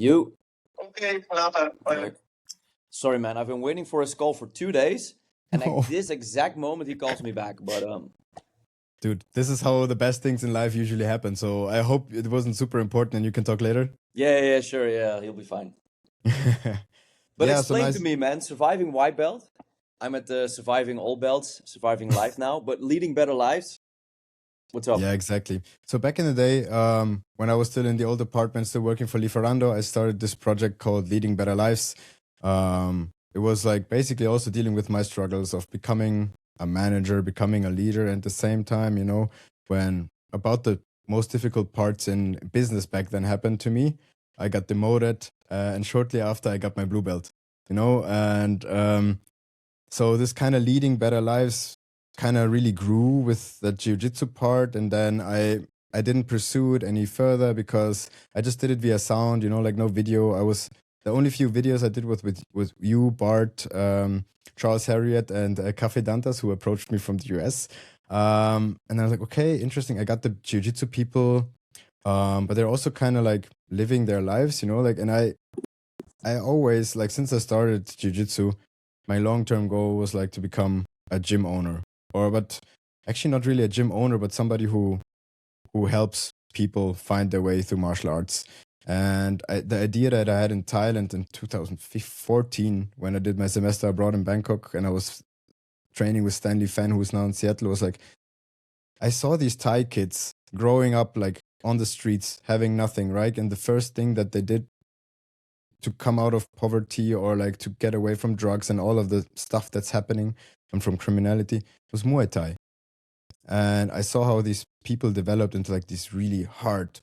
You. Okay, later. Alright. Sorry, man. I've been waiting for his call for 2 days, and Oh. at this exact moment he calls me back. But Dude, this is how the best things in life usually happen. So I hope it wasn't super important and you can talk later. yeah, sure, yeah, he'll be fine. But Yeah, so explain nice. to me, man. Surviving white belt. I'm at the surviving all belts, surviving life now, but leading better lives. What's up? Yeah, exactly. So back in the day, when I was still in the old apartment, still working for Lieferando, I started this project called Leading Better Lives. It was like basically also dealing with my struggles of becoming a manager, becoming a leader, and at the same time, when about the most difficult parts in business back then happened to me, I got demoted, and shortly after I got my blue belt, and so this kind of leading better lives kind of really grew with the jiu-jitsu part, and then I didn't pursue it any further because I just did it via sound, like no video. The only few videos I did with you, Bart, Charles Harriet, and Cafe Dantas, who approached me from the US. And I was like, okay, interesting. I got the jiu-jitsu people, but they're also kind of like living their lives, and I always, like, since I started jiu-jitsu, my long-term goal was like to become a gym owner, but actually not really a gym owner, but somebody who helps people find their way through martial arts. And the idea that I had in Thailand in 2014, when I did my semester abroad in Bangkok, and I was training with Stanley Fan, who's now in Seattle, was like, I saw these Thai kids growing up like on the streets, having nothing, right? And the first thing that they did to come out of poverty or like to get away from drugs and all of the stuff that's happening and from criminality was Muay Thai. And I saw how these people developed into like these really hard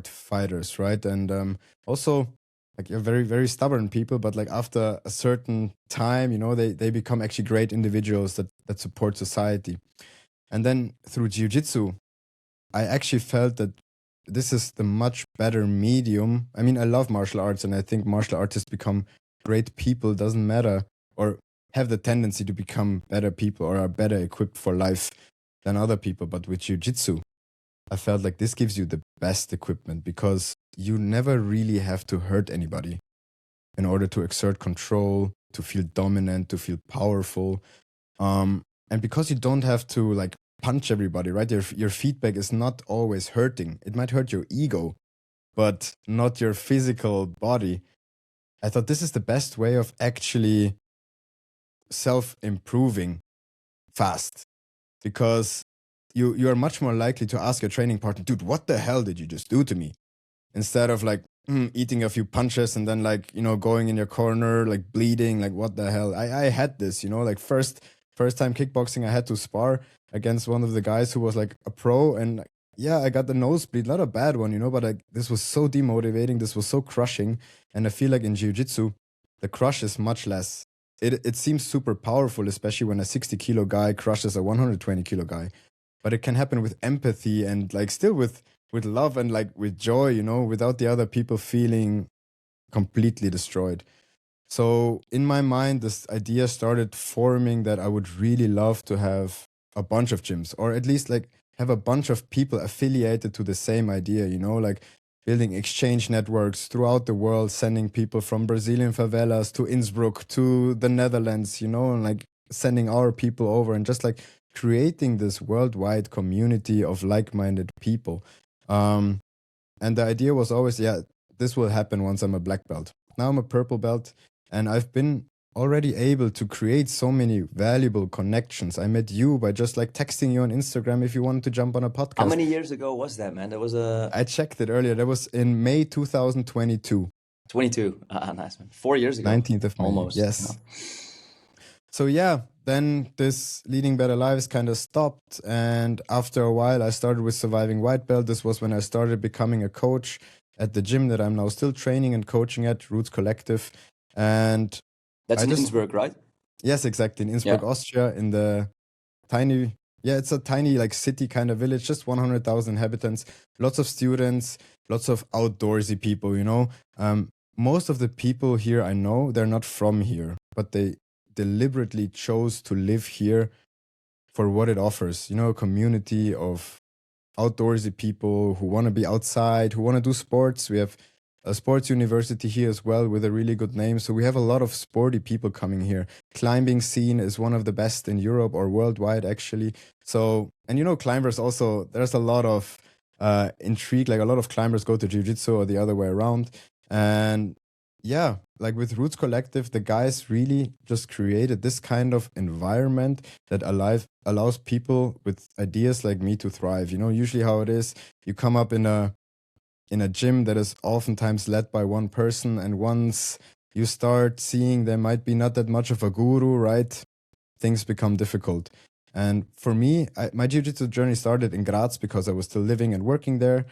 fighters, right? And also like very, very stubborn people, but like after a certain time, they become actually great individuals that support society. And then through jiu-jitsu, I actually felt that this is the much better medium. I mean, I love martial arts, and I think martial artists become great people, doesn't matter, or have the tendency to become better people or are better equipped for life than other people. But with jiu-jitsu, I felt like this gives you the best equipment because you never really have to hurt anybody in order to exert control, to feel dominant, to feel powerful. And because you don't have to like punch everybody, right? Your feedback is not always hurting. It might hurt your ego, but not your physical body. I thought this is the best way of actually self-improving fast, because you are much more likely to ask your training partner, dude, what the hell did you just do to me? Instead of like eating a few punches and then like, going in your corner, like bleeding, like what the hell? I had this, like first time kickboxing, I had to spar against one of the guys who was like a pro, and yeah, I got the nosebleed, not a bad one, but like this was so demotivating, this was so crushing. And I feel like in jiu-jitsu, the crush is much less. It seems super powerful, especially when a 60-kilo guy crushes a 120-kilo guy. But it can happen with empathy and like still with love and like with joy, without the other people feeling completely destroyed. So in my mind, this idea started forming that I would really love to have a bunch of gyms, or at least like have a bunch of people affiliated to the same idea, like building exchange networks throughout the world, sending people from Brazilian favelas to Innsbruck to the Netherlands, and like sending our people over and just like creating this worldwide community of like-minded people. And the idea was always, this will happen once I'm a black belt. Now I'm a purple belt, and I've been already able to create so many valuable connections. I met you by just like texting you on Instagram if you wanted to jump on a podcast. How many years ago was that, man? That was I checked it earlier. That was in May 2022. 22. Nice, man. 4 years ago. 19th of May. Almost. Yes. So yeah, then this Leading Better Lives kind of stopped. And after a while, I started with Surviving White Belt. This was when I started becoming a coach at the gym that I'm now still training and coaching at, Roots Collective. And that's in Innsbruck, right? Yes, exactly. In Innsbruck, Austria, in the tiny, it's a tiny like city kind of village, just 100,000 inhabitants, lots of students, lots of outdoorsy people, most of the people here I know, they're not from here, but they deliberately chose to live here for what it offers, a community of outdoorsy people who want to be outside, who want to do sports. We have a sports university here as well with a really good name. So we have a lot of sporty people coming here. Climbing scene is one of the best in Europe or worldwide, actually. So, and you know, climbers also, there's a lot of intrigue. Like a lot of climbers go to jiu-jitsu or the other way around. And yeah, like with Roots Collective, the guys really just created this kind of environment that allows people with ideas like me to thrive. You know, usually how it is, you come up in a gym that is oftentimes led by one person, and once you start seeing there might be not that much of a guru, right? Things become difficult. And for me, my jiu-jitsu journey started in Graz because I was still living and working there.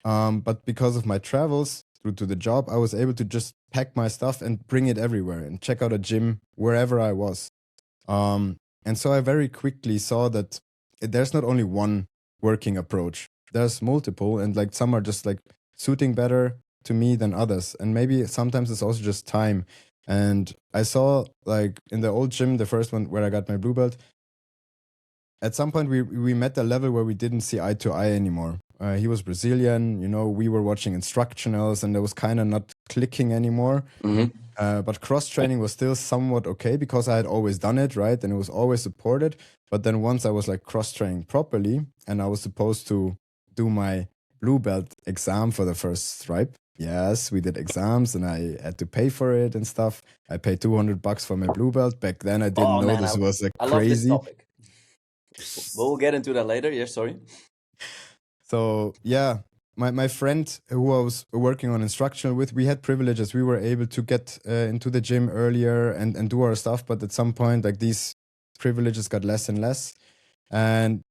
But because of my travels through to the job, I was able to just pack my stuff and bring it everywhere and check out a gym wherever I was. And so I very quickly saw that there's not only one working approach. There's multiple, and like some are just like suiting better to me than others. And maybe sometimes it's also just time. And I saw like in the old gym, the first one where I got my blue belt, at some point we met a level where we didn't see eye to eye anymore. He was Brazilian, you know, we were watching instructionals and it was kind of not clicking anymore. But cross training was still somewhat okay because I had always done it, right? And it was always supported. But then once I was like cross training properly and I was supposed to do my blue belt exam for the first stripe. Yes, we did exams and I had to pay for it and stuff. I paid $200 for my blue belt. Back then I didn't know this was like I love this crazy. topic. We'll get into that later. Yeah, sorry. So yeah, my friend who I was working on instructional with, we had privileges. We were able to get into the gym earlier and do our stuff. But at some point, like these privileges got less and less. And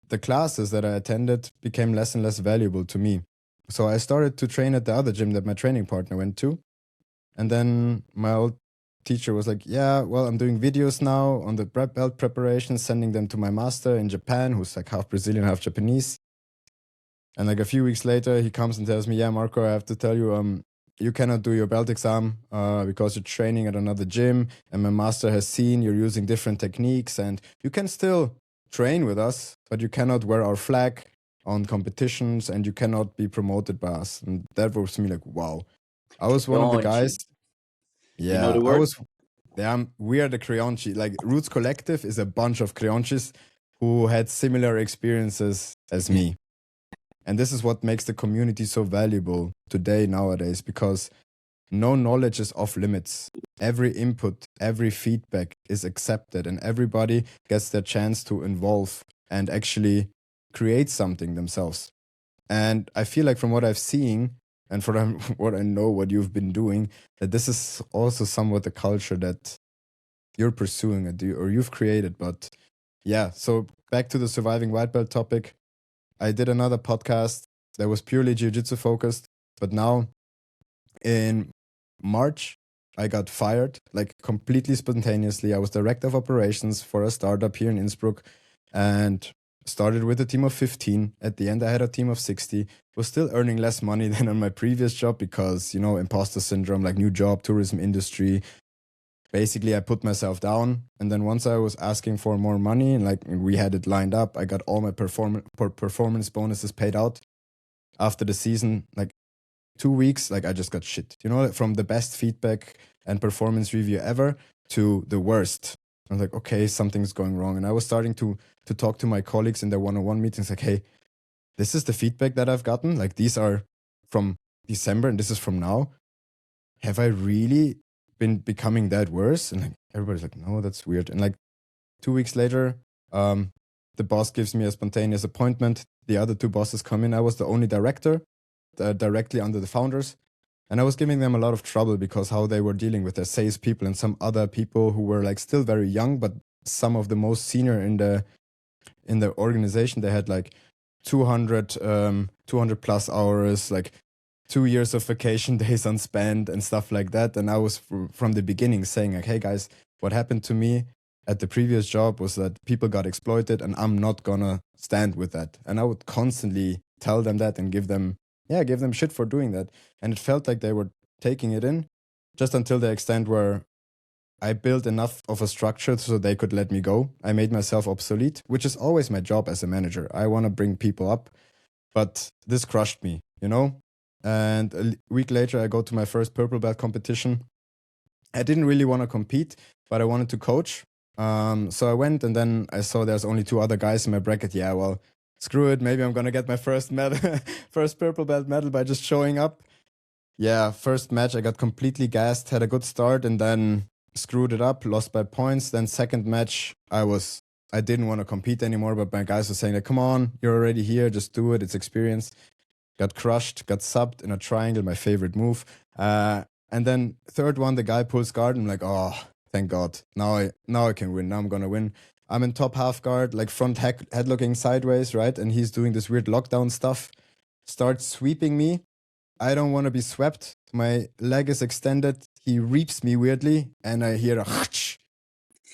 the classes that I attended became less and less valuable to me. So I started to train at the other gym that my training partner went to. And then my old teacher was like, yeah, well, I'm doing videos now on the belt preparation, sending them to my master in Japan, who's like half Brazilian, half Japanese. And like a few weeks later, he comes and tells me, yeah, Marco, I have to tell you, you cannot do your belt exam because you're training at another gym. And my master has seen you're using different techniques and you can still train with us, but you cannot wear our flag on competitions and you cannot be promoted by us. And that was me like, wow. I was one of the guys. Yeah, you know the word? We are the Creonte. Like Roots Collective is a bunch of Creontes who had similar experiences as me. And this is what makes the community so valuable today, nowadays, because no knowledge is off limits. Every input, every feedback is accepted and everybody gets their chance to involve and actually create something themselves. And I feel like from what I've seen and from what I know, what you've been doing, that this is also somewhat the culture that you're pursuing or you've created. But yeah, so back to the surviving white belt topic. I did another podcast that was purely jiu-jitsu focused, but now in March, I got fired, like completely spontaneously. I was director of operations for a startup here in Innsbruck and started with a team of 15. At the end, I had a team of 60. Was still earning less money than on my previous job because, you know, imposter syndrome, like new job, tourism industry. Basically, I put myself down. And then once I was asking for more money and like we had it lined up, I got all my performance bonuses paid out after the season. Like 2 weeks, like I just got shit, you know, from the best feedback and performance review ever to the worst. I was like, okay, something's going wrong. And I was starting to talk to my colleagues in their one-on-one meetings, like, hey, this is the feedback that I've gotten. Like these are from December and this is from now. Have I really been becoming that worse? And like everybody's like, no, that's weird. And like 2 weeks later, the boss gives me a spontaneous appointment. The other two bosses come in. I was the only director directly under the founders. And I was giving them a lot of trouble because how they were dealing with their sales people and some other people who were like still very young, but some of the most senior in the organization. They had like 200 plus hours, like 2 years of vacation days unspent and stuff like that. And I was from the beginning saying like, hey guys, what happened to me at the previous job was that people got exploited and I'm not gonna stand with that. And I would constantly tell them that and give them shit for doing that. And it felt like they were taking it in just until the extent where I built enough of a structure so they could let me go. I made myself obsolete, which is always my job as a manager. I want to bring people up, but this crushed me, you know? And a week later, I go to my first purple belt competition. I didn't really want to compete, but I wanted to coach. So I went, and then I saw there's only 2 other guys in my bracket. Yeah, well, screw it. Maybe I'm gonna get my first medal, first purple belt medal by just showing up. Yeah, first match I got completely gassed, had a good start, and then screwed it up, lost by points. Then second match, I didn't want to compete anymore, but my guys were saying like, come on, you're already here, just do it, it's experience. Got crushed, got subbed in a triangle, my favorite move. And then third one, the guy pulls guard. I'm like, oh, thank God. Now I can win. Now I'm gonna win. I'm in top half guard, like front head looking sideways, right? And he's doing this weird lockdown stuff. Starts sweeping me. I don't want to be swept. My leg is extended. He reaps me weirdly, and I hear a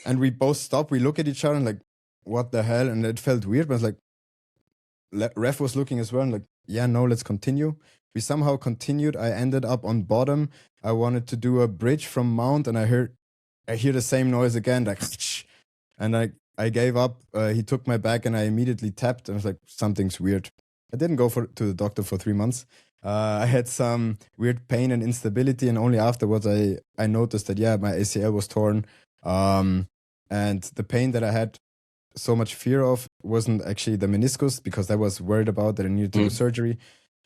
and we both stop. We look at each other and like, what the hell? And it felt weird, but I was like, ref was looking as well, and like, yeah, no, let's continue. We somehow continued. I ended up on bottom. I wanted to do a bridge from mount, and I hear the same noise again, like, and I gave up. He took my back, and I immediately tapped. I was like, something's weird. I didn't go to the doctor for 3 months. I had some weird pain and instability, and only afterwards I noticed that, yeah, my ACL was torn. And the pain that I had so much fear of wasn't actually the meniscus, because I was worried about that I needed to do surgery.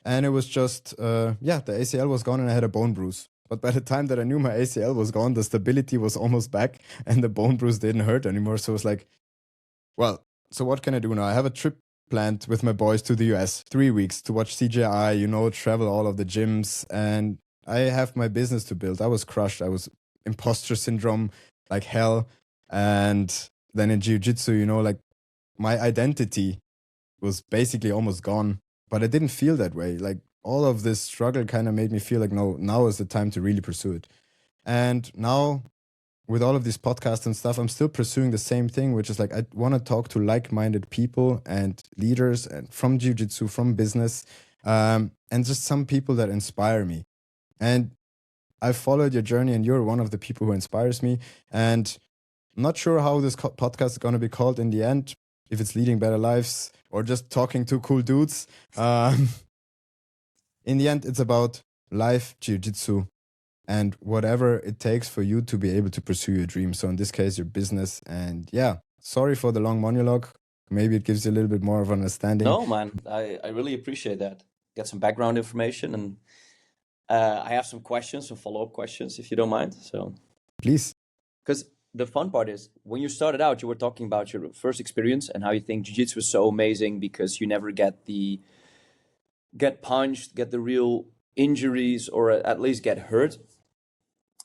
And it was just, the ACL was gone and I had a bone bruise. But by the time that I knew my ACL was gone, the stability was almost back and the bone bruise didn't hurt anymore. So it was like, well, so what can I do now? I have a trip planned with my boys to the US, 3 weeks to watch CGI, travel all of the gyms. And I have my business to build. I was crushed. I was imposter syndrome like hell. And then in jiu-jitsu, like my identity was basically almost gone, but I didn't feel that way. Like all of this struggle kind of made me feel like, no, now is the time to really pursue it. And now with all of these podcasts and stuff, I'm still pursuing the same thing, which is like, I want to talk to like-minded people and leaders and from jiu-jitsu, from business, and just some people that inspire me. And I've followed your journey, and you're one of the people who inspires me. And I'm not sure how this podcast is going to be called in the end, if it's Leading Better Lives or just talking to cool dudes. In the end, it's about life, jiu-jitsu, and whatever it takes for you to be able to pursue your dream. So in this case, your business. And yeah, sorry for the long monologue. Maybe it gives you a little bit more of an understanding. No, man, I really appreciate that. Get some background information, and I have some questions, some follow-up questions, if you don't mind. So please. Because the fun part is, when you started out, you were talking about your first experience and how you think jiu-jitsu was so amazing because you never get punched, get the real injuries, or at least get hurt.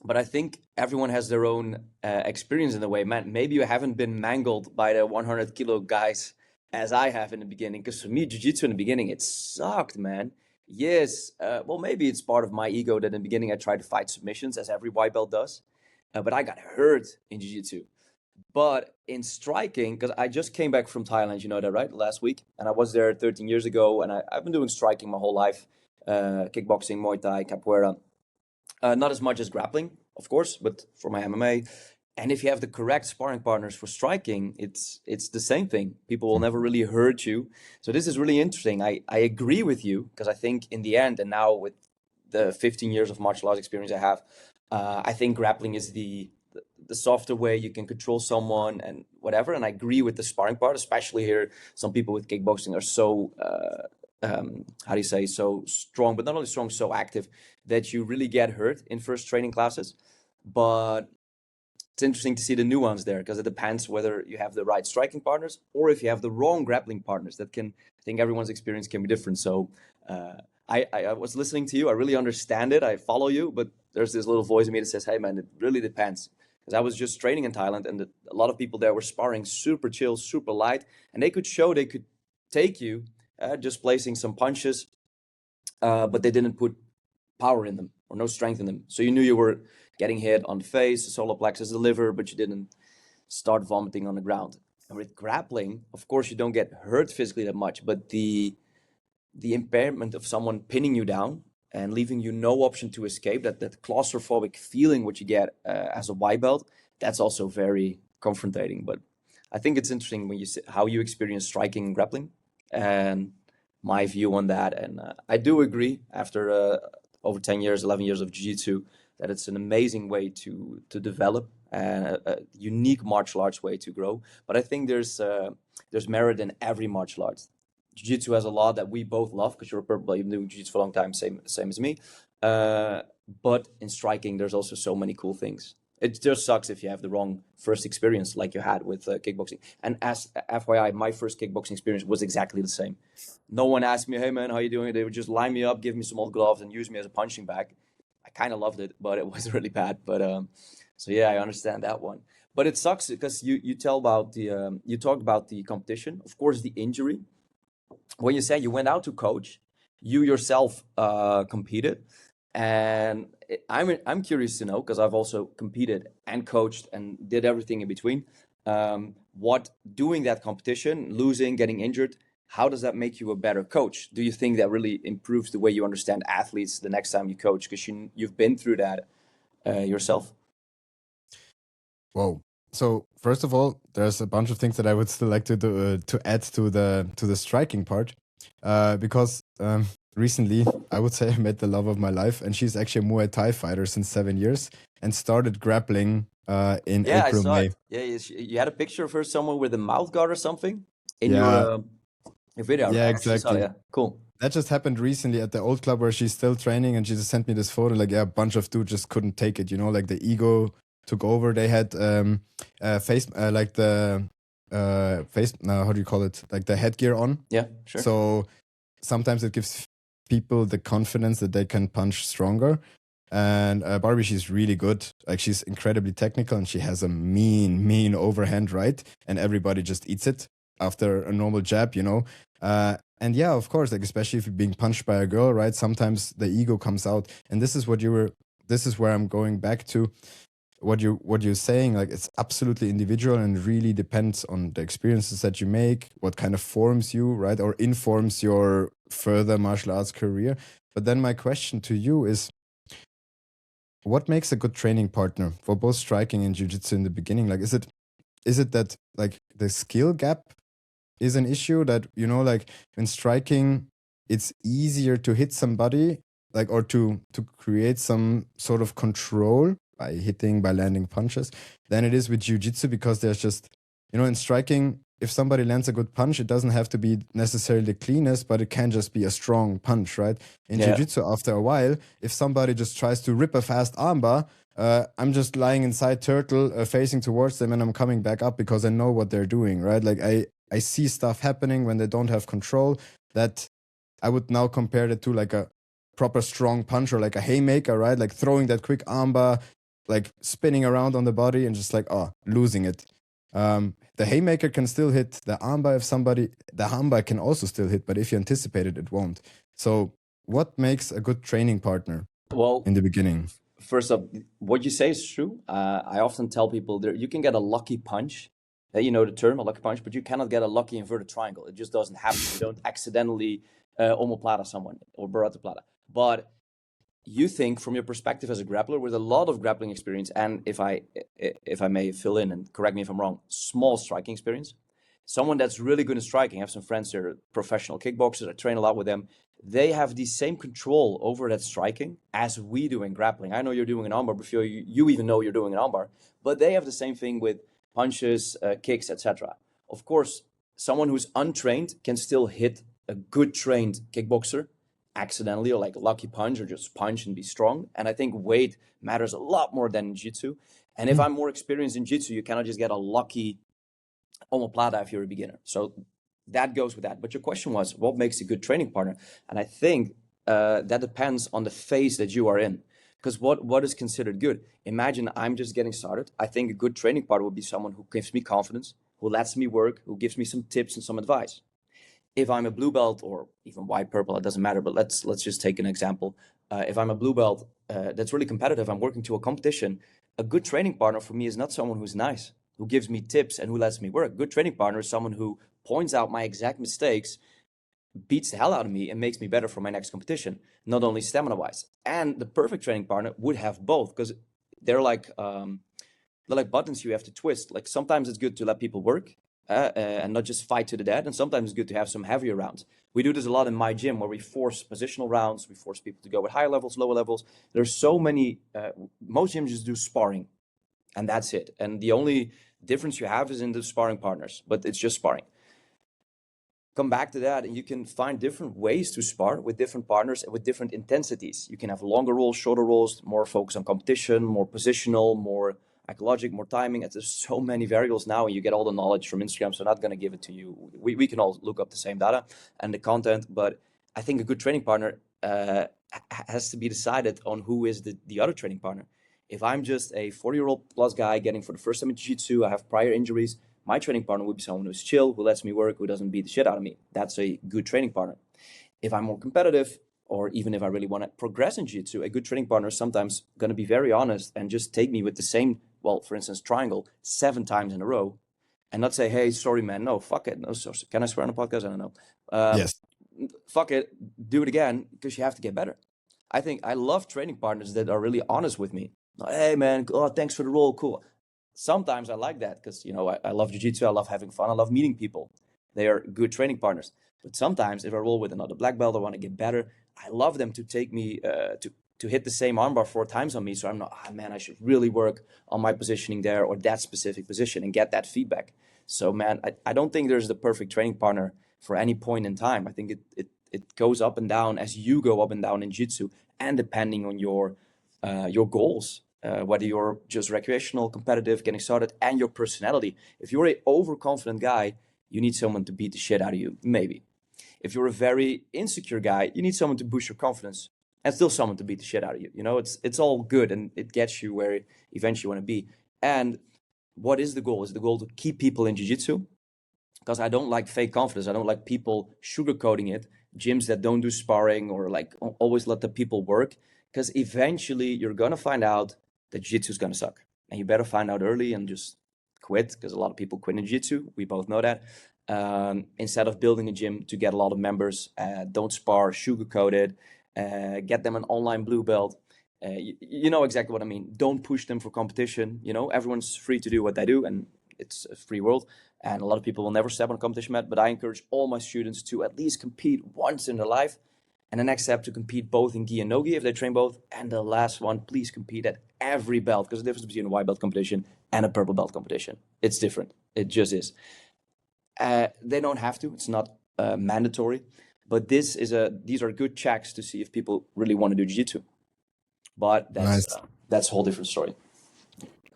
But I think everyone has their own experience in the way. Man, maybe you haven't been mangled by the 100 kilo guys as I have in the beginning. Because for me, jiu-jitsu in the beginning, it sucked, man. Yes, well, maybe it's part of my ego that in the beginning I tried to fight submissions, as every white belt does. But I got hurt in jiu-jitsu. But in striking, because I just came back from Thailand, you know that, right? Last week. And I was there 13 years ago. And I've been doing striking my whole life. Kickboxing, Muay Thai, capoeira. Not as much as grappling, of course, but for my MMA. And if you have the correct sparring partners for striking, it's the same thing. People will never really hurt you. So this is really interesting. I agree with you, because I think in the end, and now with the 15 years of martial arts experience I have, I think grappling is the softer way you can control someone and whatever. And I agree with the sparring part, especially here. Some people with kickboxing are so how do you say, so strong, but not only strong, so active that you really get hurt in first training classes. But it's interesting to see the nuance there, because it depends whether you have the right striking partners or if you have the wrong grappling partners. That can, I think everyone's experience can be different. So I was listening to you. I really understand it. I follow you, but there's this little voice in me that says, hey man, it really depends. Because I was just training in Thailand, and a lot of people there were sparring super chill, super light, and they could show they could take you just placing some punches, but they didn't put power in them or no strength in them. So you knew you were getting hit on the face, the solar plexus, the liver, but you didn't start vomiting on the ground. And with grappling, of course, you don't get hurt physically that much, but the impairment of someone pinning you down and leaving you no option to escape, that claustrophobic feeling which you get as a white belt, that's also very confrontating. But I think it's interesting when you see how you experience striking and grappling. And my view on that. And I do agree after over 10 years, 11 years of jiu-jitsu, that it's an amazing way to develop and a unique martial arts way to grow. But I think there's merit in every martial arts. Jiu-jitsu has a lot that we both love because you're a purple belt, you've been doing jiu-jitsu for a long time, same as me. But in striking, there's also so many cool things. It just sucks if you have the wrong first experience like you had with kickboxing. And as FYI, my first kickboxing experience was exactly the same. No one asked me, hey man, how you doing? They would just line me up, give me some old gloves and use me as a punching bag. I kind of loved it, but it was really bad. But so yeah, I understand that one. But it sucks because you talk about the competition, of course, the injury. When you say you went out to coach, you yourself competed. And I'm curious to know, because I've also competed and coached and did everything in between. What doing that competition, losing, getting injured, how does that make you a better coach? Do you think that really improves the way you understand athletes the next time you coach? Because you've been through that yourself. Whoa. So first of all, there's a bunch of things that I would still like to do, to add to the striking part, because recently I would say I met the love of my life, and she's actually a Muay Thai fighter since 7 years and started grappling in Yeah, I April, saw May. it. Yeah, you had a picture of her somewhere with a mouth guard or something in Yeah, your video. yeah, I actually saw it. exactly. Yeah, cool. That just happened recently at the old club where she's still training, and she just sent me this photo. Like, yeah, a bunch of dudes just couldn't take it. You know, like the ego took over. They had face like the face. How do you call it? Like the headgear on. Yeah, sure. So sometimes it gives people the confidence that they can punch stronger. And Barbie, she's really good. Like, she's incredibly technical, and she has a mean overhand right, and everybody just eats it after a normal jab, you know. And yeah, of course, like, especially if you're being punched by a girl, right? Sometimes the ego comes out, and this is where I'm going back to what you're saying. Like, it's absolutely individual and really depends on the experiences that you make, what kind of forms you, right, or informs your further martial arts career. But then my question to you is, what makes a good training partner for both striking and jiu-jitsu in the beginning? Like, is it that, like, the skill gap is an issue, that, you know, like, in striking it's easier to hit somebody, like, or to create some sort of control by landing punches, than it is with jiu-jitsu, because there's just, you know, in striking, if somebody lands a good punch, it doesn't have to be necessarily the cleanest, but it can just be a strong punch, right? In Yeah. jiu-jitsu, after a while, if somebody just tries to rip a fast armbar, I'm just lying inside turtle, facing towards them, and I'm coming back up because I know what they're doing, right? Like, I see stuff happening when they don't have control that I would now compare it to, like, a proper strong punch, or like a haymaker, right? Like throwing that quick armbar, like spinning around on the body and just like, losing it. The haymaker can still hit. The armbar can also still hit, but if you anticipate it, it won't. So what makes a good training partner Well, in the beginning? first up, what you say is true. I often tell people you can get a lucky punch. You know the term, a lucky punch, but you cannot get a lucky inverted triangle. It just doesn't happen. You don't accidentally omoplata someone or burrata plata. But you think, from your perspective as a grappler with a lot of grappling experience, and if I may fill in and correct me if I'm wrong, small striking experience, someone that's really good in striking. I have some friends that are professional kickboxers. I train a lot with them. They have the same control over that striking as we do in grappling. I know you're doing an armbar before you even know you're doing an armbar, but they have the same thing with punches, kicks, etc. Of course, someone who's untrained can still hit a good trained kickboxer accidentally, or like a lucky punch, or just punch and be strong. And I think weight matters a lot more than in jiu-jitsu. And if I'm more experienced in jiu-jitsu, you cannot just get a lucky omoplata if you're a beginner. So that goes with that. But your question was, what makes a good training partner? And I think that depends on the phase that you are in. Because what is considered good? Imagine I'm just getting started. I think a good training partner would be someone who gives me confidence, who lets me work, who gives me some tips and some advice. If I'm a blue belt, or even white, purple, it doesn't matter, but let's just take an example. If I'm a blue belt that's really competitive, I'm working to a competition, a good training partner for me is not someone who's nice, who gives me tips and who lets me work. A good training partner is someone who points out my exact mistakes, beats the hell out of me, and makes me better for my next competition, not only stamina wise. And the perfect training partner would have both, because they're like buttons you have to twist. Like, sometimes it's good to let people work, and not just fight to the death. And sometimes it's good to have some heavier rounds. We do this a lot in my gym, where we force positional rounds. We force people to go with higher levels, lower levels. There's so many. Most gyms just do sparring, and that's it. And the only difference you have is in the sparring partners, but it's just sparring. Come back to that, and you can find different ways to spar with different partners and with different intensities. You can have longer rolls, shorter rolls, more focus on competition, more positional, more ecologic, more timing. There's so many variables now, and you get all the knowledge from Instagram, so I'm not going to give it to you. We can all look up the same data and the content, but I think a good training partner has to be decided on who is the other training partner. If I'm just a 40-year-old plus guy getting for the first time in jiu-jitsu, I have prior injuries, my training partner would be someone who's chill, who lets me work, who doesn't beat the shit out of me. That's a good training partner. If I'm more competitive, or even if I really want to progress in jiu-jitsu, a good training partner is sometimes going to be very honest and just take me with the same, well, for instance, triangle 7 times in a row, and not say, hey, sorry, man, no, fuck it. No, so, can I swear on a podcast? I don't know. Yes. Fuck it, do it again, because you have to get better. I love training partners that are really honest with me. Hey, man, oh, thanks for the roll, cool. Sometimes I like that because, I love jiu-jitsu, I love having fun, I love meeting people. They are good training partners. But sometimes if I roll with another black belt, I want to get better, I love them to take me to hit the same armbar 4 times on me. So I'm not, man, I should really work on my positioning there or that specific position and get that feedback. So, man, I don't think there's the perfect training partner for any point in time. I think it goes up and down as you go up and down in jiu-jitsu, and depending on your goals. Whether you're just recreational, competitive, getting started, and your personality. If you're an overconfident guy, you need someone to beat the shit out of you, maybe. If you're a very insecure guy, you need someone to boost your confidence, and still someone to beat the shit out of you. It's all good, and it gets you where eventually you want to be. And what is the goal? Is the goal to keep people in jiu-jitsu? Because I don't like fake confidence. I don't like people sugarcoating it. Gyms that don't do sparring or like always let the people work. Because eventually you're going to find out that jiu-jitsu is going to suck. And you better find out early and just quit, because a lot of people quit in jiu-jitsu. We both know that. Instead of building a gym to get a lot of members, don't spar, sugarcoat it, get them an online blue belt. You know exactly what I mean. Don't push them for competition. Everyone's free to do what they do, and it's a free world. And a lot of people will never step on a competition mat, but I encourage all my students to at least compete once in their life. And the next step, to compete both in gi and no gi if they train both. And the last one, please compete at every belt, because the difference between a white belt competition and a purple belt competition, it's different. It just is. They don't have to. It's not mandatory. But these are good checks to see if people really want to do jiu-jitsu. But that's a whole different story.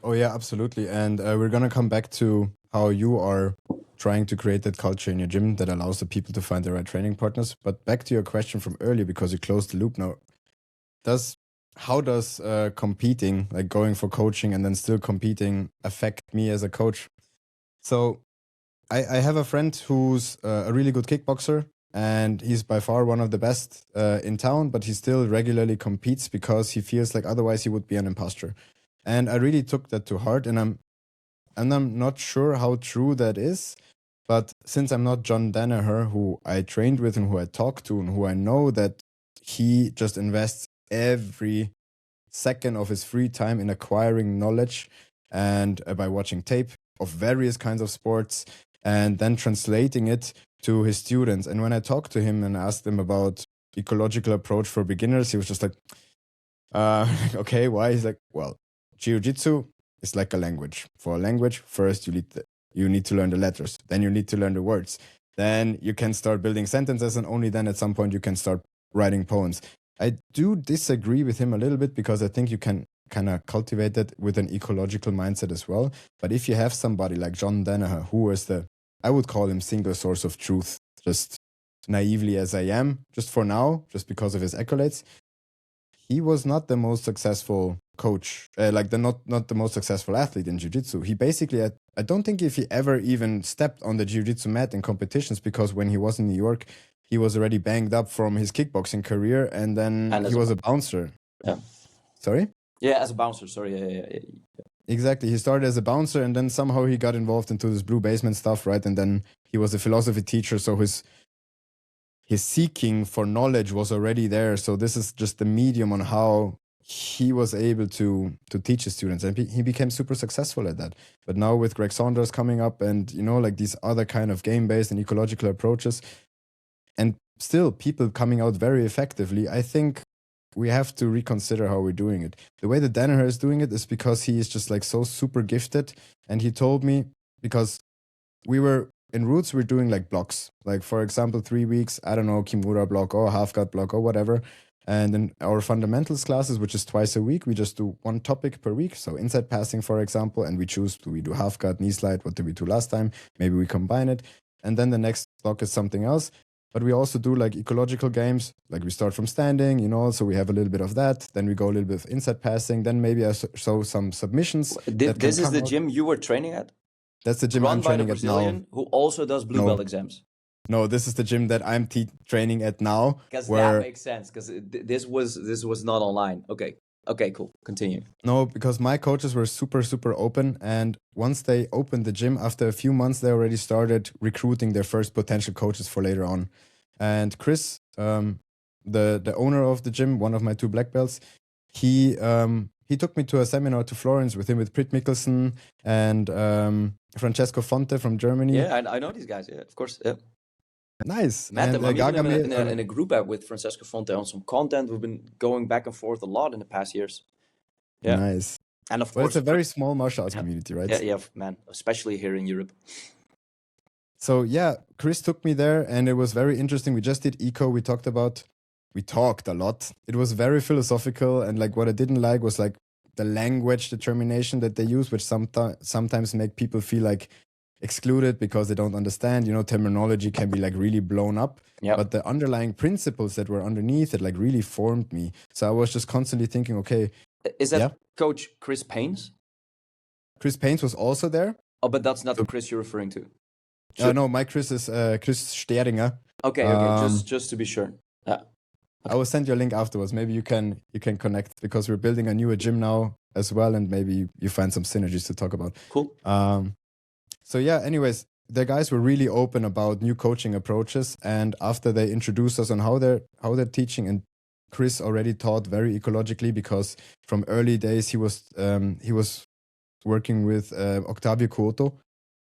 Oh, yeah, absolutely. And we're going to come back to how you are trying to create that culture in your gym that allows the people to find the right training partners. But back to your question from earlier, because you closed the loop now. How does competing, like going for coaching and then still competing, affect me as a coach? So I have a friend who's a really good kickboxer, and he's by far one of the best in town, but he still regularly competes because he feels like otherwise he would be an imposter. And I really took that to heart, and I'm not sure how true that is. But since I'm not John Danaher, who I trained with and who I talked to and who I know that he just invests every second of his free time in acquiring knowledge and by watching tape of various kinds of sports and then translating it to his students. And when I talked to him and asked him about ecological approach for beginners, he was just like, okay, why? He's like, well, jiu-jitsu is like a language. For a language, first you need to learn the letters. Then you need to learn the words. Then you can start building sentences, and only then at some point you can start writing poems. I do disagree with him a little bit, because I think you can kind of cultivate that with an ecological mindset as well. But if you have somebody like John Danaher, who is I would call him single source of truth, just naively as I am, just for now, just because of his accolades, he was not the most successful coach, not the most successful athlete in jiu-jitsu. He basically, I don't think if he ever even stepped on the jiu-jitsu mat in competitions, because when he was in New York, he was already banged up from his kickboxing career, and then he was a bouncer. Yeah. Sorry? Yeah, as a bouncer, sorry. Yeah. Exactly. He started as a bouncer, and then somehow he got involved into this blue basement stuff, right? And then he was a philosophy teacher, so his seeking for knowledge was already there. So this is just the medium on how he was able to teach his students, and he became super successful at that. But now with Greg Saunders coming up, and like these other kind of game-based and ecological approaches, and still people coming out very effectively, I think we have to reconsider how we're doing it. The way that Danaher is doing it is because he is just like so super gifted. And he told me, because we were in Roots, we're doing like blocks, like for example 3 weeks, I don't know, Kimura block or half guard block or whatever. And in our fundamentals classes, which is twice a week, we just do one topic per week. So inside passing, for example, and we choose, do we do half guard, knee slide? What did we do last time? Maybe we combine it. And then the next block is something else. But we also do like ecological games, like we start from standing, so we have a little bit of that. Then we go a little bit of inside passing. Then maybe I show some submissions. This is the gym you were training at? That's the gym Run I'm training by the Brazilian at now. who also does blue belt exams. No, this is the gym that I'm training at now. Because that makes sense, because this was not online. Okay, cool. Continue. No, because my coaches were super, super open. And once they opened the gym, after a few months, they already started recruiting their first potential coaches for later on. And Chris, the owner of the gym, one of my 2 black belts, he took me to a seminar to Florence with Prit Mikkelsen and Francesco Fonte from Germany. Yeah, I know these guys. Yeah, of course. Yeah. Nice. Met them. And I'm in a group app with Francesco Fonte on some content. We've been going back and forth a lot in the past years. Yeah. Nice. And of course, it's a very small martial arts community, right? Yeah, man. Especially here in Europe. So yeah, Chris took me there, and it was very interesting. We just did eco. We talked a lot. It was very philosophical, and like what I didn't like was like the language determination that they use, which sometimes make people feel like excluded because they don't understand. Terminology can be like really blown up. Yep. But the underlying principles that were underneath it like really formed me. So I was just constantly thinking, okay. Is that Coach Chris Paynes? Chris Paynes was also there. Oh, but that's not the Chris you're referring to. No, my Chris is Chris Steringer. Okay, just to be sure. Yeah. Okay. I will send you a link afterwards. Maybe you can connect, because we're building a newer gym now as well, and maybe you find some synergies to talk about. Cool. So yeah, anyways, the guys were really open about new coaching approaches, and after they introduced us on how they're teaching, and Chris already taught very ecologically, because from early days he was working with Octavio Cuoto.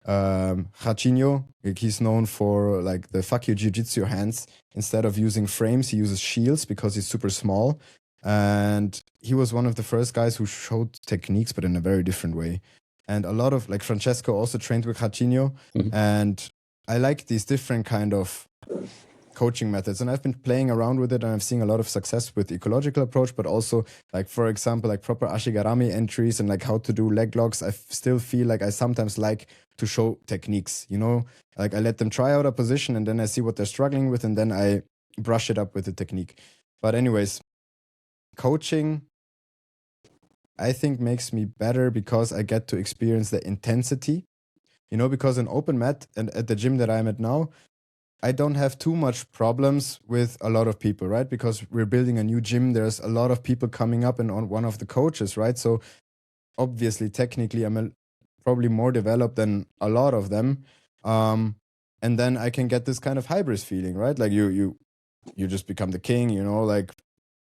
Rachinho, he's known for like the fuck you jiu-jitsu hands. Instead of using frames, he uses shields because he's super small. And he was one of the first guys who showed techniques, but in a very different way. And a lot of, like, Francesco also trained with Rachinho. Mm-hmm. And I like these different kind of coaching methods, and I've been playing around with it, and I've seen a lot of success with the ecological approach, but also, like, for example, like proper ashigarami entries and like how to do leg locks. I still feel like I sometimes like to show techniques, like I let them try out a position, and then I see what they're struggling with, and then I brush it up with the technique. But anyways, coaching, I think, makes me better because I get to experience the intensity, because an open mat, and at the gym that I'm at now, I don't have too much problems with a lot of people, right? Because we're building a new gym. There's a lot of people coming up and on one of the coaches, right? So obviously, technically, I'm probably more developed than a lot of them. And then I can get this kind of hybrid feeling, right? Like you just become the king, like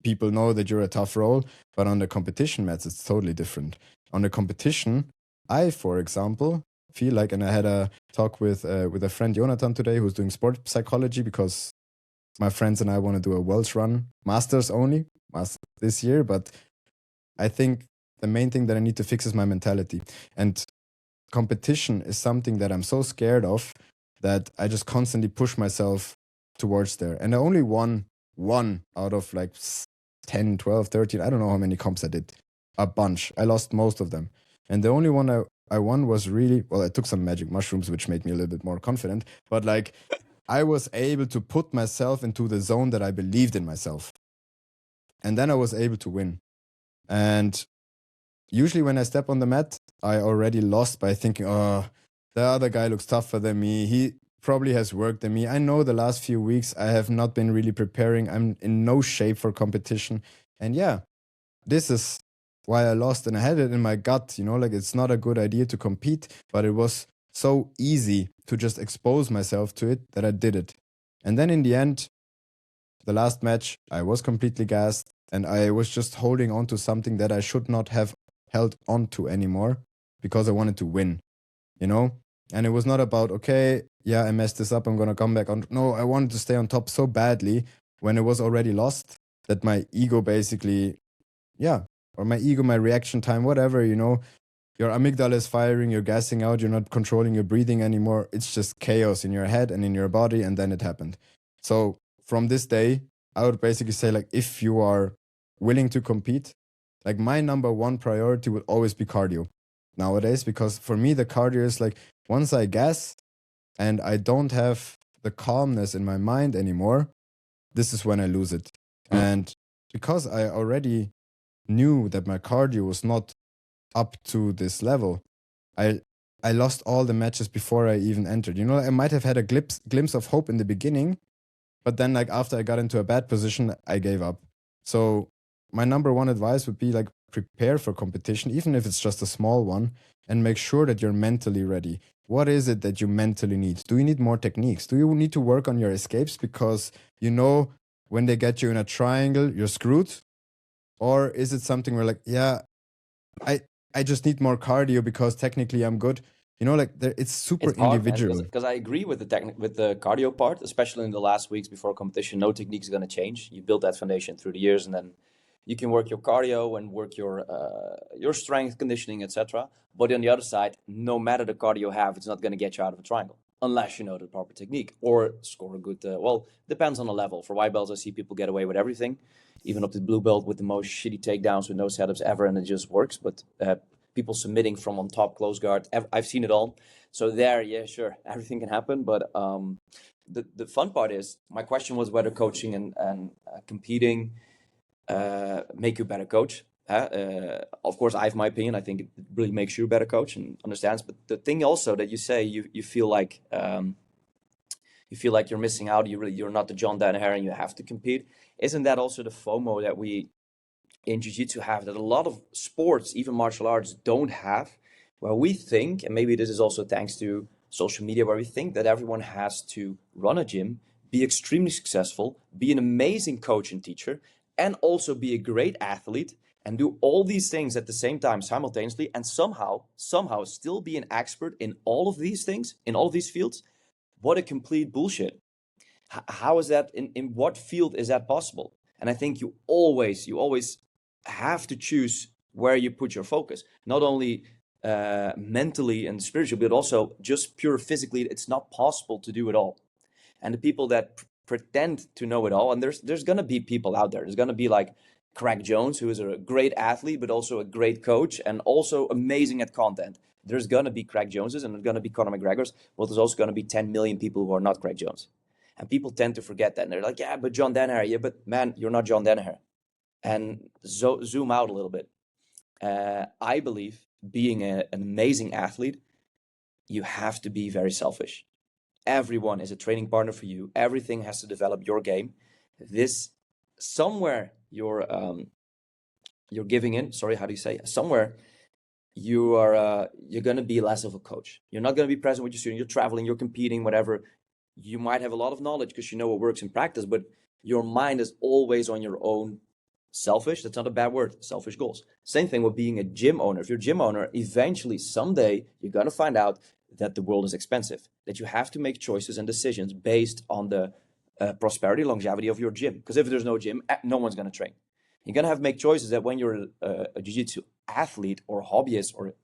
people know that you're a tough role. But on the competition mats, it's totally different. On the competition, I, for example, feel like, and I had a talk with a friend, Jonathan, today, who's doing sport psychology, because my friends and I want to do a Welsh run, masters this year. But I think the main thing that I need to fix is my mentality. And competition is something that I'm so scared of that I just constantly push myself towards there. And I only won one out of like 10, 12, 13, I don't know how many comps I did. A bunch. I lost most of them. And the only one I won was really, well, I took some magic mushrooms, which made me a little bit more confident. But like, I was able to put myself into the zone that I believed in myself. And then I was able to win. And usually when I step on the mat, I already lost by thinking, oh, the other guy looks tougher than me. He probably has worked than me. I know the last few weeks I have not been really preparing. I'm in no shape for competition. And yeah, this is why I lost. And I had it in my gut, like it's not a good idea to compete, but it was so easy to just expose myself to it that I did it. And then in the end, the last match, I was completely gassed. And I was just holding on to something that I should not have held on to anymore because I wanted to win, you know? And it was not about, okay, yeah, I messed this up, I'm going to come back on. No, I wanted to stay on top so badly when it was already lost that my ego basically, yeah, or my ego, my reaction time, whatever, you know, your amygdala is firing, you're gassing out, you're not controlling your breathing anymore. It's just chaos in your head and in your body. And then it happened. So from this day, I would basically say, like, if you are willing to compete, like, my number one priority would always be cardio nowadays, because for me, the cardio is like, once I gas and I don't have the calmness in my mind anymore, this is when I lose it. And because I already knew that my cardio was not up to this level, I lost all the matches before I even entered. You know, I might have had a glimpse of hope in the beginning, but then, like, after I got into a bad position, I gave up. So my number one advice would be, like, prepare for competition, even if it's just a small one, and make sure that you're mentally ready. What is it that you mentally need? Do you need more techniques? Do you need to work on your escapes? Because, you know, when they get you in a triangle, you're screwed. Or is it something where, like, yeah, I just need more cardio because technically I'm good. You know, like, it's super It's hard, man, individual. because I agree with the cardio part, especially in the last weeks before competition. No technique is going to change. You build that foundation through the years, and then you can work your cardio and work your strength conditioning, etc. But on the other side, no matter the cardio you have, it's not going to get you out of a triangle unless you know the proper technique or score a good. Well, depends on the level. For white belts, I see people get away with everything, even up to blue belt with the most shitty takedowns with no setups ever, and it just works. But people submitting from on top, close guard, I've seen it all. So there, yeah, sure, everything can happen. But the fun part is, my question was whether coaching and competing make you a better coach. Of course, I have my opinion. I think it really makes you a better coach and understands. But the thing also that you say, you feel like you're missing out. You're not the John Danaher and you have to compete. Isn't that also the FOMO that we in jiu-jitsu have, that a lot of sports, even martial arts, don't have, where we think, and maybe this is also thanks to social media, where we think that everyone has to run a gym, be extremely successful, be an amazing coach and teacher, and also be a great athlete, and do all these things at the same time simultaneously, and somehow still be an expert in all of these things, in all of these fields. What a complete bullshit. How is that, in what field is that possible? And I think you always have to choose where you put your focus, not only mentally and spiritually, but also just pure physically. It's not possible to do it all. And the people that pretend to know it all, and there's going to be people out there. There's going to be like Craig Jones, who is a great athlete, but also a great coach and also amazing at content. There's going to be Craig Joneses and there's going to be Conor McGregors, but there's also going to be 10 million people who are not Craig Jones. And people tend to forget that. And they're like, yeah, but John Danaher. Yeah, but man, you're not John Danaher. And zoom out a little bit. I believe, being an amazing athlete, you have to be very selfish. Everyone is a training partner for you. Everything has to develop your game. This, somewhere you're giving in. Sorry, how do you say? Somewhere you're going to be less of a coach. You're not going to be present with your student. You're traveling, you're competing, whatever. You might have a lot of knowledge because you know what works in practice, but your mind is always on your own selfish. That's not a bad word. Selfish goals. Same thing with being a gym owner. If you're a gym owner, eventually someday you're going to find out that the world is expensive, that you have to make choices and decisions based on the prosperity, longevity of your gym. Because if there's no gym, no one's going to train. You're going to have to make choices that when you're a jiu-jitsu athlete or hobbyist or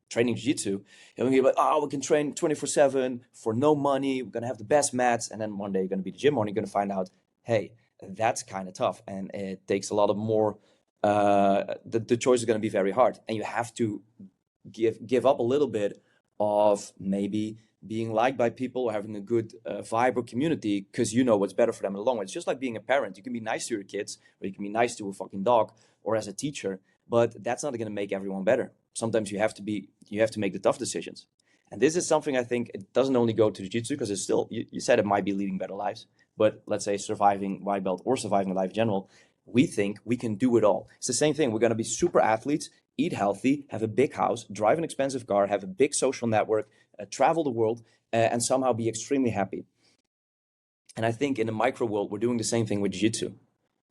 training jiu-jitsu, you're going to be like, oh, we can train 24/7 for no money. We're going to have the best mats. And then one day you're going to be the gym owner. You're going to find out, hey, that's kind of tough. And it takes a lot of more, the choice is going to be very hard. And you have to give up a little bit of maybe being liked by people or having a good vibe or community because you know what's better for them in the long run. It's just like being a parent. You can be nice to your kids, or you can be nice to a fucking dog, or as a teacher, but that's not going to make everyone better. Sometimes you have to make the tough decisions. And this is something I think it doesn't only go to jiu-jitsu, because it's still, you said it might be leading better lives, but let's say surviving white belt or surviving life in general, we think we can do it all. It's the same thing. We're going to be super athletes, eat healthy, have a big house, drive an expensive car, have a big social network, travel the world, and somehow be extremely happy. And I think in the micro world, we're doing the same thing with jiu-jitsu.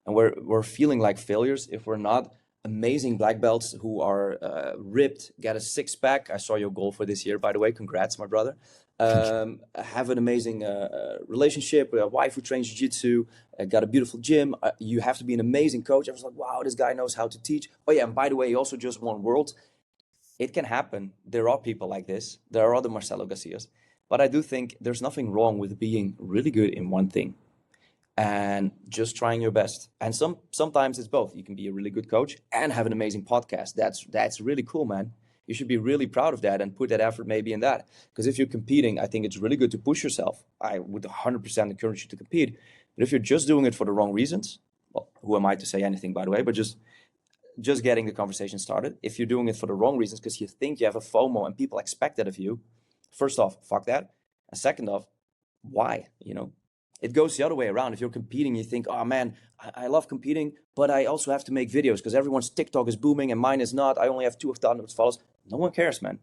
and we're feeling like failures if we're not amazing black belts who are ripped, get a six-pack. I saw your goal for this year, by the way. Congrats, my brother. Have an amazing relationship with a wife who trains jiu-jitsu, got a beautiful gym. You have to be an amazing coach. I was like, wow, this guy knows how to teach. Oh yeah, and by the way, he also just won Worlds. It can happen. There are people like this. There are other Marcelo Garcias. But I do think there's nothing wrong with being really good in one thing and just trying your best. And sometimes it's both. You can be a really good coach and have an amazing podcast. That's really cool, man. You should be really proud of that and put that effort maybe in that. Because if you're competing, I think it's really good to push yourself. I would 100% encourage you to compete. But if you're just doing it for the wrong reasons, well, who am I to say anything, by the way, but just getting the conversation started. If you're doing it for the wrong reasons because you think you have a FOMO and people expect that of you, first off, fuck that. And second off, why? It goes the other way around. If you're competing, you think, oh man, I love competing, but I also have to make videos because everyone's TikTok is booming and mine is not. I only have 200 followers. No one cares, man.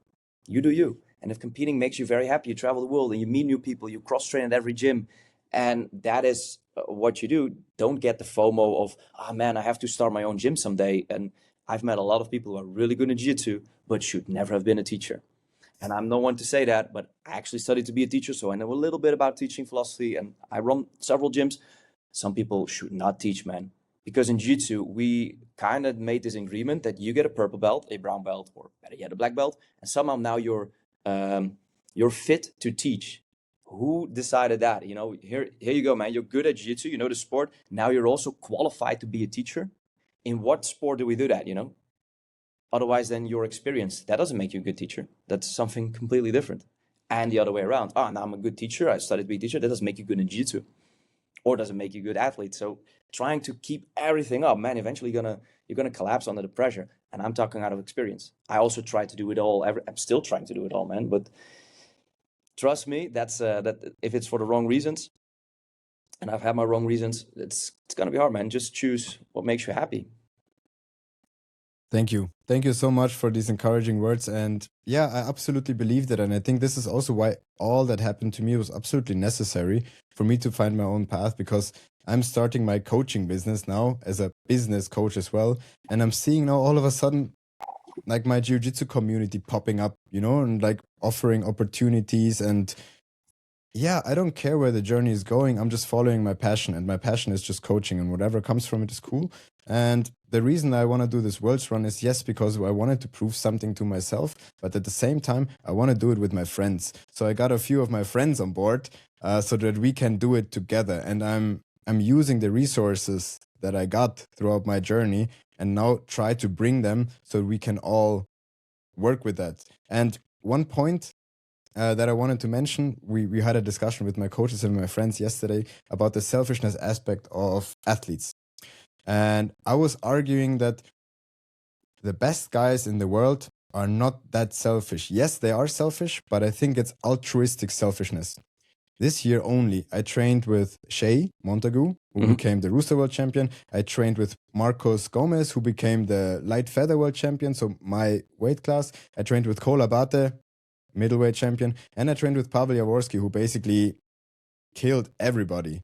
You do you. And if competing makes you very happy, you travel the world and you meet new people, you cross-train at every gym, and that is what you do, don't get the FOMO of, oh man, I have to start my own gym someday. And I've met a lot of people who are really good in jiu-jitsu, but should never have been a teacher. And I'm no one to say that, but I actually studied to be a teacher, so I know a little bit about teaching philosophy, and I run several gyms. Some people should not teach, man. Because in jiu-jitsu, we kind of made this agreement that you get a purple belt, a brown belt, or better yet, a black belt, and somehow now you're fit to teach. Who decided that? Here you go, man. You're good at jiu-jitsu, you know the sport. Now you're also qualified to be a teacher. In what sport do we do that, Otherwise, then your experience, that doesn't make you a good teacher. That's something completely different. And the other way around. Oh, now I'm a good teacher. I studied to be a teacher. That doesn't make you good in jiu-jitsu. Or doesn't make you a good athlete. So trying to keep everything up, man, eventually you're gonna collapse under the pressure. And I'm talking out of experience. I also try to do it all. I'm still trying to do it all, man. But trust me, that if it's for the wrong reasons, and I've had my wrong reasons, it's gonna be hard, man. Just choose what makes you happy. Thank you. Thank you so much for these encouraging words. And yeah, I absolutely believe that. And I think this is also why all that happened to me was absolutely necessary for me to find my own path, because I'm starting my coaching business now as a business coach as well. And I'm seeing now all of a sudden, like my jiu-jitsu community popping up, and like offering opportunities. And yeah, I don't care where the journey is going. I'm just following my passion, and my passion is just coaching, and whatever comes from it is cool. And the reason I want to do this Worlds run is, yes, because I wanted to prove something to myself, but at the same time, I want to do it with my friends. So I got a few of my friends on board so that we can do it together. And I'm using the resources that I got throughout my journey and now try to bring them so we can all work with that. And one point that I wanted to mention, we had a discussion with my coaches and my friends yesterday about the selfishness aspect of athletes. And I was arguing that the best guys in the world are not that selfish. Yes, they are selfish, but I think it's altruistic selfishness. This year only, I trained with Shea Montagu, who became the Rooster World Champion. I trained with Marcos Gomez, who became the Light Feather World Champion, so my weight class. I trained with Cole Abate, middleweight champion. And I trained with Pawel Jaworski, who basically killed everybody.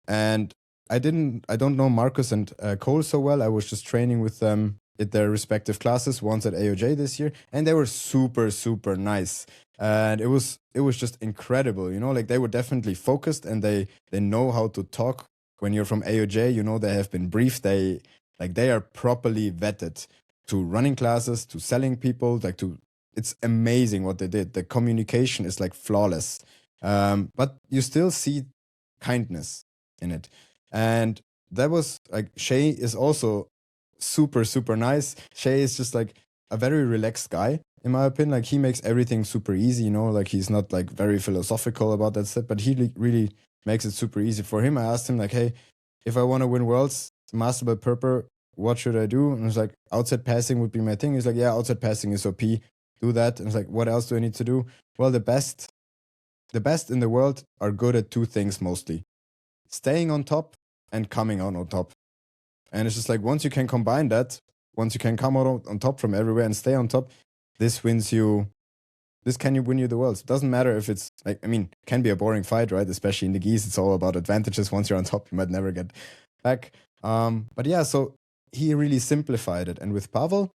And I don't know Marcus and Cole so well. I was just training with them at their respective classes, once at AOJ this year, and they were super, super nice. And it was just incredible, like they were definitely focused, and they know how to talk. When you're from AOJ, they have been briefed. They are properly vetted to running classes, to selling people, it's amazing what they did. The communication is flawless. But you still see kindness in it. And that was Shay is also super, super nice. Shay is just a very relaxed guy, in my opinion. He makes everything super easy, he's not very philosophical about that stuff, but he really makes it super easy for him. I asked him hey, if I want to win worlds, master belt purple, what should I do? And I was outside passing would be my thing. He's yeah, outside passing is OP. Do that. And it's what else do I need to do? Well, the best in the world are good at two things mostly: staying on top and coming out on top. And it's just once you can combine that, once you can come out on top from everywhere and stay on top, this can win you the world. It doesn't matter if it's it can be a boring fight, right? Especially in the geese, it's all about advantages. Once you're on top, you might never get back. But yeah, so he really simplified it. And with Pawel,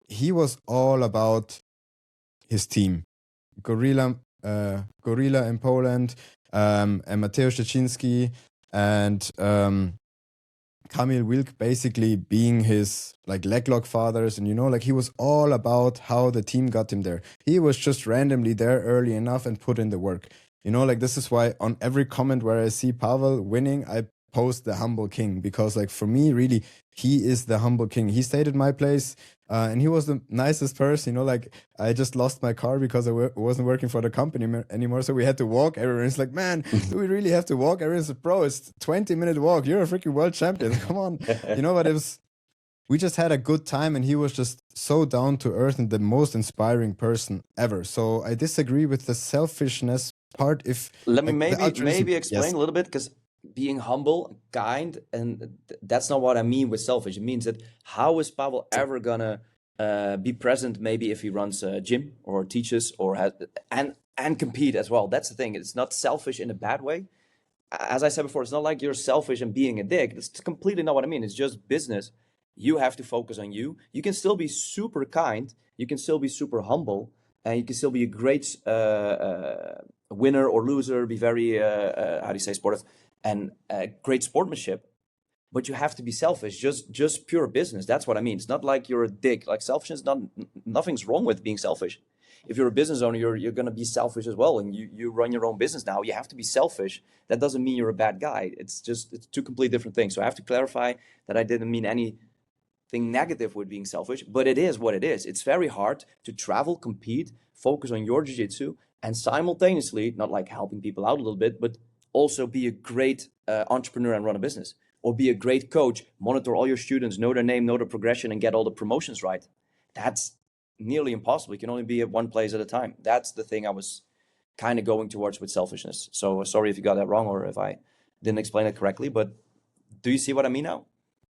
he was all about his team. Gorilla in Poland, and Mateusz Szczeciński, and Kamil Wilk basically being his like leglock fathers, and like he was all about how the team got him there. He was just randomly there early enough and put in the work. Like this is why on every comment where I see Pawel winning, I post the humble king, because like for me, really, he is the humble king. He stayed at my place, and he was the nicest person. Like I just lost my car because I wasn't working for the company anymore, so we had to walk everywhere. It's like, man, do we really have to walk everywhere? It's bro, it's 20-minute walk. You're a freaking world champion. Come on, But we just had a good time, and he was just so down to earth and the most inspiring person ever. So I disagree with the selfishness part. If Let me like, maybe explain yes. a little bit, because being humble, kind, and that's not what I mean with selfish. It means that how is Pavel ever gonna be present? Maybe if he runs a gym or teaches or has and compete as well. That's the thing. It's not selfish in a bad way. As I said before, it's not like you're selfish and being a dick. It's completely not what I mean. It's just business. You have to focus on you. You can still be super kind. You can still be super humble, and you can still be a great winner or loser. Be very how do you say, sportive, and great sportsmanship. But you have to be selfish. Just pure business. That's what I mean. It's not like you're a dick. Like selfishness, nothing's wrong with being selfish. If you're a business owner, you're gonna be selfish as well, and you run your own business now. You have to be selfish. That doesn't mean you're a bad guy. It's two completely different things. So I have to clarify that I didn't mean anything negative with being selfish, but it is what it is. It's very hard to travel, compete, focus on your jiu-jitsu, and simultaneously, not like helping people out a little bit, but also be a great entrepreneur and run a business, or be a great coach, monitor all your students, know their name, know their progression, and get all the promotions right. That's nearly impossible. You can only be at one place at a time. That's the thing I was kind of going towards with selfishness. So sorry if you got that wrong or if I didn't explain it correctly, but do you see what I mean now?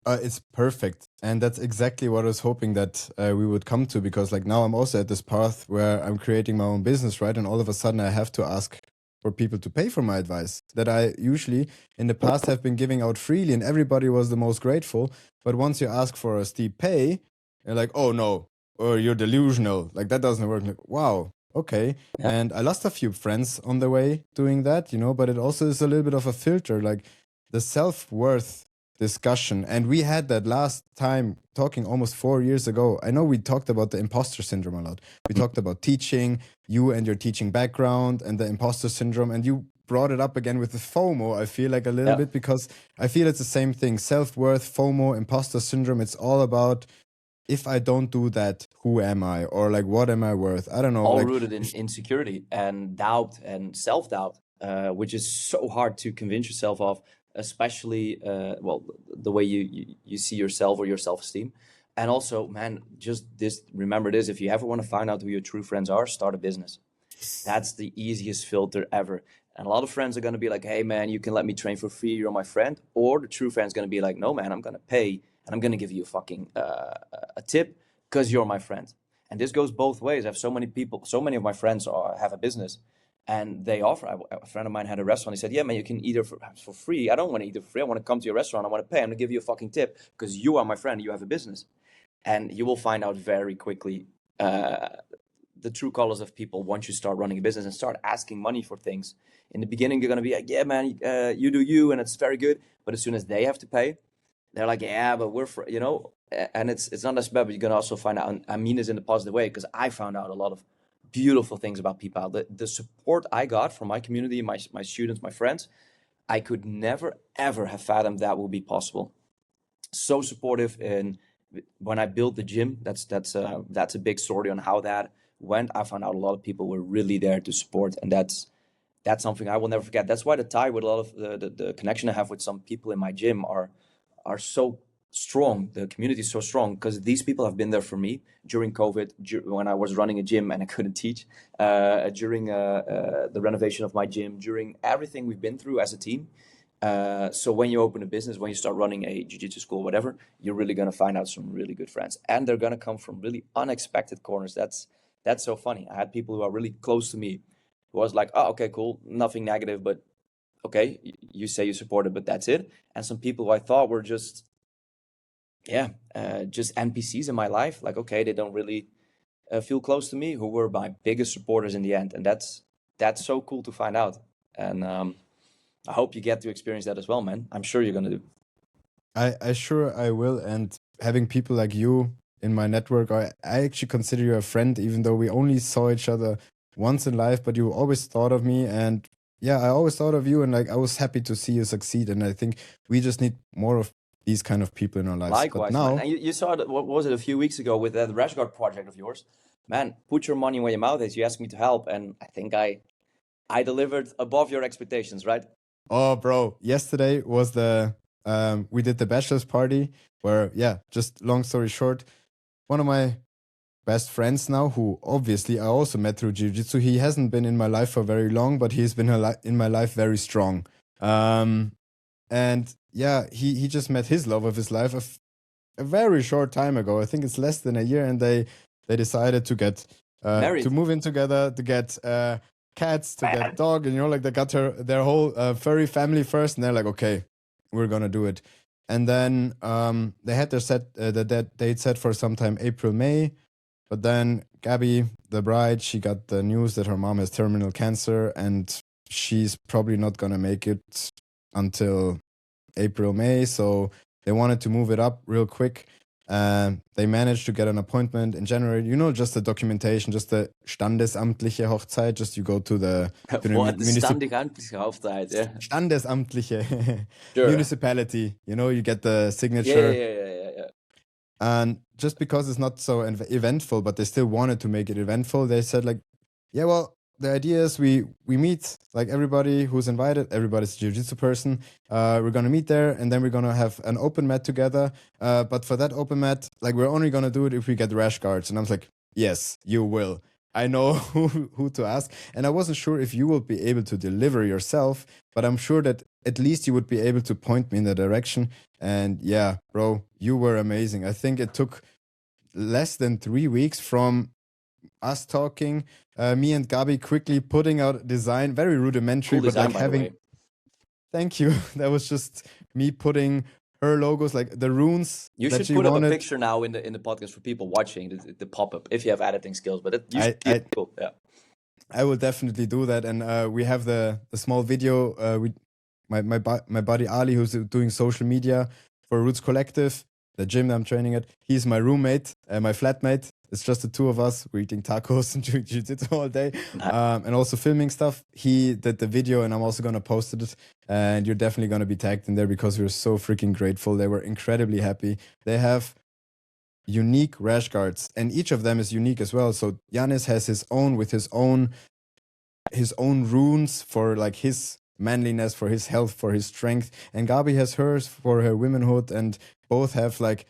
It's perfect. And that's exactly what I was hoping that we would come to, because like now I'm also at this path where I'm creating my own business, right? And all of a sudden I have to ask for people to pay for my advice that I usually in the past have been giving out freely, and everybody was the most grateful. But once you ask for a steep pay, you're like, oh no, or you're delusional. Like that doesn't work. Like, wow, okay. Yeah. And I lost a few friends on the way doing that, but it also is a little bit of a filter, like the self-worth discussion. And we had that last time talking almost 4 years ago. I know we talked about the imposter syndrome a lot. We talked about teaching, you and your teaching background, and the imposter syndrome. And you brought it up again with the FOMO, I feel like a little bit, because I feel it's the same thing. Self-worth, FOMO, imposter syndrome. It's all about, if I don't do that, who am I? Or like, what am I worth? I don't know. All Like, rooted in insecurity and doubt and self-doubt, which is so hard to convince yourself of, especially well, the way you see yourself or your self-esteem. And also, man, just remember this: if you ever want to find out who your true friends are, start a business. That's the easiest filter ever. And a lot of friends are going to be like, hey man, you can let me train for free, you're my friend. Or the true friend's going to be like, no man, I'm going to pay, and I'm going to give you a fucking a tip because you're my friend. And this goes both ways. I have so many people, so many of my friends have a business, and they offer. A friend of mine had a restaurant. He said, yeah man, you can eat it for free. I don't want to eat it for free. I want to come to your restaurant. I want to pay. I'm going to give you a fucking tip because you are my friend. You have a business. And you will find out very quickly the true colors of people once you start running a business and start asking money for things. In the beginning, you're going to be like, yeah, man, you do you, and it's very good. But as soon as they have to pay, they're like, yeah, but and it's not as bad, but you're going to also find out, and I mean this in a positive way, because I found out a lot of beautiful things about people. The support I got from my community, my students, my friends, I could never, ever have fathomed that would be possible. So supportive. And when I built the gym, that's a big story on how that went. I found out a lot of people were really there to support, and that's something I will never forget. That's why the tie with a lot of the connection I have with some people in my gym are so strong. The community is so strong because these people have been there for me during COVID, when I was running a gym and I couldn't teach, during the renovation of my gym, during everything we've been through as a team. So when you open a business, when you start running a jiu-jitsu school, whatever, you're really going to find out some really good friends, and they're going to come from really unexpected corners. That's so funny. I had people who are really close to me who was like, oh, okay, cool, nothing negative, but okay, you say you support it, but that's it. And some people who I thought were just NPCs in my life, like, okay, they don't really feel close to me, who were my biggest supporters in the end. And that's so cool to find out. And I hope you get to experience that as well, man. I'm sure you're gonna do. I sure I will. And having people like you in my network, I actually consider you a friend, even though we only saw each other once in life, but you always thought of me. And yeah, I always thought of you, and like I was happy to see you succeed. And I think we just need more of these kind of people in our lives. Likewise, but now, man. And you saw that, what was it, a few weeks ago with that rash guard project of yours? Man, put your money where your mouth is. You asked me to help, and I think I delivered above your expectations, right? oh, bro, yesterday was we did the bachelor's party where, yeah, just long story short, one of my best friends now, who obviously I also met through jiu-jitsu, he hasn't been in my life for very long, but he's been in my life very strong. And yeah, he just met his love of his life a very short time ago. I think it's less than a year, and they decided to get Married. to move in together, to get cats, to get dog, and like they got their whole furry family first, and they're like, okay, we're gonna do it. And then they had their date set for sometime April, May. But then Gabby, the bride, she got the news that her mom has terminal cancer, and she's probably not gonna make it until April, May. So they wanted to move it up real quick. They managed to get an appointment in January. Just the documentation, just the standesamtliche Hochzeit. Just you go to the What, the standesamtliche Hochzeit, yeah. Standesamtliche Sure. municipality. You get the signature. Yeah. And just because it's not so eventful, but they still wanted to make it eventful, they said like, yeah, well, the idea is we meet, like everybody who's invited, everybody's a jiu-jitsu person. We're going to meet there, and then we're going to have an open mat together. But for that open mat, like we're only going to do it if we get rash guards. And I was like, yes, you will. I know who to ask. And I wasn't sure if you will be able to deliver yourself, but I'm sure that at least you would be able to point me in the direction. And yeah, bro, you were amazing. I think it took less than 3 weeks from us talking, me and Gabi quickly putting out a design, very rudimentary, Cool design, but like by the way. Thank you. That was just me putting her logos, like the runes. You that should she put up a wanted. picture now in the podcast for people watching the pop-up if you have editing skills. But it used to be cool. Yeah. I will definitely do that, and we have the small video. My buddy Ali, who's doing social media for Roots Collective, the gym that I'm training at. He's my roommate, my flatmate. It's just the two of us. We're eating tacos and doing jiu-jitsu all day, and also filming stuff. He did the video, and I'm also gonna post it. And you're definitely gonna be tagged in there because we're so freaking grateful. They were incredibly happy. They have unique rash guards, and each of them is unique as well. So Yanis has his own with his own runes for like his manliness, for his health, for his strength, and Gabi has hers for her womanhood, and both have like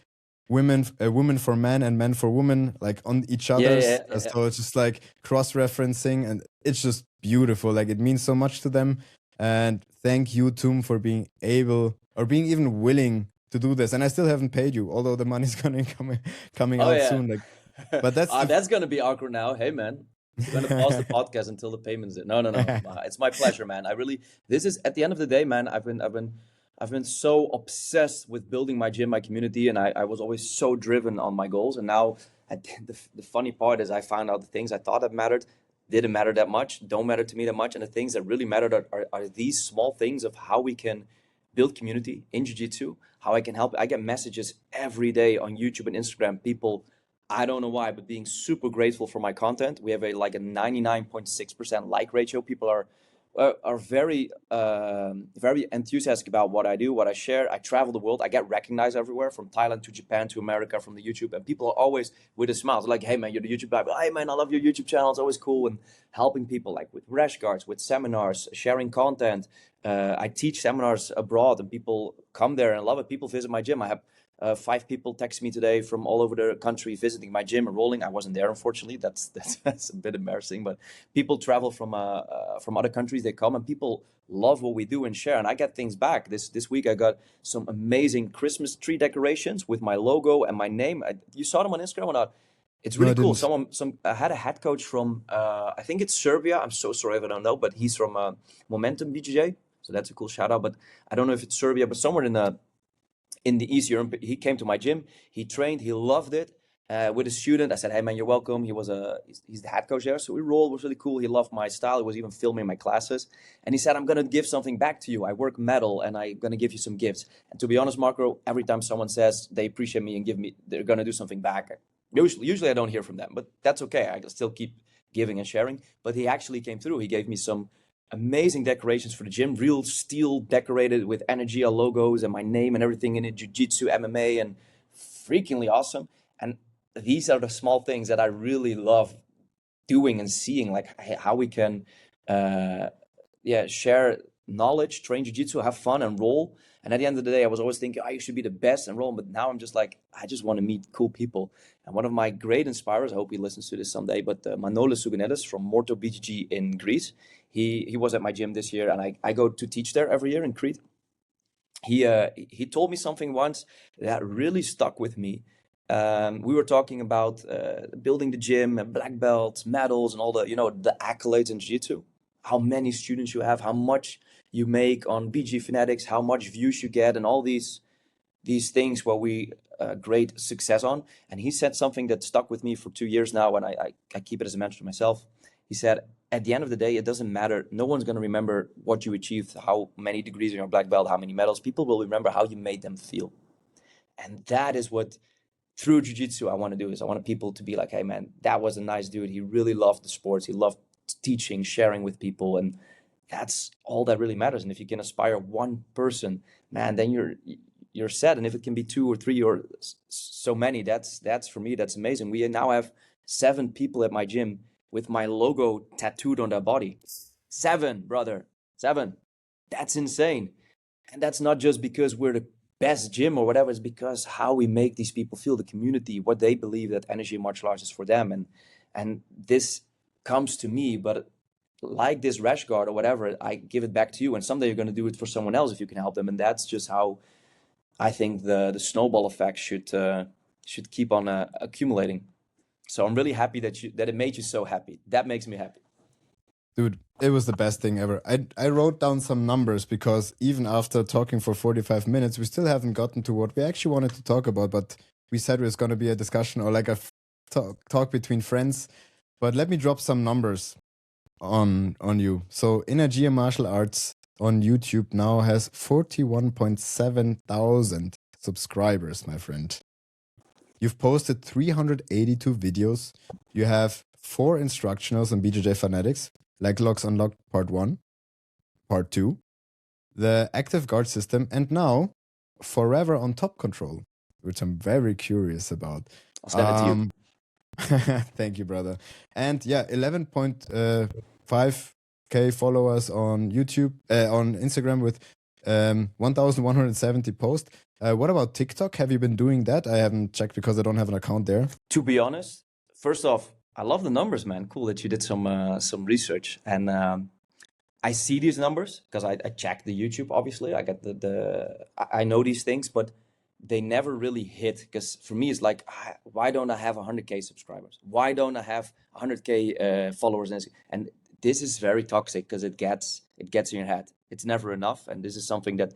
women for men and men for women, like on each other's. Yeah. So it's just like cross-referencing, and it's just beautiful. Like it means so much to them. And thank you, Tum, for being able or being even willing to do this. And I still haven't paid you, although the money's gonna coming out soon. Like, but that's gonna be awkward now. Hey, man. We're gonna pause the podcast until the payment's in. No. It's my pleasure, man. This is at the end of the day, man. I've been so obsessed with building my gym, my community, and I was always so driven on my goals. And now the funny part is I found out the things I thought that mattered didn't matter that much, don't matter to me that much. And the things that really mattered are these small things of how we can build community in jiu-jitsu, how I can help. I get messages every day on YouTube and Instagram, people, I don't know why, but being super grateful for my content. We have a 99.6% like ratio. People are very very enthusiastic about what I do, what I share. I travel the world. I get recognized everywhere, from Thailand to Japan to America, from the YouTube, and people are always with a smile. They're like, hey man, you're the YouTube guy. Hey man, I love your YouTube channel. It's always cool. And helping people, like with rash guards, with seminars, sharing content. I teach seminars abroad, and people come there and love it. People visit my gym. I have 5 people text me today from all over the country visiting my gym and rolling. I wasn't there, unfortunately. That's a bit embarrassing, but people travel from other countries. They come, and people love what we do and share. And I get things back. This week I got some amazing Christmas tree decorations with my logo and my name. You saw them on Instagram or not? It's really cool. I had a head coach from I think it's Serbia. I'm so sorry if I don't know, but he's from Momentum BJJ. So that's a cool shout out. But I don't know if it's Serbia, but somewhere in the East Europe, he came to my gym. He trained. He loved it. With a student, I said, "Hey man, you're welcome." He's the head coach there, so we rolled. It was really cool. He loved my style. He was even filming my classes, and he said, "I'm gonna give something back to you. I work metal, and I'm gonna give you some gifts." And to be honest, Marco, every time someone says they appreciate me and they're gonna do something back. Usually I don't hear from them, but that's okay. I still keep giving and sharing. But he actually came through. He gave me some amazing decorations for the gym, real steel decorated with Energia logos and my name and everything in it, jiu-jitsu, MMA, and freakingly awesome. And these are the small things that I really love doing and seeing, like how we can share knowledge, train jiu-jitsu, have fun and roll. And at the end of the day, I was always thinking, you should be the best and roll. But now I'm just like, I just want to meet cool people. And one of my great inspirers, I hope he listens to this someday, but Manolis Souganidis from Morto BGG in Greece. He was at my gym this year, and I go to teach there every year in Crete. He told me something once that really stuck with me. We were talking about building the gym and black belts, medals, and all the accolades in jiu-jitsu. How many students you have, how much you make on BG Fanatics, how much views you get, and all these things where we great success on. And he said something that stuck with me for 2 years now, and I keep it as a mantra to myself. He said, at the end of the day, it doesn't matter. No one's going to remember what you achieved, how many degrees in your black belt, how many medals. People will remember how you made them feel. And that is what, through jiu-jitsu, I want to do. Is I want people to be like, hey man, that was a nice dude. He really loved the sports. He loved teaching, sharing with people. And that's all that really matters. And if you can inspire one person, man, then you're set. And if it can be 2 or 3 or so many, that's for me, that's amazing. We now have 7 people at my gym with my logo tattooed on their body. 7, brother. 7. That's insane. And that's not just because we're the best gym or whatever. It's because how we make these people feel, the community, what they believe that Energia Martial Arts is for them. And this comes to me, but like this rash guard or whatever, I give it back to you. And someday you're going to do it for someone else if you can help them. And that's just how I think the snowball effect should keep on accumulating. So I'm really happy that it made you so happy. That makes me happy. Dude, it was the best thing ever. I wrote down some numbers because even after talking for 45 minutes, we still haven't gotten to what we actually wanted to talk about. But we said it was going to be a discussion or like a talk between friends. But let me drop some numbers on you. So Energia Martial Arts on YouTube now has 41.7 thousand subscribers, my friend. You've posted 382 videos. You have 4 instructionals on BJJ Fanatics, Leglocks Unlocked Part 1, Part 2, the active guard system, and now Forever on Top Control, which I'm very curious about. I'll send it to you. Thank you, brother. And yeah, 11.5K followers on YouTube, on Instagram with 1,170 posts. What about TikTok? Have you been doing that? I haven't checked because I don't have an account there. To be honest, first off, I love the numbers, man. Cool that you did some research. And I see these numbers because I check the YouTube, obviously. I get I know these things, but they never really hit. Because for me, it's like, why don't I have 100K subscribers? Why don't I have 100K followers? And this is very toxic because it gets in your head. It's never enough. And this is something that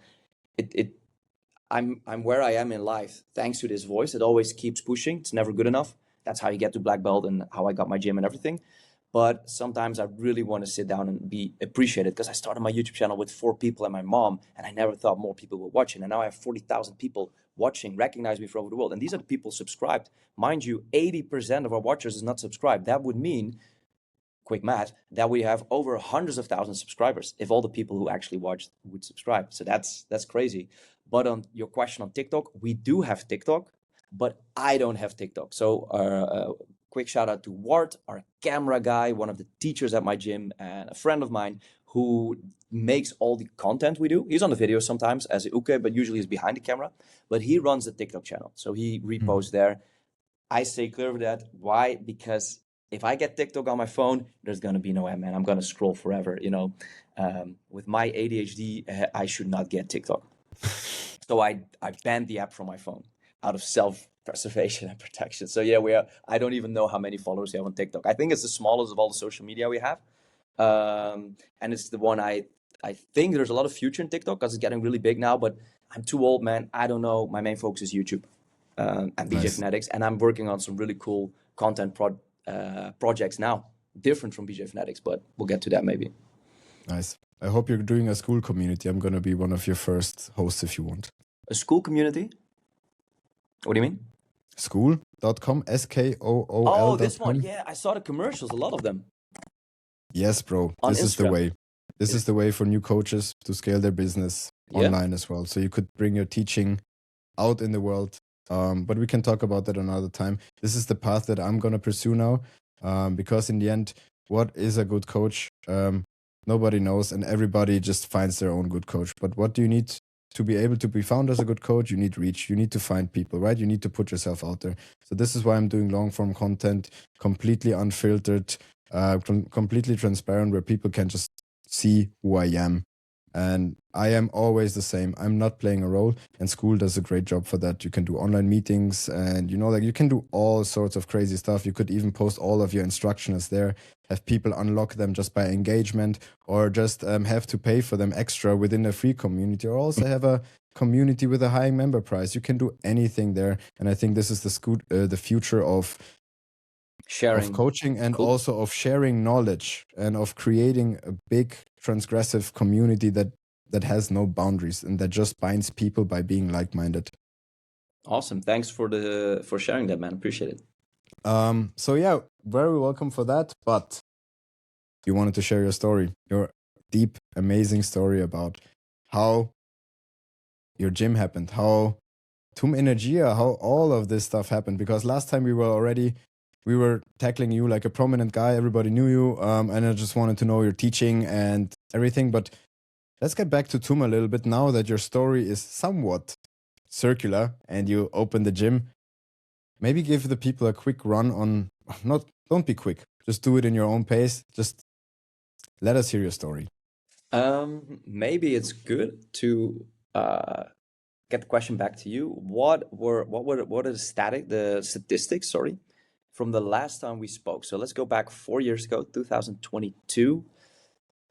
I'm where I am in life thanks to this voice. It always keeps pushing. It's never good enough. That's how you get to black belt and how I got my gym and everything. But sometimes I really want to sit down and be appreciated because I started my YouTube channel with 4 people and my mom, and I never thought more people were watching. And now I have 40,000 people watching, recognize me from over the world. And these are the people subscribed. Mind you, 80% of our watchers is not subscribed. That would mean, quick math, that we have over hundreds of thousands of subscribers if all the people who actually watched would subscribe. So that's crazy. But on your question on TikTok, we do have TikTok, but I don't have TikTok. So quick shout out to Wart, our camera guy, one of the teachers at my gym, and a friend of mine who makes all the content we do. He's on the video sometimes as a uke, but usually he's behind the camera. But he runs the TikTok channel, so he reposts there. I stay clear of that. Why? Because if I get TikTok on my phone, there's going to be no end, man. I'm going to scroll forever, With my ADHD, I should not get TikTok. So I banned the app from my phone out of self-preservation and protection. So yeah, I don't even know how many followers we have on TikTok. I think it's the smallest of all the social media we have. And it's the one I I think there's a lot of future in TikTok because it's getting really big now, but I'm too old, man. I don't know. My main focus is YouTube and BJ Nice. Fanatics, and I'm working on some really cool content projects now, different from BJ Fanatics, but we'll get to that maybe. Nice. I hope you're doing a Skool community. I'm going to be one of your first hosts if you want. A Skool community? What do you mean? Skool.com, Skool. Oh, this one. Yeah, I saw the commercials, a lot of them. Yes, bro. On This is the Instagram. way. This is the way for new coaches to scale their business online as well. So you could bring your teaching out in the world. But we can talk about that another time. This is the path that I'm going to pursue now. Because in the end, what is a good coach? Nobody knows, and everybody just finds their own good coach. But what do you need to be able to be found as a good coach? You need reach. You need to find people, right? You need to put yourself out there. So this is why I'm doing long form content, completely unfiltered, completely transparent, where people can just see who I am. And I am always the same. I'm not playing a role, and Skool does a great job for that. You can do online meetings, and like you can do all sorts of crazy stuff. You could even post all of your instructions there, have people unlock them just by engagement, or just have to pay for them extra within a free community, or also have a community with a high member price. You can do anything there, and I think this is the future of Sharing. coaching, and also of sharing knowledge, and of creating a big transgressive community that has no boundaries and that just binds people by being like-minded. Awesome. Thanks for sharing that, man. Appreciate it. So yeah, very welcome for that. But you wanted to share your story, your deep, amazing story about how your gym happened, how Tum Energia, how all of this stuff happened. Because last time we were tackling you like a prominent guy. Everybody knew you. And I just wanted to know your teaching and everything. But let's get back to Tum a little bit now that your story is somewhat circular and you opened the gym. Maybe give the people a quick run on, don't be quick. Just do it in your own pace. Just let us hear your story. Maybe it's good to get the question back to you. What are the statistics, from the last time we spoke? So let's go back 4 years ago, 2022.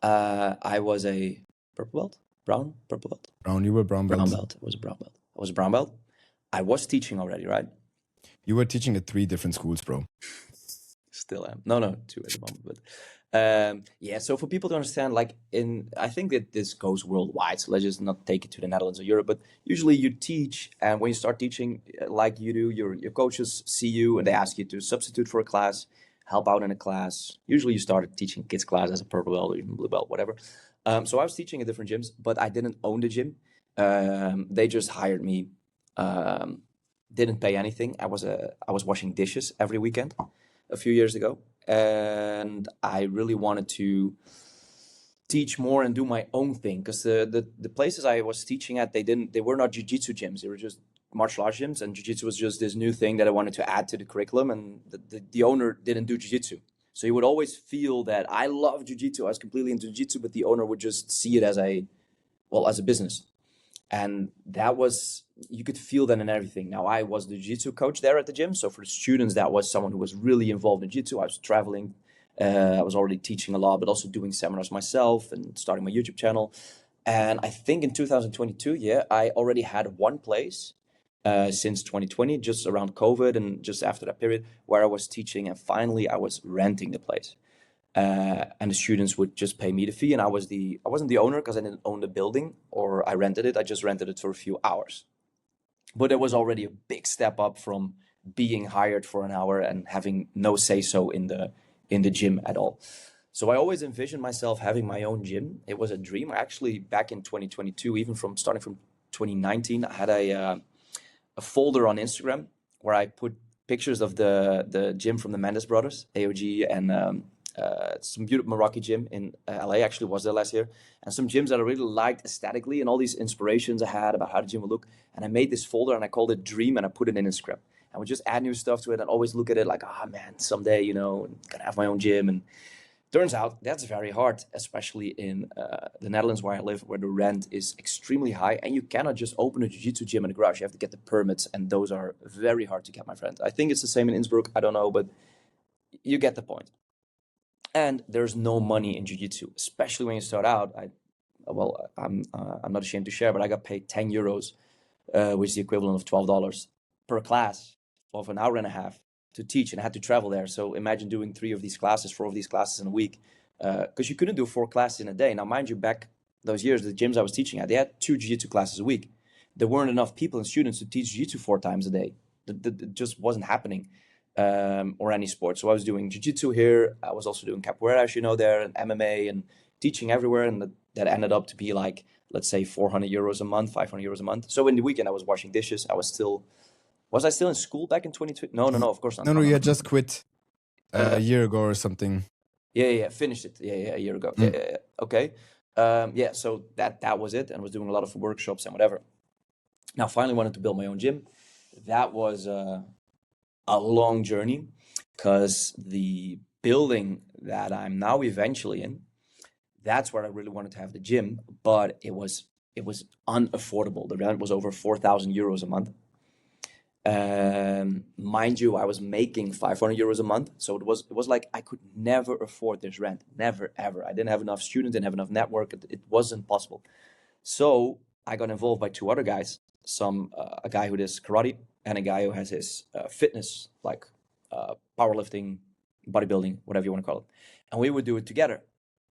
I was a purple belt, purple belt. Brown, you were brown belt. Brown belt. I was a brown belt. I was teaching already, right? You were teaching at 3 different schools, bro. Still am. No, 2 at the moment. But yeah, so for people to understand, I think that this goes worldwide. So let's just not take it to the Netherlands or Europe. But usually you teach, and when you start teaching like you do, your coaches see you and they ask you to substitute for a class, help out in a class. Usually you started teaching kids class as a purple belt or even blue belt, whatever. So I was teaching at different gyms, but I didn't own the gym. They just hired me. Didn't pay anything. I was washing dishes every weekend a few years ago, and I really wanted to teach more and do my own thing, because the places I was teaching at, they were not jiu-jitsu gyms. They were just martial arts gyms, and jiu-jitsu was just this new thing that I wanted to add to the curriculum, and the owner didn't do jiu-jitsu. So you would always feel that I love jiu-jitsu, I was completely into jiu-jitsu, but the owner would just see it as a business. And that was, you could feel that in everything. Now, I was the jiu-jitsu coach there at the gym. So for the students, that was someone who was really involved in jiu-jitsu. I was traveling. I was already teaching a lot, but also doing seminars myself and starting my YouTube channel. And I think in 2022, I already had one place since 2020, just around COVID and just after that period, where I was teaching. And finally, I was renting the place. And the students would just pay me the fee, and I wasn't the owner because I didn't own the building or I rented it. I just rented it for a few hours. But it was already a big step up from being hired for an hour and having no say so in the gym at all. So I always envisioned myself having my own gym. It was a dream. Actually, back in 2022, even starting from 2019, I had a folder on Instagram where I put pictures of the gym from the Mendes brothers, AOG, and some beautiful Meraki gym in LA. Actually was there last year, and some gyms that I really liked aesthetically, and all these inspirations I had about how the gym would look. And I made this folder and I called it Dream, and I put it in Instagram. And we just add new stuff to it and always look at it like, man, someday, gonna have my own gym. And turns out that's very hard, especially in the Netherlands where I live, where the rent is extremely high, and you cannot just open a jiu-jitsu gym in the garage. You have to get the permits, and those are very hard to get, my friend. I think it's the same in Innsbruck. I don't know, but you get the point. And there's no money in jiu-jitsu, especially when you start out. I'm not ashamed to share, but I got paid 10 euros, which is the equivalent of $12 per class of an hour and a half to teach, and I had to travel there. So imagine doing 4 of these classes in a week, because you couldn't do 4 classes in a day. Now, mind you, back those years, the gyms I was teaching at, they had 2 jiu-jitsu classes a week. There weren't enough people and students to teach jiu-jitsu 4 times a day. It just wasn't happening, or any sport. So I was doing jiu-jitsu here. I was also doing capoeira, as you know, there, and MMA, and teaching everywhere. And that ended up to be like, let's say, 400 euros a month, 500 euros a month. So in the weekend, I was washing dishes. Was I still in school back in 2020? No, of course not. No, you had just quit a year ago or something. Yeah, finished it. Yeah, a year ago. Yeah. Okay. So that was it, and was doing a lot of workshops and whatever. Now, finally wanted to build my own gym. That was a long journey, because the building that I'm now eventually in, that's where I really wanted to have the gym, but it was unaffordable. The rent was over 4,000 euros a month. Mind you, I was making 500 euros a month, so it was like I could never afford this rent, never ever. I didn't have enough students, didn't have enough network. It wasn't possible. So I got involved by 2 other guys, a guy who does karate and a guy who has his fitness, like powerlifting, bodybuilding, whatever you want to call it, and we would do it together.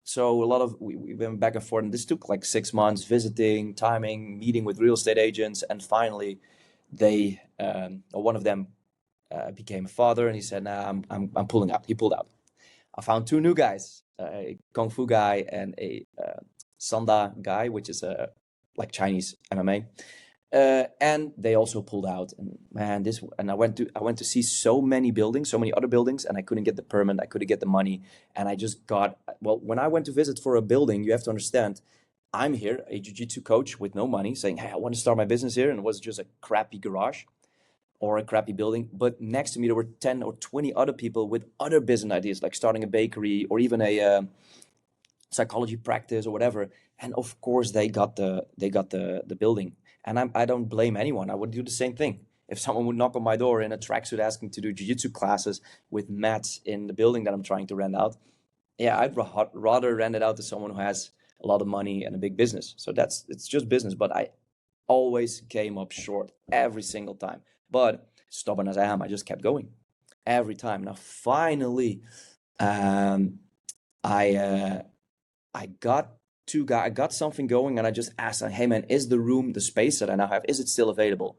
So we went back and forth, and this took like 6 months, visiting, timing, meeting with real estate agents, and finally one of them became a father, and he said, "Nah, I'm pulling out." He pulled out. I found 2 new guys, a kung fu guy and a sanda guy, which is like Chinese MMA, and they also pulled out. And man, I went to see so many other buildings, and I couldn't get the permit, I couldn't get the money, and I just when I went to visit for a building, you have to understand, I'm here, a jiu-jitsu coach with no money, saying, "Hey, I want to start my business here," and it was just a crappy garage or a crappy building. But next to me, there were 10 or 20 other people with other business ideas, like starting a bakery or even a psychology practice or whatever. And of course, they got the building. And I don't blame anyone. I would do the same thing. If someone would knock on my door in a tracksuit asking to do jiu-jitsu classes with mats in the building that I'm trying to rent out, yeah, I'd rather rent it out to someone who has a lot of money and a big business. So it's just business, but I always came up short every single time. But stubborn as I am, I just kept going every time. Now finally, I got something going, and I just asked them, "Hey man, is the space that I now have, is it still available?"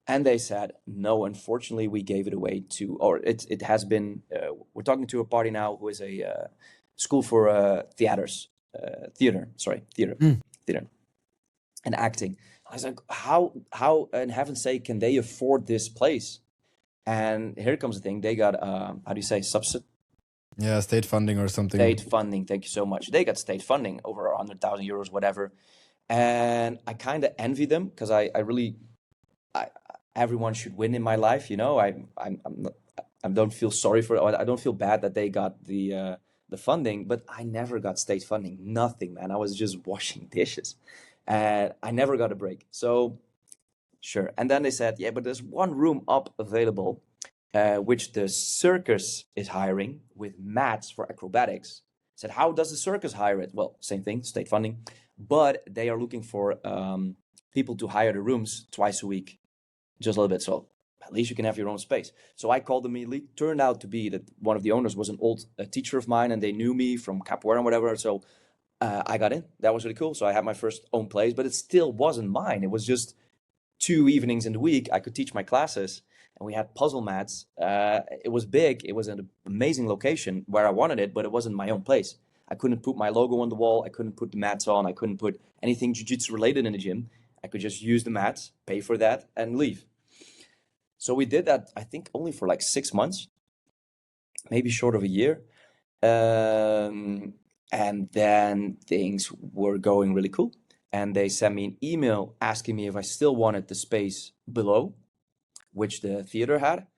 And they said, "No, unfortunately, we gave it away to, or it has been. We're talking to a party now who is a school for theater, and acting." I was like, how in heaven's sake can they afford this place? And here comes the thing. They got how do you say, state funding or something. State funding. Thank you so much. They got state funding over 100,000 euros, whatever. And I kind of envy them, because everyone should win in my life, you know. I don't feel sorry I don't feel bad that they got the funding, but I never got state funding. Nothing, man. I was just washing dishes, and I never got a break. So sure. And then they said, "Yeah, but there's one room up available, which the circus is hiring with mats for acrobatics." I said, "How does the circus hire it?" Well, same thing, state funding, but they are looking for people to hire the rooms twice a week, just a little bit. So at least you can have your own space. So I called immediately. Turned out to be that one of the owners was an old teacher of mine, and they knew me from capoeira and whatever. So I got in. That was really cool. So I had my first own place, but it still wasn't mine. It was just 2 evenings in the week I could teach my classes, and we had puzzle mats. It was big. It was an amazing location where I wanted it, but it wasn't my own place. I couldn't put my logo on the wall. I couldn't put the mats on. I couldn't put anything jiu-jitsu related in the gym. I could just use the mats, pay for that, and leave. So we did that, I think, only for like 6 months, maybe short of a year. And then things were going really cool. And they sent me an email asking me if I still wanted the space below, which the theater had.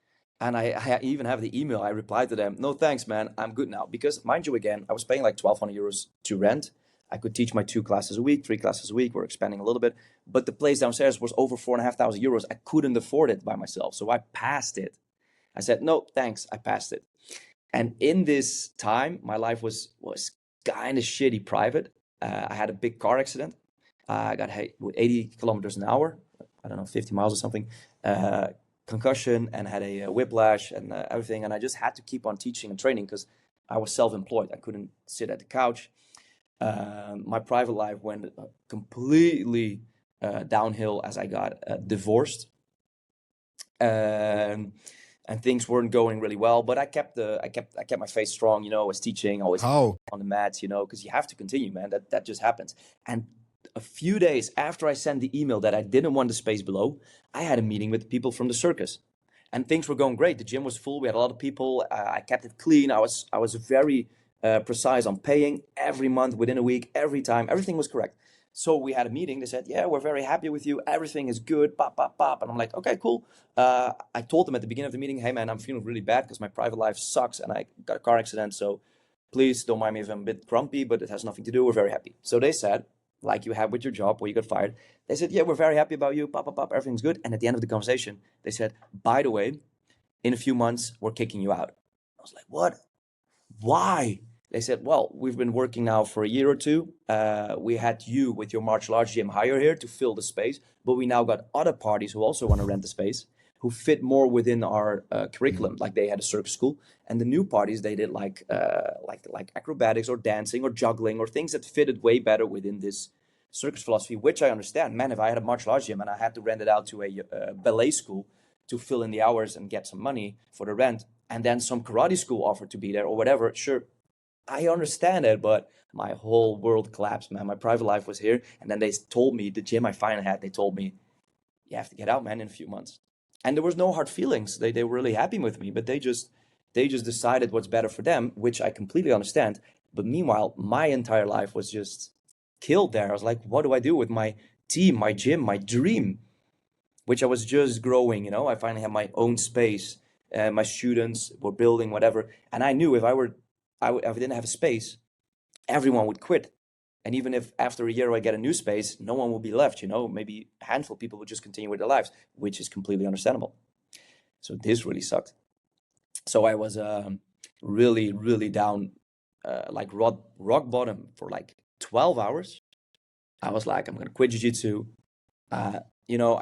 And I even have the email. I replied to them, "No, thanks, man. I'm good now." Because mind you, again, I was paying like 1,200 euros to rent. I could teach my 2 classes a week, 3 classes a week. We're expanding a little bit. But the place downstairs was over 4,500 euros. I couldn't afford it by myself. So I passed it. I said, "No, thanks." I passed it. And in this time, my life was kind of shitty private. I had a big car accident. I got hit with 80 kilometers an hour. I don't know, 50 miles or something. Concussion, and had a whiplash and everything. And I just had to keep on teaching and training because I was self-employed. I couldn't sit at the couch. My private life went completely downhill as I got divorced. And things weren't going really well, but I kept my face strong, I was teaching, always How? on the mats, because you have to continue, man. That just happens. And a few days after I sent the email that I didn't want the space below, I had a meeting with the people from the circus, and things were going great. The gym was full. We had a lot of people. I kept it clean. I was very precise on paying every month, within a week, every time. Everything was correct. So we had a meeting. They said, yeah, we're very happy with you. Everything is good. Pop, pop, pop. And I'm like, okay, cool. I told them at the beginning of the meeting, hey, man, I'm feeling really bad because my private life sucks and I got a car accident. So please don't mind me if I'm a bit grumpy, but it has nothing to do. We're very happy. So they said, like you have with your job where you got fired, they said, yeah, we're very happy about you. Pop, pop, pop. Everything's good. And at the end of the conversation, they said, by the way, in a few months, we're kicking you out. I was like, what? Why? They said, well, we've been working now for a year or two. We had you with your martial arts gym hire here to fill the space, but we now got other parties who also want to rent the space, who fit more within our curriculum. Like they had a circus school, and the new parties, they did like acrobatics or dancing or juggling or things that fitted way better within this circus philosophy, which I understand. Man, if I had a martial arts gym and I had to rent it out to a ballet school to fill in the hours and get some money for the rent, and then some karate school offered to be there or whatever, sure, I understand it, but my whole world collapsed, man. My private life was here. And then they told me, the gym I finally had, they told me, you have to get out, man, in a few months. And there was no hard feelings. They were really happy with me, but they just decided what's better for them, which I completely understand. But meanwhile, my entire life was just killed there. I was like, what do I do with my team, my gym, my dream, which I was just growing, I finally had my own space. My students were building whatever. And I knew if I didn't have a space, everyone would quit. And even if after a year I get a new space, no one will be left, maybe a handful of people would just continue with their lives, which is completely understandable. So this really sucked. So I was really, really down, like rock bottom for like 12 hours. I was like, I'm going to quit jiu-jitsu. I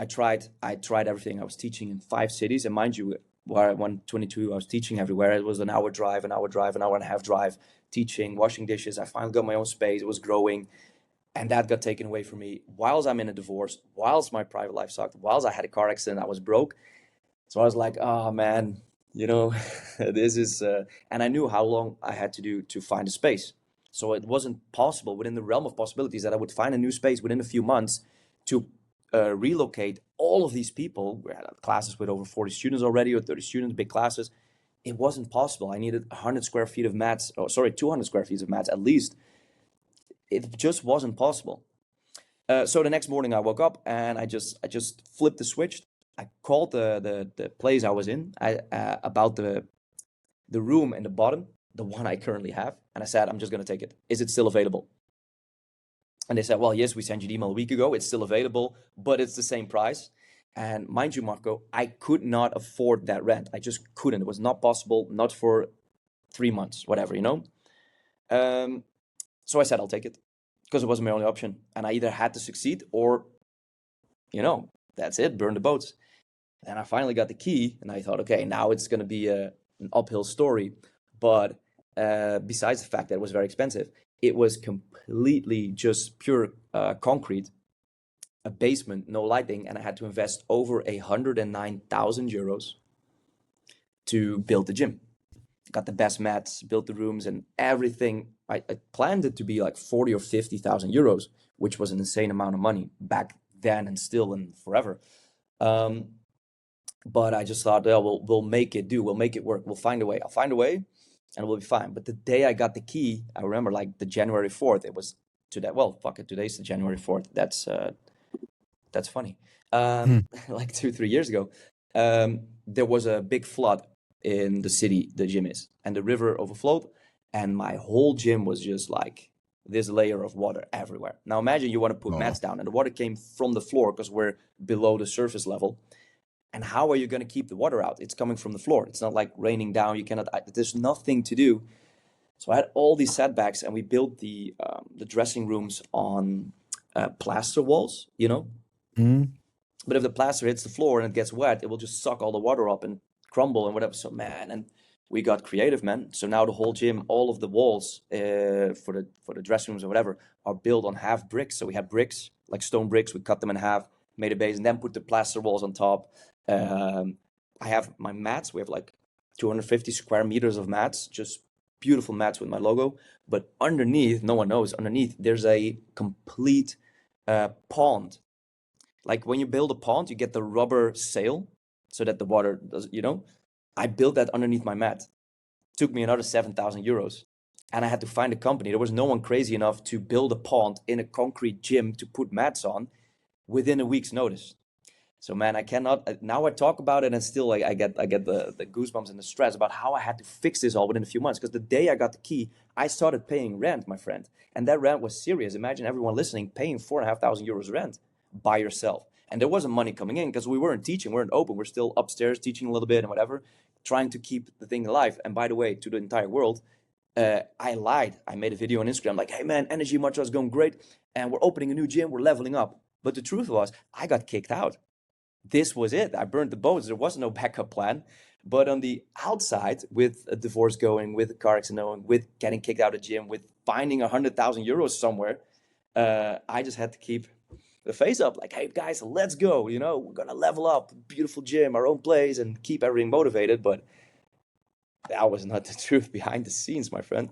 tried everything. I was teaching in 5 cities, and mind you, where I won 22, I was teaching everywhere. It was an hour drive, an hour and a half drive, teaching, washing dishes. I finally got my own space. It was growing, and that got taken away from me whilst I'm in a divorce, whilst my private life sucked, whilst I had a car accident. I was broke. So I was like, oh man, this is, and I knew how long I had to do to find a space. So it wasn't possible within the realm of possibilities that I would find a new space within a few months to relocate all of these people. We had classes with over 40 students already, or 30 students, big classes. It wasn't possible. I needed 100 square feet of mats, 200 square feet of mats at least. It just wasn't possible. So the next morning I woke up and I just flipped the switch. I called the place I was in about the room in the bottom, the one I currently have, and I said, I'm just going to take it. Is it still available? And they said, well, yes, we sent you the email a week ago. It's still available, but it's the same price. And mind you, Marco, I could not afford that rent. I just couldn't. It was not possible, not for 3 months, whatever, So I said, I'll take it because it wasn't my only option. And I either had to succeed or, that's it, burn the boats. And I finally got the key and I thought, okay, now it's going to be an uphill story. But besides the fact that it was very expensive, it was completely just pure concrete, a basement, no lighting, and I had to invest over 109,000 euros to build the gym. Got the best mats, built the rooms and everything. I planned it to be like 40 or 50,000 euros, which was an insane amount of money back then and still and forever. But I just thought, well, we'll make it do. We'll make it work. We'll find a way. I'll find a way and we'll be fine. But the day I got the key, I remember like the January 4th, it was today. Well, fuck it. Today's the January 4th. That's funny. Like 2-3 years ago, there was a big flood in the city the gym is, and the river overflowed, and my whole gym was just like this layer of water everywhere. Now imagine you want to put mats down, and the water came from the floor because we're below the surface level. And how are you going to keep the water out? It's coming from the floor. It's not like raining down. You cannot. There's nothing to do. So I had all these setbacks, and we built the dressing rooms on plaster walls, you know. Mm. But if the plaster hits the floor and it gets wet, it will just suck all the water up and crumble and whatever. So man, and we got creative, man. So now the whole gym, all of the walls for the dressing rooms or whatever, are built on half bricks. So we had bricks, like stone bricks. We cut them in half, made a base, and then put the plaster walls on top. I have my mats. We have like 250 square meters of mats, just beautiful mats with my logo. But underneath, no one knows. Underneath, there's a complete pond. Like when you build a pond, you get the rubber sail so that the water does, you know. I built that underneath my mat. Took me another 7,000 euros. And I had to find a company. There was no one crazy enough to build a pond in a concrete gym to put mats on within a week's notice. So man, I cannot, now I talk about it and still like I get the goosebumps and the stress about how I had to fix this all within a few months. Because the day I got the key, I started paying rent, my friend. And that rent was serious. Imagine everyone listening paying 4,500 euros rent by yourself. And there wasn't money coming in because we weren't teaching, we weren't open. We're still upstairs teaching a little bit and whatever, trying to keep the thing alive. And by the way, to the entire world, I lied. I made a video on Instagram like, hey man, Energia Martial Arts is going great. And we're opening a new gym, we're leveling up. But the truth was, I got kicked out. This was it. I burned the boats. There was no backup plan. But on the outside, with a divorce going, with a car accident going, with getting kicked out of the gym, with finding 100,000 euros somewhere, I just had to keep the face up. Like, hey guys, let's go. You know, we're gonna level up, beautiful gym, our own place, and keep everything motivated. But that was not the truth behind the scenes, my friend.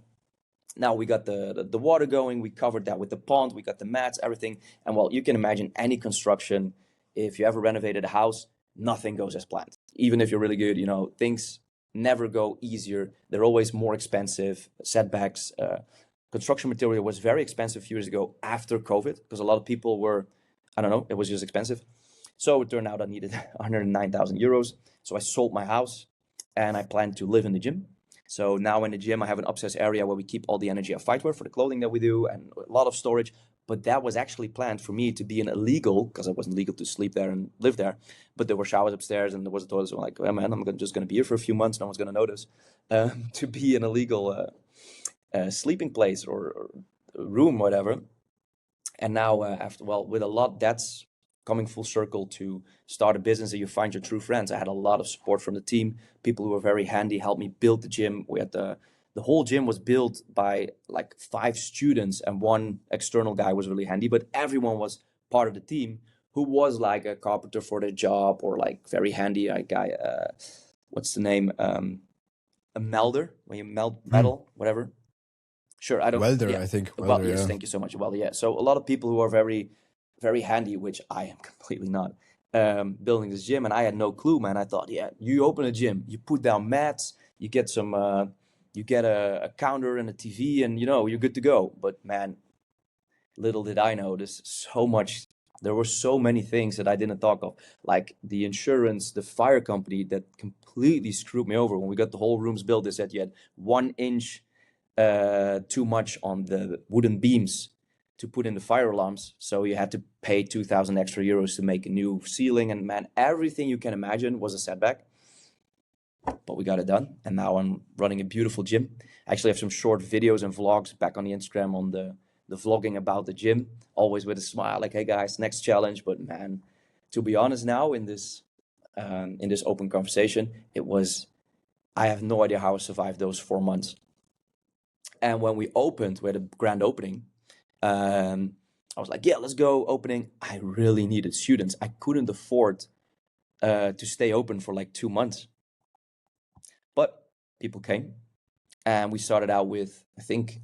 Now we got the water going. We covered that with the pond. We got the mats, everything. And well, you can imagine any construction. If you ever renovated a house, nothing goes as planned. Even if you're really good, you know, things never go easier. They're always more expensive, setbacks. Construction material was very expensive a few years ago after COVID because a lot of people were, I don't know, it was just expensive. So it turned out I needed 109,000 euros. So I sold my house and I planned to live in the gym. So now in the gym, I have an upstairs area where we keep all the Energia fightwear for the clothing that we do and a lot of storage. But that was actually planned for me to be an illegal, because it wasn't legal to sleep there and live there. But there were showers upstairs and there was a toilet. So I'm like, oh man, just going to be here for a few months. No one's going to notice. To be an illegal sleeping place or room, whatever. And now after, well, with a lot, that's coming full circle to start a business that you find your true friends. I had a lot of support from the team. People who were very handy helped me build the gym. We had the whole gym was built by like 5 students and 1 external guy was really handy, but everyone was part of the team who was like a carpenter for their job or like very handy guy. What's the name? A melder, when you melt metal, whatever. Sure, I don't. Welder, Yeah. I think. Well, Welder, yes, yeah. thank you so much. Well, yeah. So a lot of people who are very, very handy, which I am completely not, building this gym, and I had no clue, man. I thought, yeah, you open a gym, you put down mats, you get some, you get a counter and a TV, and you know you're good to go. But man, little did I know, there's so much. There were so many things that I didn't talk of, like the insurance, the fire company that completely screwed me over. When we got the whole rooms built, they said you had 1 inch too much on the wooden beams to put in the fire alarms. So you had to pay 2,000 extra euros to make a new ceiling. And man, everything you can imagine was a setback. But we got it done. And now I'm running a beautiful gym. I actually have some short videos and vlogs back on the Instagram on the vlogging about the gym, always with a smile, like, hey guys, next challenge. But man, to be honest now in this open conversation, I have no idea how I survived those 4 months. And when we opened, we had a grand opening. I was like, yeah, let's go opening. I really needed students. I couldn't afford to stay open for like 2 months. But people came and we started out with, I think,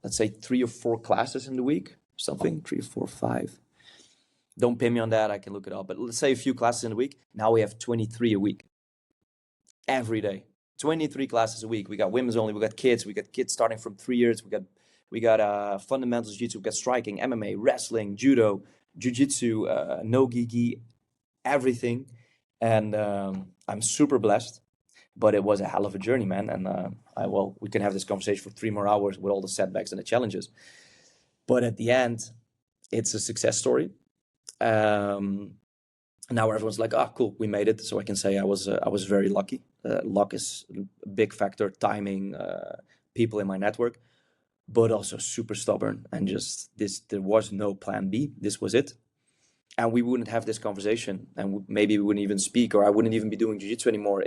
let's say 3 or 4 classes in the week, something, 3 or 4 or 5. Don't pin me on that, I can look it up. But let's say a few classes in a week. Now we have 23 a week, every day. 23 classes a week. We got women's only, we got kids starting from 3 years. We got fundamentals jiu-jitsu, we got striking, MMA, wrestling, judo, jiu-jitsu, no-gi, everything. And I'm super blessed, but it was a hell of a journey, man. And we can have this conversation for 3 more hours with all the setbacks and the challenges. But at the end, it's a success story. Now everyone's like, oh, cool, we made it. So I can say I was very lucky. Luck is a big factor, timing, people in my network, but also super stubborn, and just there was no plan B. This was it. And we wouldn't have this conversation, and maybe we wouldn't even speak, or I wouldn't even be doing jiu-jitsu anymore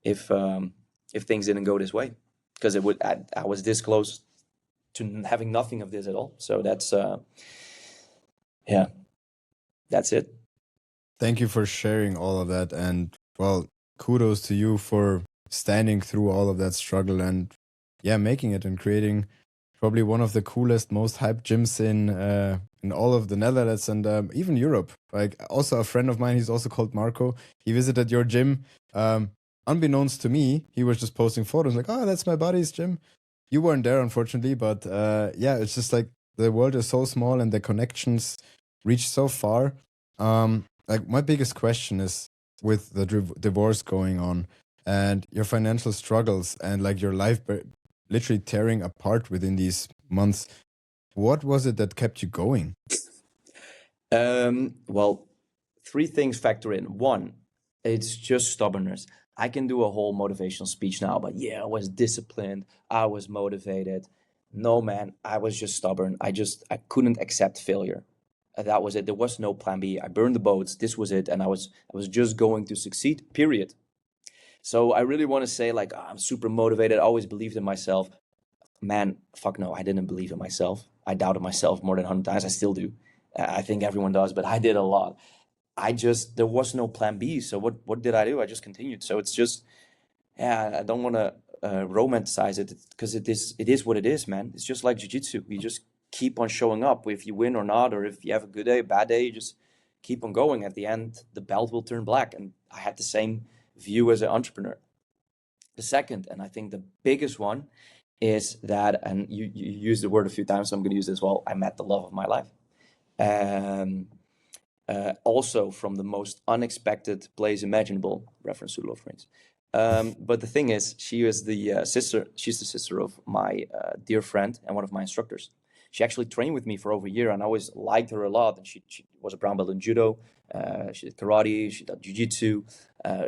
if things didn't go this way, because I was this close to having nothing of this at all. So that's that's it. Thank you for sharing all of that, and well, kudos to you for standing through all of that struggle and making it and creating probably one of the coolest, most hyped gyms in all of the Netherlands and even Europe. Like, also a friend of mine, he's also called Marco. He visited your gym. Unbeknownst to me, he was just posting photos like, "Oh, that's my buddy's gym." You weren't there, unfortunately, but it's just like the world is so small and the connections reach so far. Like, my biggest question is, with the divorce going on and your financial struggles and like your life literally tearing apart within these months, what was it that kept you going? Well, three things factor in. One, it's just stubbornness. I can do a whole motivational speech now, but I was disciplined, I was motivated. No, man, I was just stubborn. I couldn't accept failure. That was it. There was no plan B. I burned the boats. This was it. And I was just going to succeed, period. So I really want to say, like, I'm super motivated. I always believed in myself. Man, fuck no, I didn't believe in myself. I doubted myself more than 100 times. I still do. I think everyone does, but I did a lot. There was no plan B. So what did I do? I just continued. So it's just, I don't want to romanticize it, because it is what it is, man. It's just like jiu-jitsu. You just keep on showing up. If you win or not, or if you have a good day, a bad day, you just keep on going. At the end, the belt will turn black. And I had the same view as an entrepreneur. The second, and I think the biggest one, is that, and you used the word a few times, so I'm going to use this as well, I met the love of my life. Also from the most unexpected place imaginable, reference to Lord of the Rings. But the thing is, she's the sister of my dear friend and one of my instructors. She actually trained with me for over a year, and I always liked her a lot. And she was a brown belt in judo. She did karate. She did jiu-jitsu.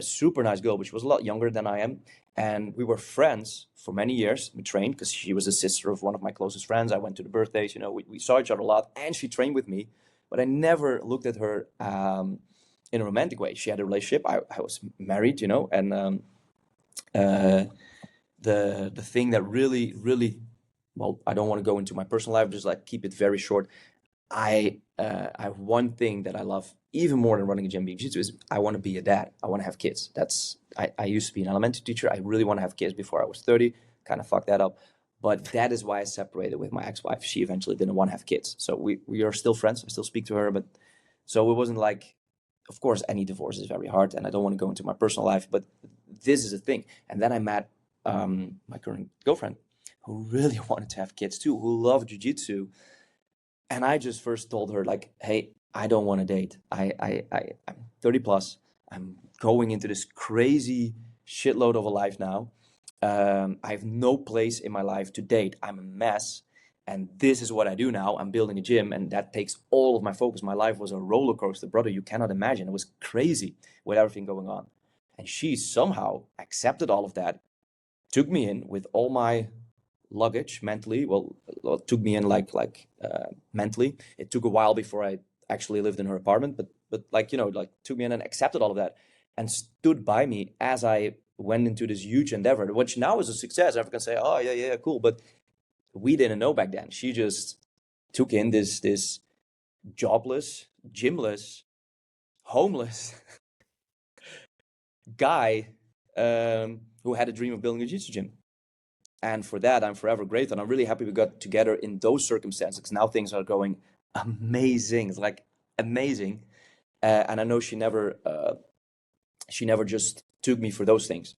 Super nice girl, but she was a lot younger than I am. And we were friends for many years. We trained because she was the sister of one of my closest friends. I went to the birthdays. We saw each other a lot, and she trained with me. But I never looked at her in a romantic way. She had a relationship. I was married, and the thing that really, really, well, I don't want to go into my personal life, just like keep it very short. I have one thing that I love even more than running a gym, being jiu-jitsu, is I want to be a dad. I want to have kids. I used to be an elementary teacher. I really want to have kids before I was 30. Kind of fucked that up. But that is why I separated with my ex-wife. She eventually didn't want to have kids. So we are still friends. I still speak to her. But so it wasn't like, of course, any divorce is very hard, and I don't want to go into my personal life, but this is a thing. And then I met my current girlfriend, who really wanted to have kids too, who loved jiu-jitsu. And I just first told her, like, hey, I don't want to date. I'm 30 plus. I'm going into this crazy shitload of a life now. I have no place in my life to date. I'm a mess. And this is what I do now. I'm building a gym, and that takes all of my focus. My life was a roller coaster, brother. You cannot imagine. It was crazy with everything going on. And she somehow accepted all of that, took me in with all my luggage mentally. Well, it took me in mentally. It took a while before I actually lived in her apartment, but took me in and accepted all of that, and stood by me as I went into this huge endeavor, which now is a success. Everyone can say, oh yeah, cool, but we didn't know back then. She just took in this jobless, gymless, homeless guy who had a dream of building a jiu-jitsu gym. And for that, I'm forever grateful. And I'm really happy we got together in those circumstances, because now things are going amazing. It's like amazing. And I know she never just took me for those things.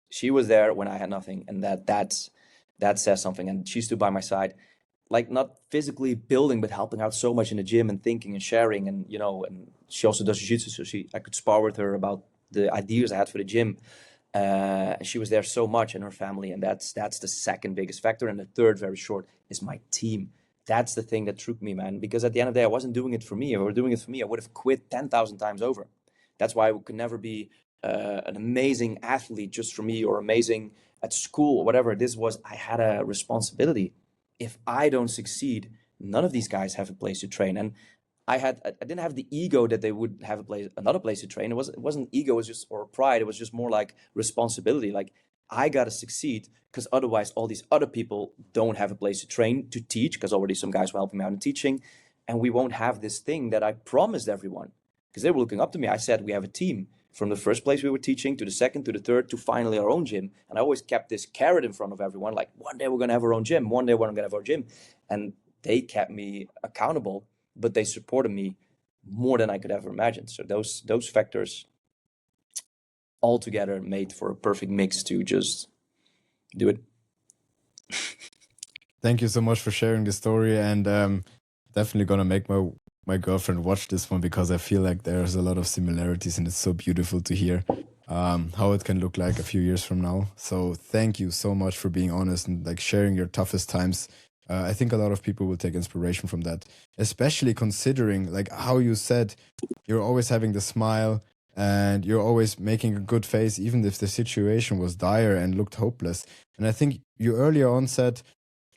She was there when I had nothing, and that says something. And she stood by my side, like not physically building, but helping out so much in the gym and thinking and sharing. And and she also does jiu-jitsu, so I could spar with her about the ideas I had for the gym. She was there so much, and her family, and that's the second biggest factor. And the third, very short, is my team. That's the thing that took me, man, because at the end of the day, I wasn't doing it for me. If I were doing it for me, I would have quit 10,000 times over. That's why I could never be an amazing athlete just for me, or amazing at school, whatever this was, I had a responsibility. If I don't succeed, none of these guys have a place to train. And I didn't have the ego that they would have another place to train. It wasn't ego, it was just, or pride. It was just more like responsibility. Like, I gotta succeed, because otherwise all these other people don't have a place to train, to teach, because already some guys were helping me out in teaching, and we won't have this thing that I promised everyone, because they were looking up to me. I said we have a team from the first place we were teaching to the second to the third to finally our own gym, and I always kept this carrot in front of everyone, like, one day we're gonna have our own gym, one day we're gonna have our gym, and they kept me accountable, but they supported me more than I could ever imagine. So those factors all together made for a perfect mix to just do it. Thank you so much for sharing the story, and definitely gonna make my girlfriend watch this one, because I feel like there's a lot of similarities, and it's so beautiful to hear how it can look like a few years from now. So thank you so much for being honest and like sharing your toughest times. I think a lot of people will take inspiration from that, especially considering like how you said you're always having the smile and you're always making a good face, even if the situation was dire and looked hopeless. And I think you earlier on said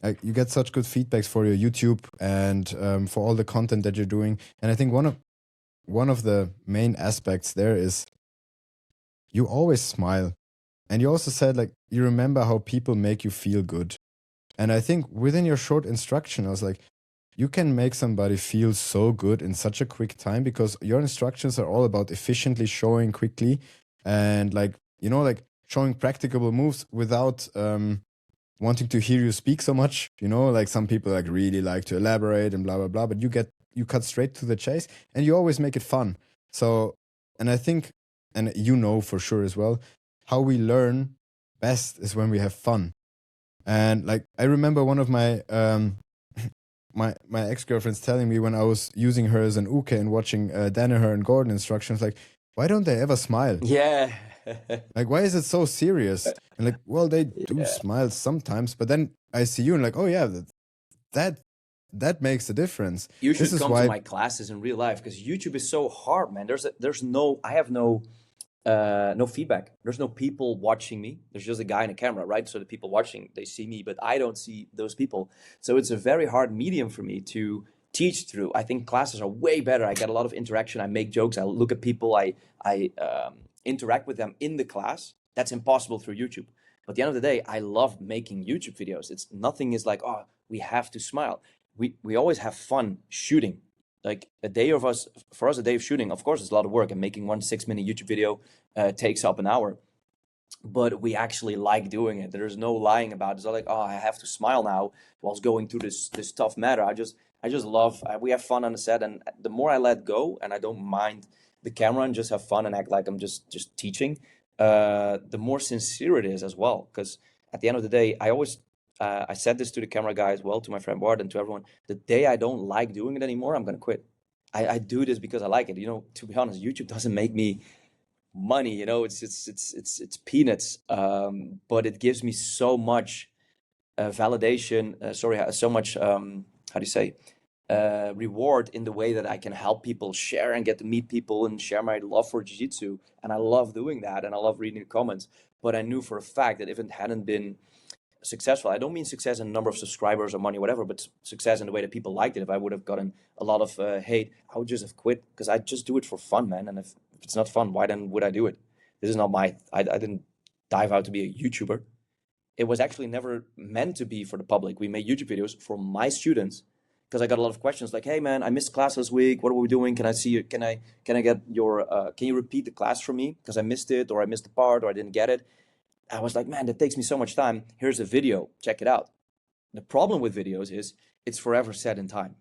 like you get such good feedbacks for your YouTube and for all the content that you're doing. And I think one of the main aspects there is you always smile. And you also said like you remember how people make you feel good. And I think within your short instruction, I was like, you can make somebody feel so good in such a quick time, because your instructions are all about efficiently showing quickly and like, you know, like showing practicable moves without wanting to hear you speak so much. You know, like some people like really like to elaborate and blah, blah, blah, but you cut straight to the chase and you always make it fun. So, and I think, and you know for sure as well, how we learn best is when we have fun. And like I remember one of my my ex-girlfriends telling me when I was using her as an uke and watching Danaher and Gordon instructions, like, why don't they ever smile? Yeah. Like, why is it so serious? And like, well, they do smile sometimes, but then I see you and like, oh yeah, that makes a difference. You should come to my classes in real life, because YouTube is so hard, man. I have no feedback. There's no people watching me. There's just a guy in a camera, right? So the people watching, they see me, but I don't see those people. So it's a very hard medium for me to teach through. I think classes are way better. I get a lot of interaction. I make jokes. I look at people. I interact with them in the class. That's impossible through YouTube. But at the end of the day, I love making YouTube videos. Nothing is like, oh, we have to smile. We always have fun shooting. Like a day of shooting, of course, it's a lot of work, and making 1 6-minute YouTube video takes up an hour. But we actually like doing it. There's no lying about it. It's not like, oh, I have to smile now whilst going through this tough matter. I just love. We have fun on the set, and the more I let go and I don't mind the camera and just have fun and act like I'm just teaching, the more sincere it is as well. Because at the end of the day, I said this to the camera guy as well, to my friend Bart and to everyone. The day I don't like doing it anymore, I'm gonna quit. I do this because I like it. You know, to be honest, YouTube doesn't make me money. You know, it's peanuts. But it gives me so much validation. So much. How do you say? Reward in the way that I can help people share and get to meet people and share my love for jiu-jitsu. And I love doing that, and I love reading the comments. But I knew for a fact that if it hadn't been successful, I don't mean success in the number of subscribers or money, whatever, but success in the way that people liked it. If I would have gotten a lot of hate, I would just have quit, because I just do it for fun, man. And if it's not fun, why then would I do it? This is not I didn't dive out to be a YouTuber. It was actually never meant to be for the public. We made YouTube videos for my students, because I got a lot of questions like, hey man, I missed class this week. What are we doing? Can I see you? Can I get your, can you repeat the class for me? Because I missed it, or I missed the part, or I didn't get it. I was like, man, that takes me so much time. Here's a video, check it out. The problem with videos is it's forever set in time.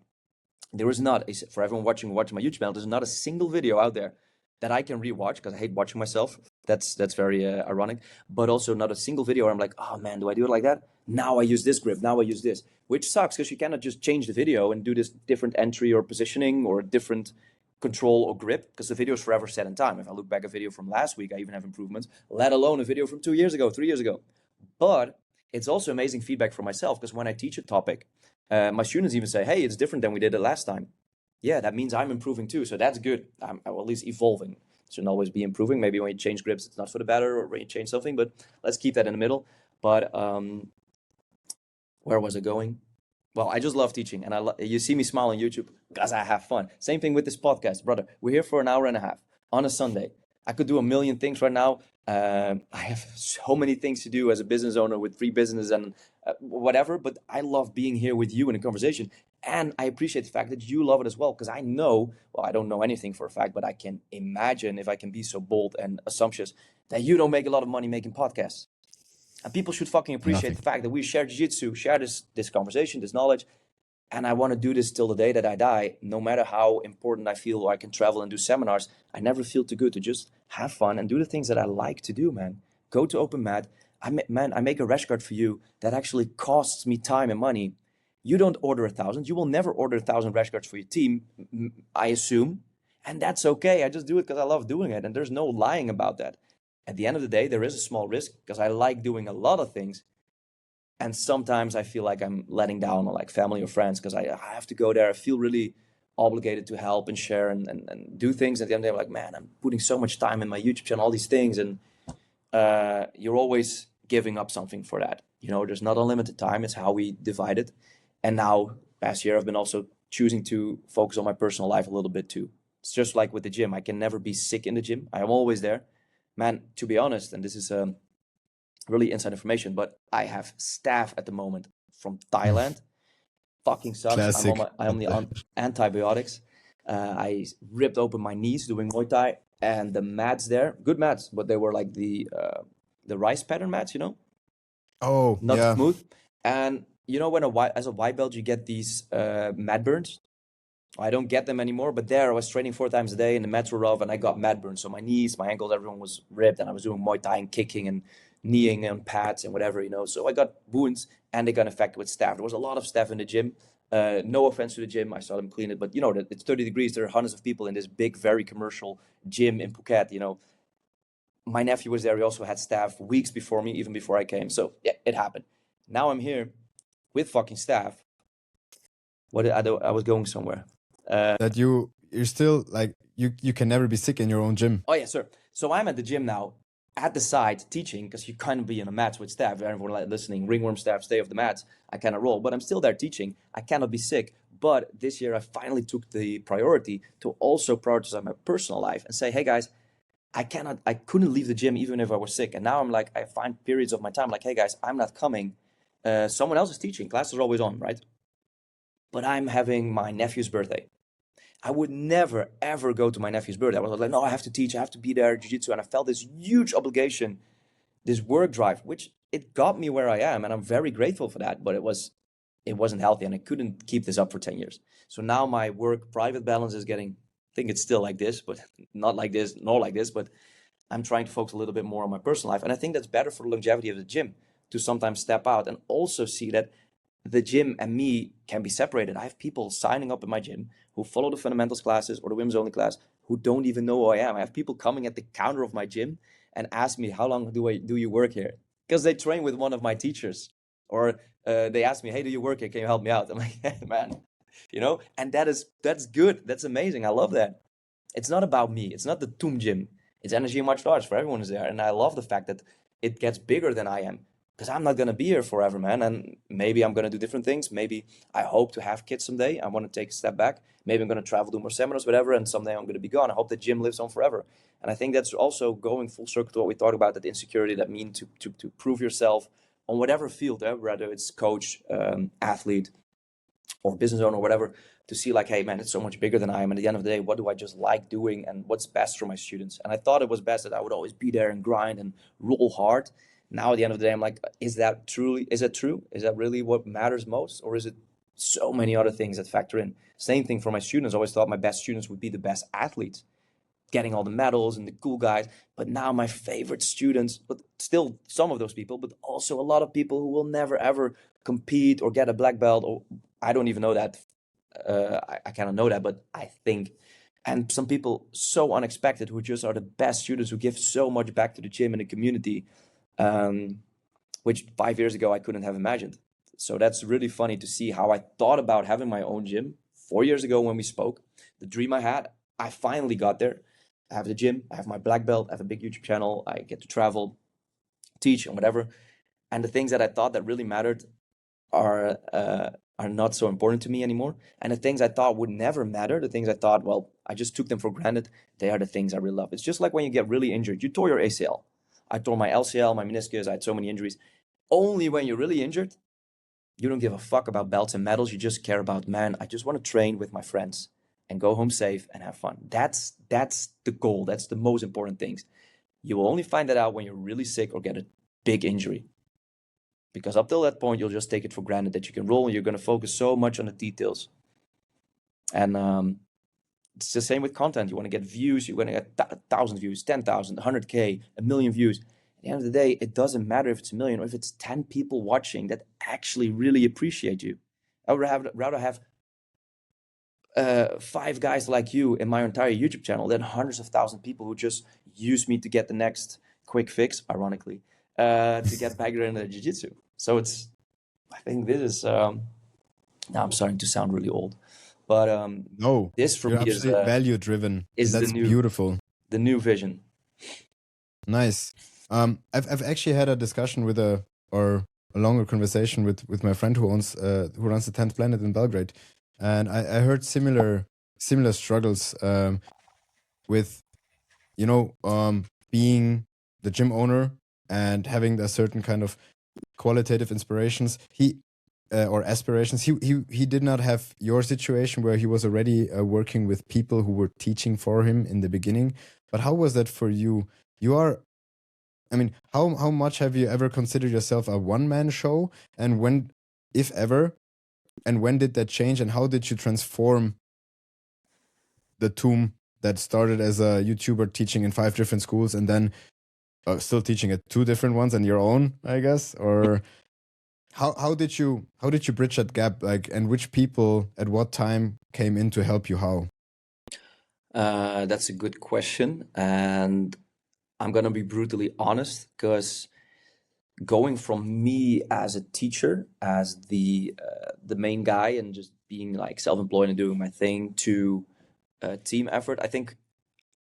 There is not, for everyone watching my YouTube channel, there's not a single video out there that I can rewatch, because I hate watching myself. That's very ironic. But also not a single video where I'm like, oh man, do I do it like that? Now I use this grip, now I use this. Which sucks, because you cannot just change the video and do this different entry or positioning or different control or grip, because the video is forever set in time. If I look back a video from last week, I even have improvements, let alone a video from 2 years ago, 3 years ago. But it's also amazing feedback for myself, because when I teach a topic, my students even say, hey, it's different than we did it last time. Yeah, that means I'm improving too. So that's good. I'm at least evolving. It shouldn't always be improving. Maybe when you change grips, it's not for the better, or when you change something, but let's keep that in the middle. But where was it going? Well, I just love teaching, and you see me smile on YouTube because I have fun. Same thing with this podcast, brother. We're here for an hour and a half on a Sunday. I could do a million things right now. I have so many things to do as a business owner with 3 businesses and whatever, but I love being here with you in a conversation. And I appreciate the fact that you love it as well, because I know, well, I don't know anything for a fact, but I can imagine, if I can be so bold and assumptuous, that you don't make a lot of money making podcasts. And people should fucking appreciate the fact that we share jiu-jitsu, share this conversation, this knowledge. And I want to do this till the day that I die. No matter how important I feel, or I can travel and do seminars, I never feel too good to just have fun and do the things that I like to do, man. Go to open mat. I make a rash guard for you that actually costs me time and money. You don't order 1,000. You will never order 1,000 rash guards for your team, I assume. And that's okay. I just do it because I love doing it. And there's no lying about that. At the end of the day, there is a small risk because I like doing a lot of things. And sometimes I feel like I'm letting down on like family or friends because I have to go there. I feel really obligated to help and share and do things. At the end of the day, I'm like, man, I'm putting so much time in my YouTube channel, all these things. And you're always giving up something for that. You know, there's not unlimited time. It's how we divide it. And now, past year, I've been also choosing to focus on my personal life a little bit too. It's just like with the gym. I can never be sick in the gym. I am always there. Man, to be honest, and this is really inside information, but I have staph at the moment from Thailand. Fucking sucks. Classic. I'm on antibiotics. I ripped open my knees doing Muay Thai, and the mats there, good mats, but they were like the rice pattern mats, you know? Oh, Not yeah. smooth. And you know when as a white belt you get these mat burns? I don't get them anymore, but there I was training 4 times a day and the mats were rough and I got mat burns. So my knees, my ankles, everyone was ripped, and I was doing Muay Thai and kicking and kneeing on pads and whatever, you know. So I got wounds and they got infected with staph. There was a lot of staph in the gym. No offense to the gym, I saw them clean it, but you know, it's 30 degrees. There are hundreds of people in this big, very commercial gym in Phuket, you know. My nephew was there. He also had staph weeks before me, even before I came. So yeah, it happened. Now I'm here with fucking staph. I was going somewhere. That you're still like you can never be sick in your own gym. Oh yeah, sir. So I'm at the gym now, at the side teaching, because you can't be in a mats with staff. Everyone listening, ringworm staff, stay off the mats. I cannot roll, but I'm still there teaching. I cannot be sick. But this year I finally took the priority to also prioritize my personal life and say, hey guys, I couldn't leave the gym even if I was sick. And now I'm like, I find periods of my time like, hey guys, I'm not coming. Someone else is teaching. Classes are always on, right? But I'm having my nephew's birthday. I would never, ever go to my nephew's birthday. I was like, no, I have to teach. I have to be there, jiu-jitsu. And I felt this huge obligation, this work drive, which it got me where I am. And I'm very grateful for that. But it wasn't healthy. And I couldn't keep this up for 10 years. So now my work-private balance is getting, I think it's still like this, but not like this, nor like this. But I'm trying to focus a little bit more on my personal life. And I think that's better for the longevity of the gym, to sometimes step out and also see that the gym and me can be separated. I have people signing up in my gym who follow the fundamentals classes or the women's only class who don't even know who I am. I have people coming at the counter of my gym and ask me, how long do you work here? Because they train with one of my teachers. Or they ask me, hey, do you work here? Can you help me out? I'm like, hey, man, you know, and that's good. That's amazing. I love that. It's not about me. It's not the Tum gym. It's Energia Martial Arts for everyone is there. And I love the fact that it gets bigger than I am. Because I'm not going to be here forever, man. And maybe I'm going to do different things. Maybe I hope to have kids someday. I want to take a step back. Maybe I'm going to travel, do more seminars, whatever. And someday I'm going to be gone. I hope the gym lives on forever. And I think that's also going full circle to what we talked about, that insecurity, that mean to prove yourself on whatever field, whether it's coach, athlete, or business owner, or whatever, to see like, hey, man, it's so much bigger than I am. And at the end of the day, what do I just like doing and what's best for my students? And I thought it was best that I would always be there and grind and roll hard. Now at the end of the day, I'm like, is that true? Is that really what matters most? Or is it so many other things that factor in? Same thing for my students. I always thought my best students would be the best athletes, getting all the medals and the cool guys. But now my favorite students, but still some of those people, but also a lot of people who will never, ever compete or get a black belt. Or I don't even know that. I cannot know that, but I think. And some people so unexpected who just are the best students, who give so much back to the gym and the community. Which 5 years ago I couldn't have imagined. So that's really funny to see how I thought about having my own gym 4 years ago when we spoke. The dream I had, I finally got there. I have the gym, I have my black belt, I have a big YouTube channel, I get to travel, teach and whatever. And the things that I thought that really mattered are not so important to me anymore. And the things I thought would never matter, the things I thought, well, I just took them for granted, they are the things I really love. It's just like when you get really injured. You tore your ACL. I tore my LCL, my meniscus. I had so many injuries. Only when you're really injured, you don't give a fuck about belts and medals. You just care about, man, I just want to train with my friends and go home safe and have fun. That's the goal. That's the most important things. You will only find that out when you're really sick or get a big injury. Because up till that point, you'll just take it for granted that you can roll, and you're going to focus so much on the details. And it's the same with content. You want to get views. You're going to get 1,000 views, 10,000, 100K, a million views. At the end of the day, it doesn't matter if it's a million or if it's 10 people watching that actually really appreciate you. I would rather have 5 guys like you in my entire YouTube channel than hundreds of thousands of people who just use me to get the next quick fix, ironically, to get better in the jiu-jitsu. So I think this is, now I'm starting to sound really old, but no, this for you're me is absolutely value driven. That's beautiful. The new vision. Nice. I've actually had a discussion or a longer conversation with my friend who runs the 10th Planet in Belgrade, and I heard similar struggles with, being the gym owner and having a certain kind of qualitative inspirations. Or aspirations. He did not have your situation where he was already working with people who were teaching for him in the beginning. But how was that for you? How much have you ever considered yourself a one-man show? And when, if ever, and when did that change? And how did you transform the Tum that started as a YouTuber teaching in 5 different schools and then still teaching at 2 different ones and your own, I guess? Or how did you bridge that gap? And which people at what time came in to help you? How? That's a good question, and I'm gonna be brutally honest, because going from me as a teacher, as the main guy, and just being like self-employed and doing my thing, to a team effort, I think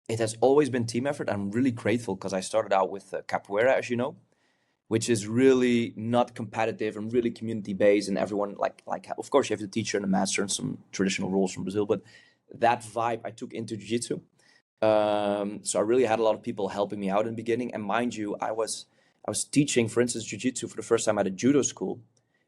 it has always been team effort. I'm really grateful because I started out with capoeira, as you know, which is really not competitive and really community based, and everyone like of course you have the teacher and the master and some traditional rules from Brazil, but that vibe I took into jiu-jitsu. So I really had a lot of people helping me out in the beginning, and mind you, I was teaching, for instance, jiu-jitsu for the first time at a judo school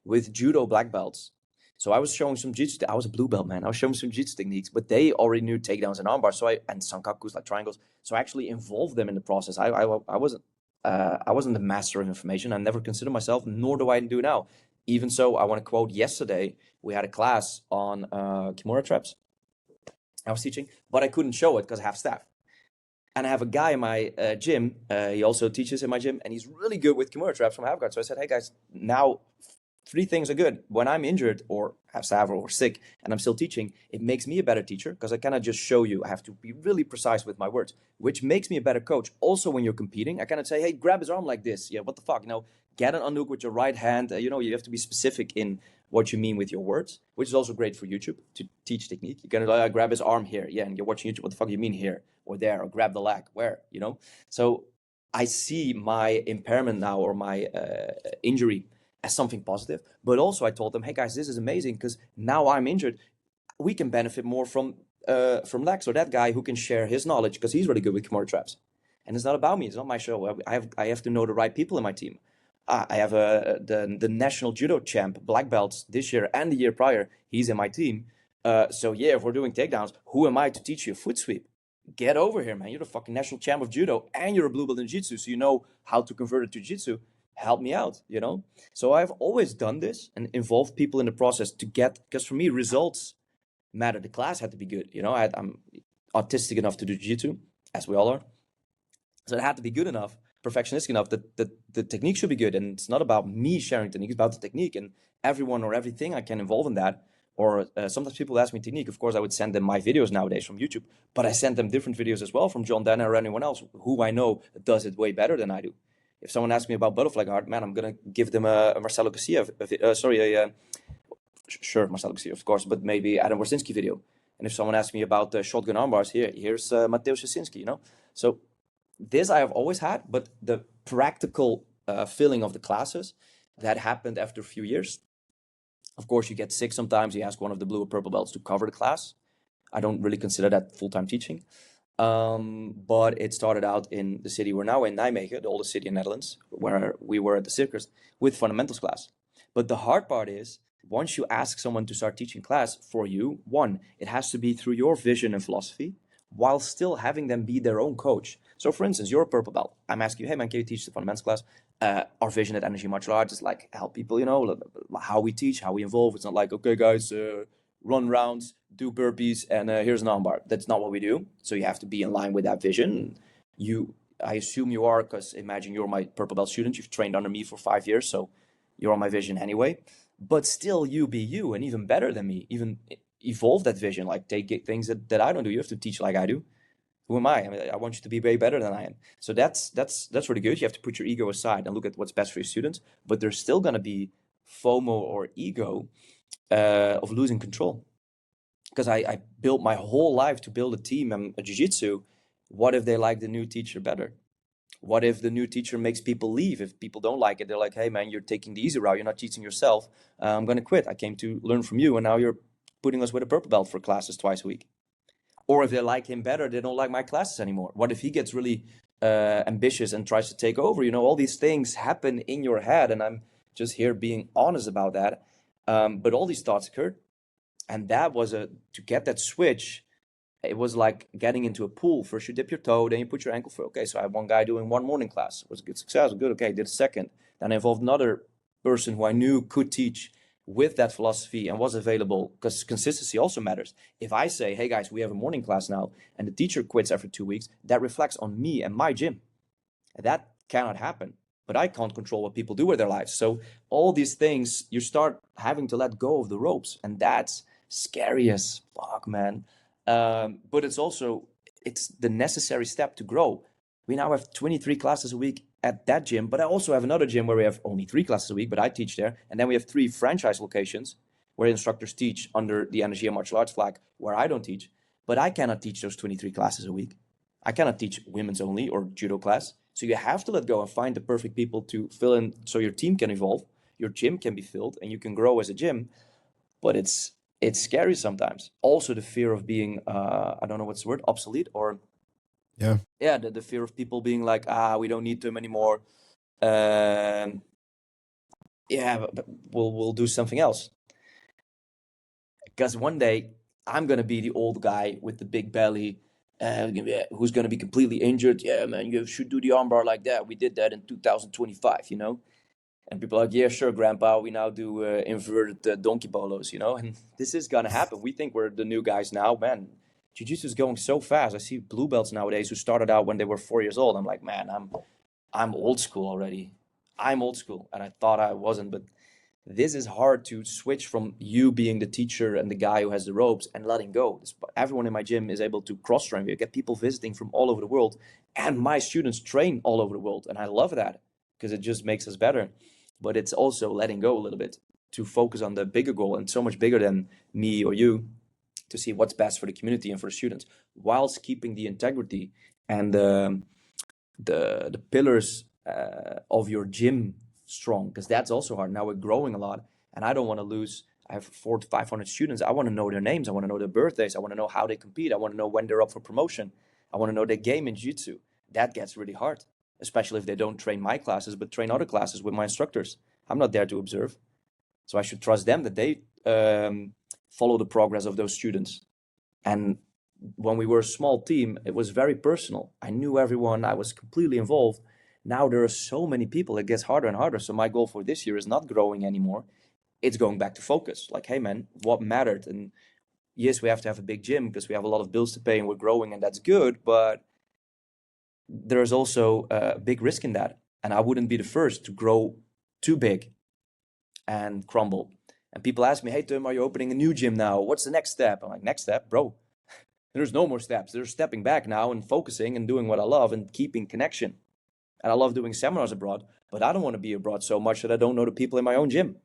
with judo black belts. So I was showing some jiu-jitsu. I was a blue belt, man. I was showing some jiu-jitsu techniques, but they already knew takedowns and armbars, and sankakus, like triangles. So I actually involved them in the process. I wasn't the master of information. I never considered myself, nor do I do now. Even so, I want to quote yesterday, we had a class on kimura traps. I was teaching, but I couldn't show it because I have staff. And I have a guy in my gym, he also teaches in my gym, and he's really good with kimura traps from Halfguard. So I said, hey guys, now 3 things are good. When I'm injured or have staff or sick and I'm still teaching, it makes me a better teacher because I cannot just show you. I have to be really precise with my words, which makes me a better coach. Also, when you're competing, I cannot say, hey, grab his arm like this. Yeah, what the fuck? Get an unhook with your right hand. You have to be specific in what you mean with your words, which is also great for YouTube to teach technique. You can grab his arm here. Yeah, and you're watching YouTube. What the fuck do you mean here or there? Or grab the leg. Where? So I see my impairment now, or my injury, as something positive. But also I told them, hey guys, this is amazing because now I'm injured. We can benefit more from Lex, or that guy who can share his knowledge because he's really good with kimura traps. And it's not about me. It's not my show. I have to know the right people in my team. I have the national judo champ, black belts, this year and the year prior. He's in my team. So yeah, if we're doing takedowns, who am I to teach you a foot sweep? Get over here, man. You're the fucking national champ of judo and you're a blue belt in jiu-jitsu, so you know how to convert it to jiu-jitsu. Help me out, So I've always done this and involved people in the process because for me, results matter. The class had to be good. I'm autistic enough to do jiu-jitsu, as we all are. So it had to be good enough, perfectionistic enough that the technique should be good. And it's not about me sharing technique, it's about the technique, and everyone or everything I can involve in that. Or sometimes people ask me technique. Of course, I would send them my videos nowadays from YouTube, but I send them different videos as well from John Danaher or anyone else who I know does it way better than I do. If someone asks me about butterfly guard, man, I'm gonna give them a Marcelo Garcia, sure, Marcelo Garcia, of course, but maybe Adam Warsinski video. And if someone asks me about shotgun armbars, here's Mateusz Jasinski, So this I have always had, but the practical filling of the classes that happened after a few years. Of course, you get sick sometimes. You ask one of the blue or purple belts to cover the class. I don't really consider that full-time teaching. But it started out in the city we're now in, Nijmegen, the oldest city in Netherlands, where we were at the circus with fundamentals class. But the hard part is, once you ask someone to start teaching class for you, one, it has to be through your vision and philosophy, while still having them be their own coach. So for instance, you're a purple belt. I'm asking you, hey man, can you teach the fundamentals class? Our vision at Energia Martial Arts is like help people, how we teach, how we evolve. It's not like, okay guys, run rounds, do burpees, and here's an armbar. That's not what we do. So you have to be in line with that vision. I assume you are, because imagine you're my purple belt student. You've trained under me for 5 years, so you're on my vision anyway. But still, you be you, and even better than me. Even evolve that vision, like take things that I don't do. You have to teach like I do. Who am I? I mean, I want you to be way better than I am. So that's really good. You have to put your ego aside and look at what's best for your students. But there's still going to be FOMO or ego of losing control. Because I built my whole life to build a team and a jiu-jitsu. What if they like the new teacher better? What if the new teacher makes people leave? If people don't like it, they're like, hey man, you're taking the easy route. You're not teaching yourself. I'm going to quit. I came to learn from you, and now you're putting us with a purple belt for classes twice a week. Or if they like him better, they don't like my classes anymore. What if he gets really ambitious and tries to take over? All these things happen in your head, and I'm just here being honest about that. But all these thoughts occurred, and that was to get that switch. It was like getting into a pool. First you dip your toe, then you put your ankle through. Okay, so I had one guy doing one morning class. It was a good success, good. Okay, did a second. Then I involved another person who I knew could teach with that philosophy and was available, because consistency also matters. If I say, hey guys, we have a morning class now, and the teacher quits after 2 weeks, that reflects on me and my gym. That cannot happen. But I can't control what people do with their lives. So all these things, you start having to let go of the ropes, and that's scary as fuck, man. But it's the necessary step to grow. We now have 23 classes a week at that gym, but I also have another gym where we have only 3 classes a week, but I teach there. And then we have 3 franchise locations where instructors teach under the Energia Martial Arts flag, where I don't teach. But I cannot teach those 23 classes a week. I cannot teach women's only or judo class. So you have to let go and find the perfect people to fill in so your team can evolve, your gym can be filled, and you can grow as a gym. But it's scary sometimes. Also the fear of being, I don't know what's the word, obsolete, or the fear of people being like, we don't need them anymore. But we'll do something else. Because one day I'm gonna be the old guy with the big belly, who's gonna be completely injured. Yeah, man, you should do the armbar like that. We did that in 2025, And people are like, yeah, sure, grandpa, we now do inverted donkey bolos, And this is gonna happen. We think we're the new guys now, man. Jiu-jitsu is going so fast. I see blue belts nowadays who started out when they were 4 years old. I'm like, man, I'm old school already. I'm old school, and I thought I wasn't. But this is hard to switch from you being the teacher and the guy who has the ropes and letting go. Everyone in my gym is able to cross-train. We get people visiting from all over the world, and my students train all over the world, and I love that because it just makes us better. But it's also letting go a little bit to focus on the bigger goal, and so much bigger than me or you, to see what's best for the community and for the students, whilst keeping the integrity and the pillars of your gym strong, because that's also hard. Now we're growing a lot, and I don't want to lose. I have 400 to 500 students. I want to know their names. I want to know their birthdays. I want to know how they compete. I want to know when they're up for promotion. I want to know their game in jiu-jitsu. That gets really hard, especially if they don't train my classes, but train other classes with my instructors. I'm not there to observe. So I should trust them that they follow the progress of those students. And when we were a small team, it was very personal. I knew everyone. I was completely involved. Now there are so many people, it gets harder and harder. So my goal for this year is not growing anymore. It's going back to focus. Like, hey man, what mattered? And yes, we have to have a big gym because we have a lot of bills to pay and we're growing, and that's good. But there's also a big risk in that. And I wouldn't be the first to grow too big and crumble. And people ask me, hey Tum, are you opening a new gym now? What's the next step? I'm like, next step, bro. There's no more steps. There's stepping back now and focusing and doing what I love and keeping connection. And I love doing seminars abroad, but I don't want to be abroad so much that I don't know the people in my own gym.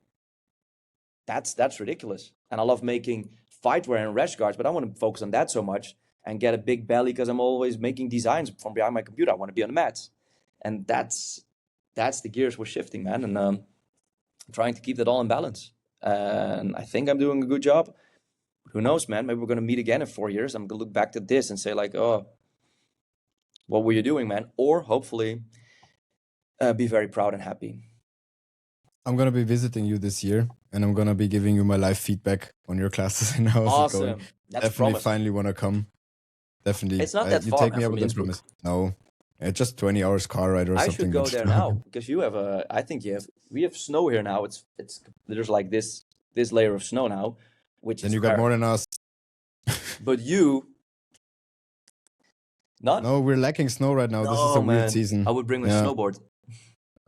That's ridiculous. And I love making fightwear and rash guards, but I want to focus on that so much and get a big belly because I'm always making designs from behind my computer. I want to be on the mats. And that's the gears we're shifting, man. And I'm trying to keep that all in balance. And I think I'm doing a good job. Who knows, man? Maybe we're going to meet again in 4 years. I'm going to look back at this and say like, oh, what were you doing, man? Or hopefully be very proud and happy. I'm gonna be visiting you this year, and I'm gonna be giving you my live feedback on your classes and how's it going. Awesome. That's Definitely, promise. finally want to come. Definitely. It's not that you far, take man, me up from with that Innsbruck. promise. No, it's just 20 hours car ride or I something. should go but- there now because you have I think we have snow here now. There's like this layer of snow now, which Then is you got rare. more than us. But you, not? No, we're lacking snow right now. This is a weird season. I would bring my Yeah. snowboard.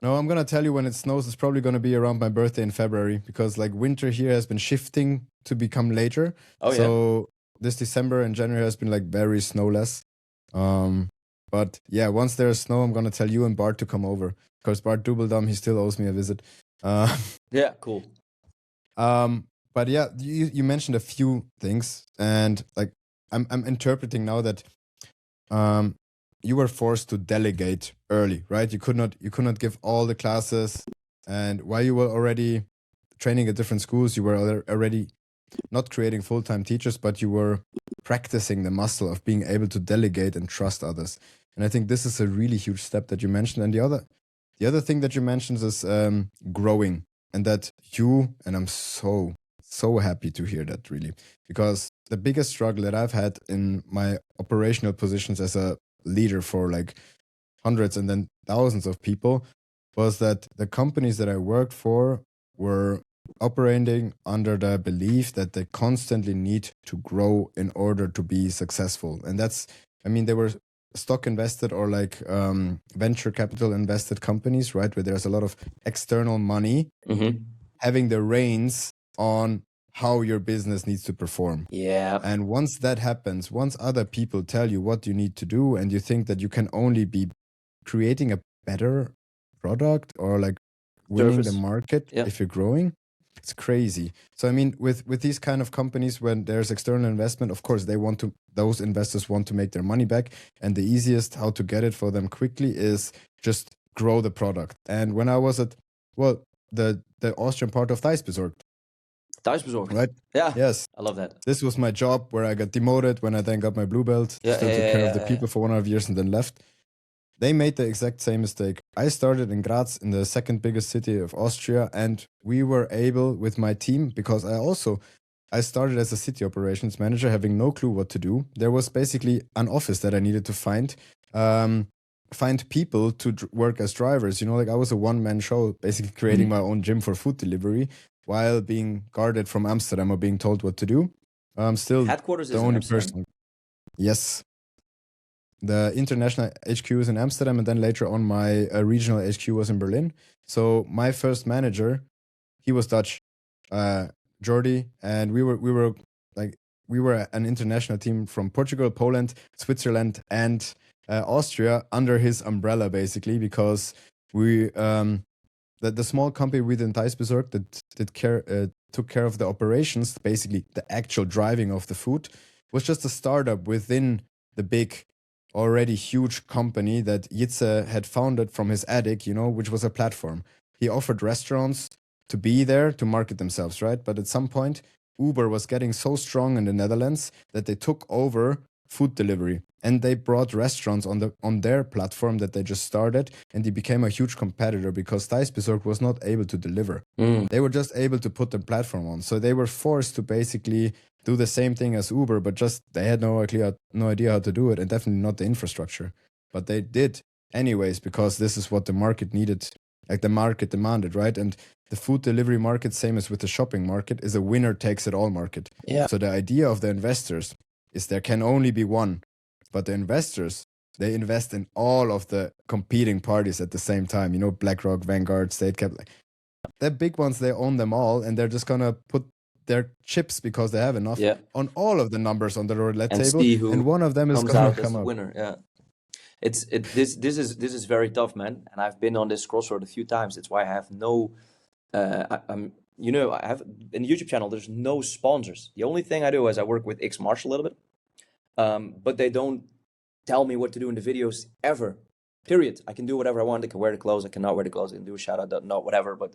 No, I'm gonna tell you when it snows. It's probably gonna be around my birthday in February because like winter here has been shifting to become later. Oh yeah. So this December and January has been like very snowless. But yeah, once there's snow, I'm gonna tell you and Bart to come over because Bart Dubbeldam, he still owes me a visit. Yeah, cool. But yeah, you mentioned a few things, and like I'm interpreting now that you were forced to delegate early, right? You could not give all the classes, and while you were already training at different schools, you were already not creating full-time teachers, but you were practicing the muscle of being able to delegate and trust others. And I think this is a really huge step that you mentioned. And the other thing that you mentioned is growing, and that and I'm so happy to hear that, really, because the biggest struggle that I've had in my operational positions as a leader for like hundreds and then thousands of people was that the companies that I worked for were operating under the belief that they constantly need to grow in order to be successful. And they were stock invested or like venture capital invested companies, right? Where there's a lot of external money having the reins on how your business needs to perform. Yeah. And once that happens, once other people tell you what you need to do, and you think that you can only be creating a better product or like winning the market if you're growing, it's crazy. So I mean, with these kind of companies, when there's external investment, of course those investors want to make their money back, and the easiest how to get it for them quickly is just grow the product. And when I was at the Austrian part of Thuisbezorgd. Thuisbezorgd. Right? Yeah. Yes. I love that. This was my job where I got demoted when I then got my blue belt. Still took care of the people for 1.5 years and then left. They made the exact same mistake. I started in Graz, in the second biggest city of Austria, and we were able with my team, because I started as a city operations manager, having no clue what to do. There was basically an office that I needed to find people to work as drivers. Like I was a one-man show, basically creating my own gym for food delivery while being guarded from Amsterdam or being told what to do. Still headquarters the is only in Amsterdam. person. Yes. The international HQ is in Amsterdam, and then later on my regional HQ was in Berlin. So my first manager, he was Dutch, Jordi, and we were an international team from Portugal, Poland, Switzerland, and Austria under his umbrella, basically, because we the small company within Thuisbezorgd that took care of the operations, basically the actual driving of the food, was just a startup within the big, already huge company that Jitse had founded from his attic, which was a platform. He offered restaurants to be there to market themselves, right? But at some point, Uber was getting so strong in the Netherlands that they took over food delivery, and they brought restaurants on their platform that they just started, and they became a huge competitor because Thuisbezorgd was not able to deliver. They were just able to put the platform on, so they were forced to basically do the same thing as Uber, but just they had no idea how to do it, and definitely not the infrastructure. But they did anyways, because this is what the market needed, like the market demanded, right? And the food delivery market, same as with the shopping market, is a winner takes it all market. Yeah. So the idea of the investors is there can only be one, but the investors, they invest in all of the competing parties at the same time. BlackRock, Vanguard, State Cap, the big ones, they own them all, and they're just gonna put their chips, because they have enough, on all of the numbers on the roulette table, and one of them is gonna come up. Winner. Yeah. This is very tough, man. And I've been on this crossroad a few times. It's why I have no I have in the YouTube channel, there's no sponsors. The only thing I do is I work with X Martial a little bit. But they don't tell me what to do in the videos ever. Period. I can do whatever I want. I can wear the clothes. I cannot wear the clothes. I can do a shout out, not whatever. But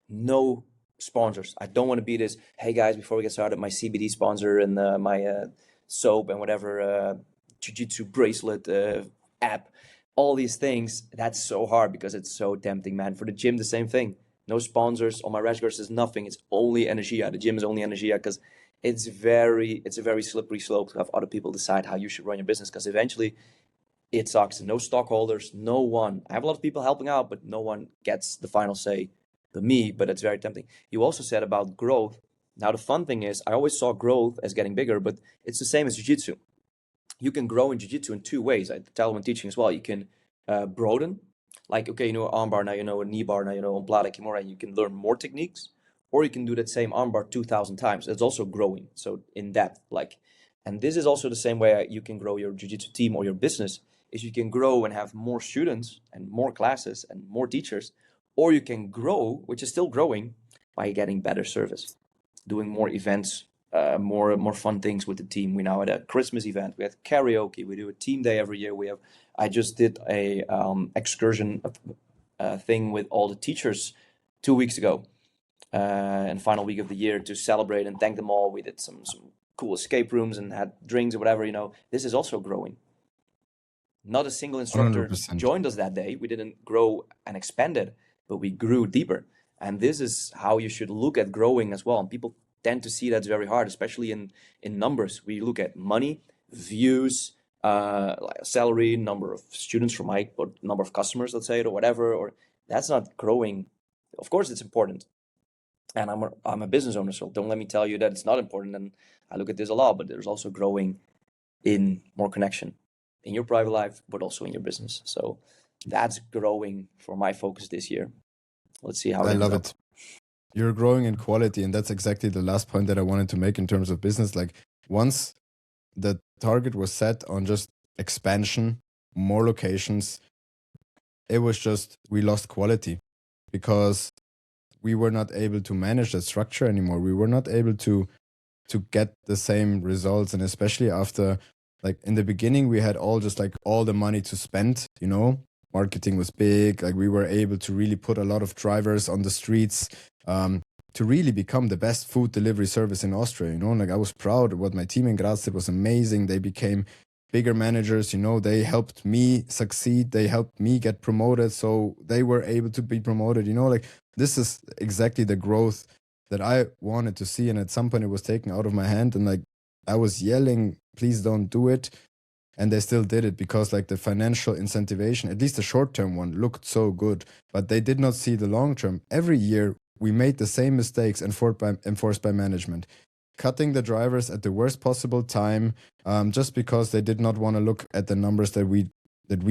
no sponsors. I don't want to be this, hey guys, before we get started, my CBD sponsor and my soap and whatever jiu-jitsu bracelet app, all these things. That's so hard because it's so tempting, man. For the gym, the same thing. No sponsors. On my rash guards is nothing. It's only Energia. The gym is only Energia because it's a very slippery slope to have other people decide how you should run your business, because eventually it sucks. No stockholders, no one. I have a lot of people helping out, but no one gets the final say but me, but it's very tempting. You also said about growth. Now, the fun thing is I always saw growth as getting bigger, but it's the same as jiu-jitsu. You can grow in jiu-jitsu in two ways. I tell when teaching as well. You can broaden, like, okay, you know armbar, now you know a knee bar, now you know omplada kimura, and you can learn more techniques, or you can do that same armbar 2,000 times. It's also growing, so in depth, like, and this is also the same way you can grow your jiu-jitsu team or your business, is you can grow and have more students and more classes and more teachers, or you can grow, which is still growing, by getting better service, doing more events, more fun things with the team. We now had a Christmas event. We had karaoke. We do a team day every year. I just did a excursion thing with all the teachers 2 weeks ago, and final week of the year, to celebrate and thank them all. We did some cool escape rooms and had drinks or whatever. This is also growing. Not a single instructor 100%. joined us that day. We didn't grow and expanded, but we grew deeper. And this is how you should look at growing as well. And people tend to see that's very hard, especially in numbers. We look at money, views, like salary, number of students from or number of customers, let's say, or whatever. Or that's not growing. Of course, it's important. And I'm a business owner, so don't let me tell you that it's not important. And I look at this a lot, but there's also growing in more connection in your private life, but also in your business. So that's growing for my focus this year. Let's see how I love it. You're growing in quality, and that's exactly the last point that I wanted to make in terms of business. Like, once the target was set on just expansion, more locations, it was just, we lost quality because we were not able to manage that structure anymore. We were not able to get the same results. And especially after, like, in the beginning, we had all the money to spend, marketing was big. Like, we were able to really put a lot of drivers on the streets, to really become the best food delivery service in Austria. Like, I was proud of what my team in Graz did. Was amazing. They became bigger managers. They helped me succeed. They helped me get promoted, so they were able to be promoted. Like, this is exactly the growth that I wanted to see. And at some point it was taken out of my hand, and like, I was yelling, please don't do it. And they still did it because, like, the financial incentivation, at least the short-term one, looked so good, but they did not see the long-term. Every year we made the same mistakes enforced by management, cutting the drivers at the worst possible time, just because they did not want to look at the numbers that we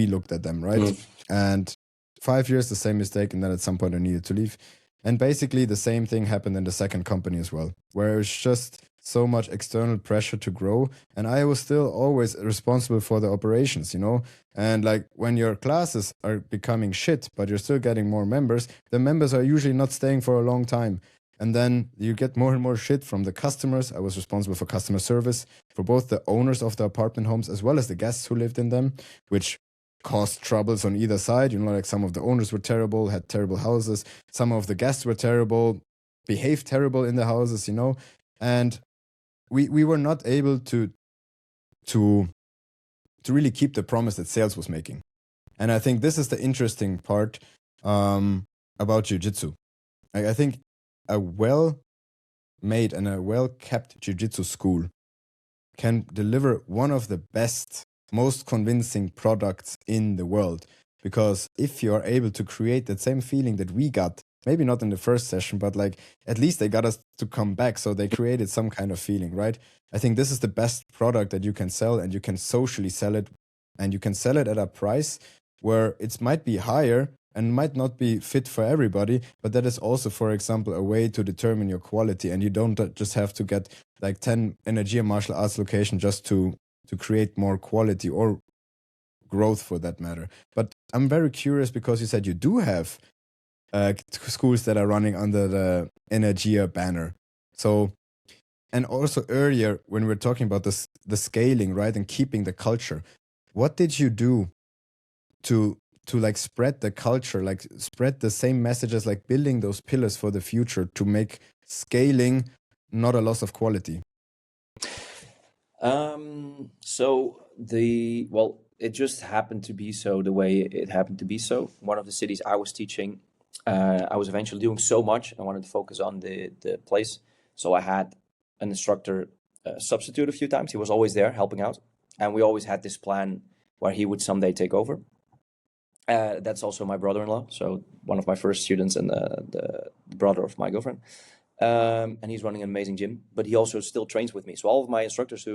looked at them, right? And 5 years, the same mistake, and then at some point I needed to leave. And basically the same thing happened in the second company as well, where it was just so much external pressure to grow, and I was still always responsible for the operations, and like, when your classes are becoming shit but you're still getting more members, the members are usually not staying for a long time, and then you get more and more shit from the customers. I was responsible for customer service for both the owners of the apartment homes as well as the guests who lived in them, which caused troubles on either side. Like, some of the owners were terrible, had terrible houses, some of the guests were terrible, behaved terrible in the houses, and we were not able to really keep the promise that sales was making. And I think this is the interesting part about jiu-jitsu. I think a well-made and a well-kept jiu-jitsu school can deliver one of the best, most convincing products in the world. Because if you are able to create that same feeling that we got, maybe not in the first session, but like, at least they got us to come back. So they created some kind of feeling, right? I think this is the best product that you can sell, and you can socially sell it, and you can sell it at a price where it might be higher and might not be fit for everybody, but that is also, for example, a way to determine your quality. And you don't just have to get like 10 Energia Martial Arts locations just to create more quality or growth, for that matter. But I'm very curious, because you said you do have schools that are running under the Energia banner. So, and also earlier when we were talking about the scaling, right, and keeping the culture, what did you do to to like spread the culture, like spread the same messages, like building those pillars for the future to make scaling not a loss of quality? Well, it just happened to be so the way it happened to be so. One of the cities I was teaching, I was eventually doing so much. I wanted to focus on the place. So I had an instructor substitute a few times. He was always there helping out. And we always had this plan where he would someday take over. That's also my brother-in-law. So one of my first students and the brother of my girlfriend. And he's running an amazing gym, but he also still trains with me. So all of my instructors,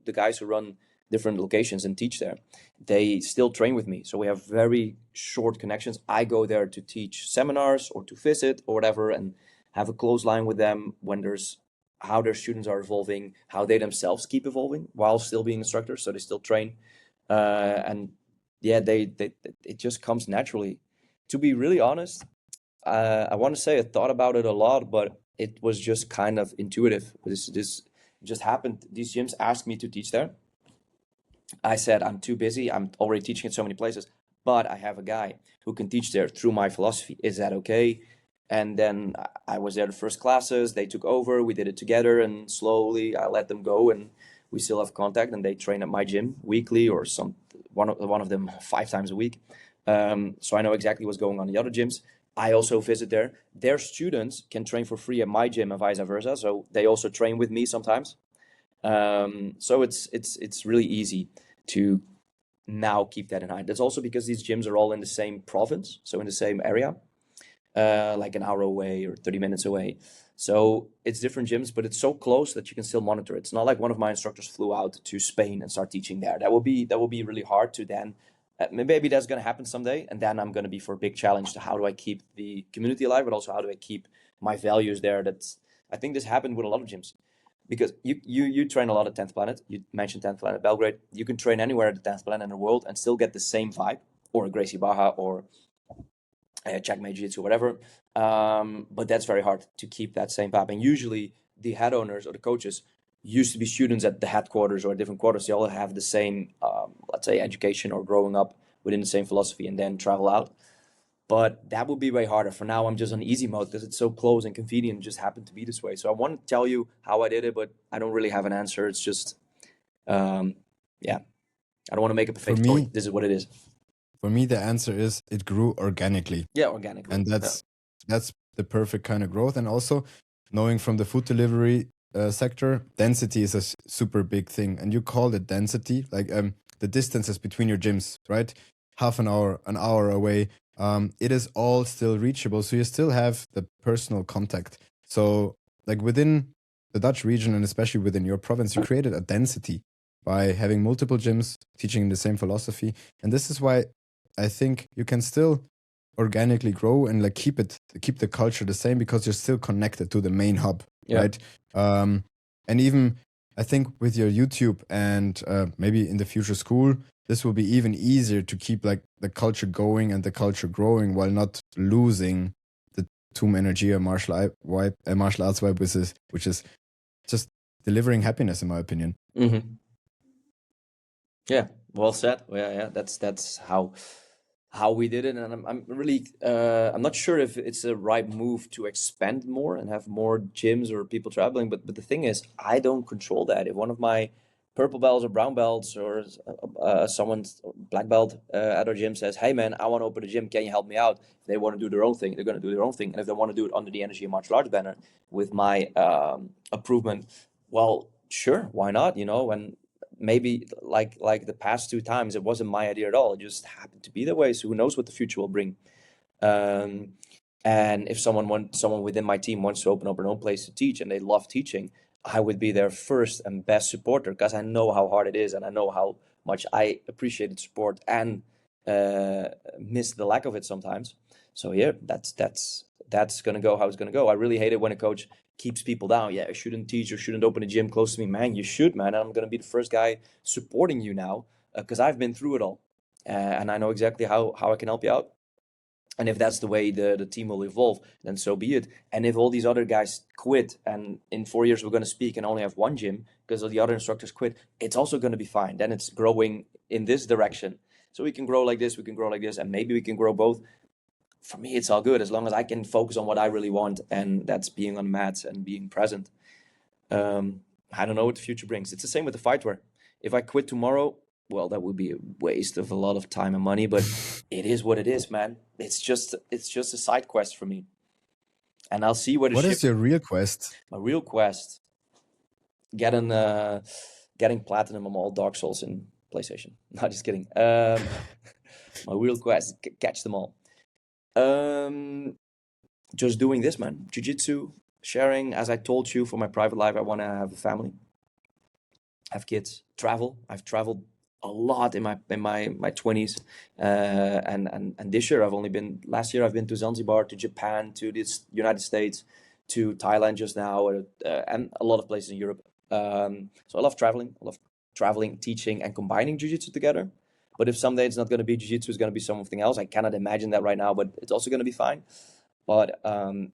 the guys who run different locations and teach there, they still train with me. So we have very short connections. I go there to teach seminars or to visit or whatever, and have a close line with them when there's how their students are evolving, how they themselves keep evolving while still being instructors. So they still train, and yeah, it just comes naturally. To be really honest, I want to say I thought about it a lot, but it was just kind of intuitive. This just happened. These gyms asked me to teach there. I said, I'm too busy. I'm already teaching in so many places, but I have a guy who can teach there through my philosophy. Is that okay? And then I was there the first classes. They took over. We did it together, and slowly I let them go, and we still have contact. And they train at my gym weekly, or one of them 5 times a week. So I know exactly what's going on in the other gyms. I also visit there. Their students can train for free at my gym and vice versa. So they also train with me sometimes. So it's really easy to now keep that in mind. That's also because these gyms are all in the same province, so in the same area, like an hour away or 30 minutes away. So it's different gyms, but it's so close that you can still monitor it. It's not like one of my instructors flew out to Spain and start teaching there. That would be really hard to then. Maybe that's going to happen someday, and then I'm going to be for a big challenge to how do I keep the community alive, but also how do I keep my values there. I think this happened with a lot of gyms, because you train a lot at 10th Planet. You mentioned 10th Planet Belgrade. You can train anywhere at the 10th Planet in the world and still get the same vibe, or a Gracie Baja, or a Checkmate Jiu-Jitsu, or whatever. But that's very hard to keep that same vibe. And usually the head owners or the coaches used to be students at the headquarters or different quarters. They all have the same, let's say, education or growing up within the same philosophy and then travel out. But that would be way harder. For now, I'm just on easy mode because it's so close and convenient. It just happened to be this way. So I want to tell you how I did it, but I don't really have an answer. It's just, yeah, I don't want to make up a fake story. This is what it is. For me, the answer is it grew organically. Yeah, organically. And that's the perfect kind of growth. And also knowing from the food delivery sector, density is a super big thing. And you call it density, like the distances between your gyms, right? Half an hour away. It is all still reachable. So you still have the personal contact. So like within the Dutch region, and especially within your province, you created a density by having multiple gyms teaching the same philosophy. And this is why I think you can still organically grow and like keep the culture the same, because you're still connected to the main hub, right? And even I think with your YouTube and maybe in the future Skool, this will be even easier to keep like the culture going and the culture growing while not losing the Tum Energia Martial Arts vibe, which is just delivering happiness, in my opinion. Mm-hmm. Yeah, well said. Yeah, that's how we did it, and I'm really I'm not sure if it's a right move to expand more and have more gyms or people traveling, but the thing is, I don't control that. If one of my purple belts or brown belts or someone's black belt at our gym says, hey man, I want to open a gym, can you help me out? If they want to do their own thing, they're going to do their own thing. And if they want to do it under the Energia Martial Arts banner with my approval, well, sure, why not? And maybe like the past 2 times, it wasn't my idea at all. It just happened to be that way. So who knows what the future will bring. And if someone within my team wants to open up their own place to teach and they love teaching, I would be their first and best supporter, because I know how hard it is, and I know how much I appreciated support and miss the lack of it sometimes. So yeah, that's gonna go how it's gonna go. I really hate it when a coach keeps people down. Yeah, I shouldn't teach or shouldn't open a gym close to me. Man, you should, man. I'm gonna be the first guy supporting you now, because I've been through it all, and I know exactly how I can help you out. And if that's the way the team will evolve, then so be it. And if all these other guys quit, and in 4 years we're going to speak and only have one gym because all the other instructors quit, it's also going to be fine. Then it's growing in this direction. So we can grow like this, we can grow like this, and maybe we can grow both. For me, it's all good as long as I can focus on what I really want, and that's being on mats and being present. I don't know what the future brings. It's the same with the fight wear. If I quit tomorrow, well, that would be a waste of a lot of time and money, but it is what it is, man. It's just a side quest for me. And I'll see where the What ship. is your real quest? My real quest, getting platinum on all Dark Souls in PlayStation. No, just kidding. My real quest, catch them all. Just doing this, man. Jiu-jitsu, sharing. As I told you, for my private life, I want to have a family, have kids, travel. I've traveled a lot in my 20s, and this year last year I've been to Zanzibar, to Japan, to the United States, to Thailand just now, and a lot of places in Europe. So I love traveling. I love traveling, teaching, and combining jiu-jitsu together. But if someday it's not going to be jiu-jitsu, it's going to be something else. I cannot imagine that right now, but it's also going to be fine. But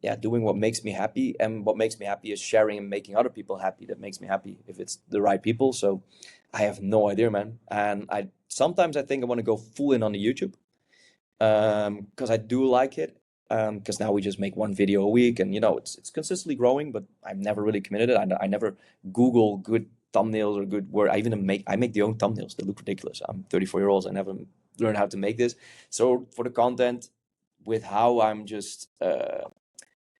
yeah, doing what makes me happy, and what makes me happy is sharing and making other people happy. That makes me happy if it's the right people. So I have no idea, man. And sometimes I think I want to go full in on the YouTube, because I do like it. Because now we just make one video a week, and it's consistently growing. But I've never really committed it. I never Google good thumbnails or good word. I make the own thumbnails. They look ridiculous. I'm 34-year-old. I never learned how to make this. So for the content, with how I'm just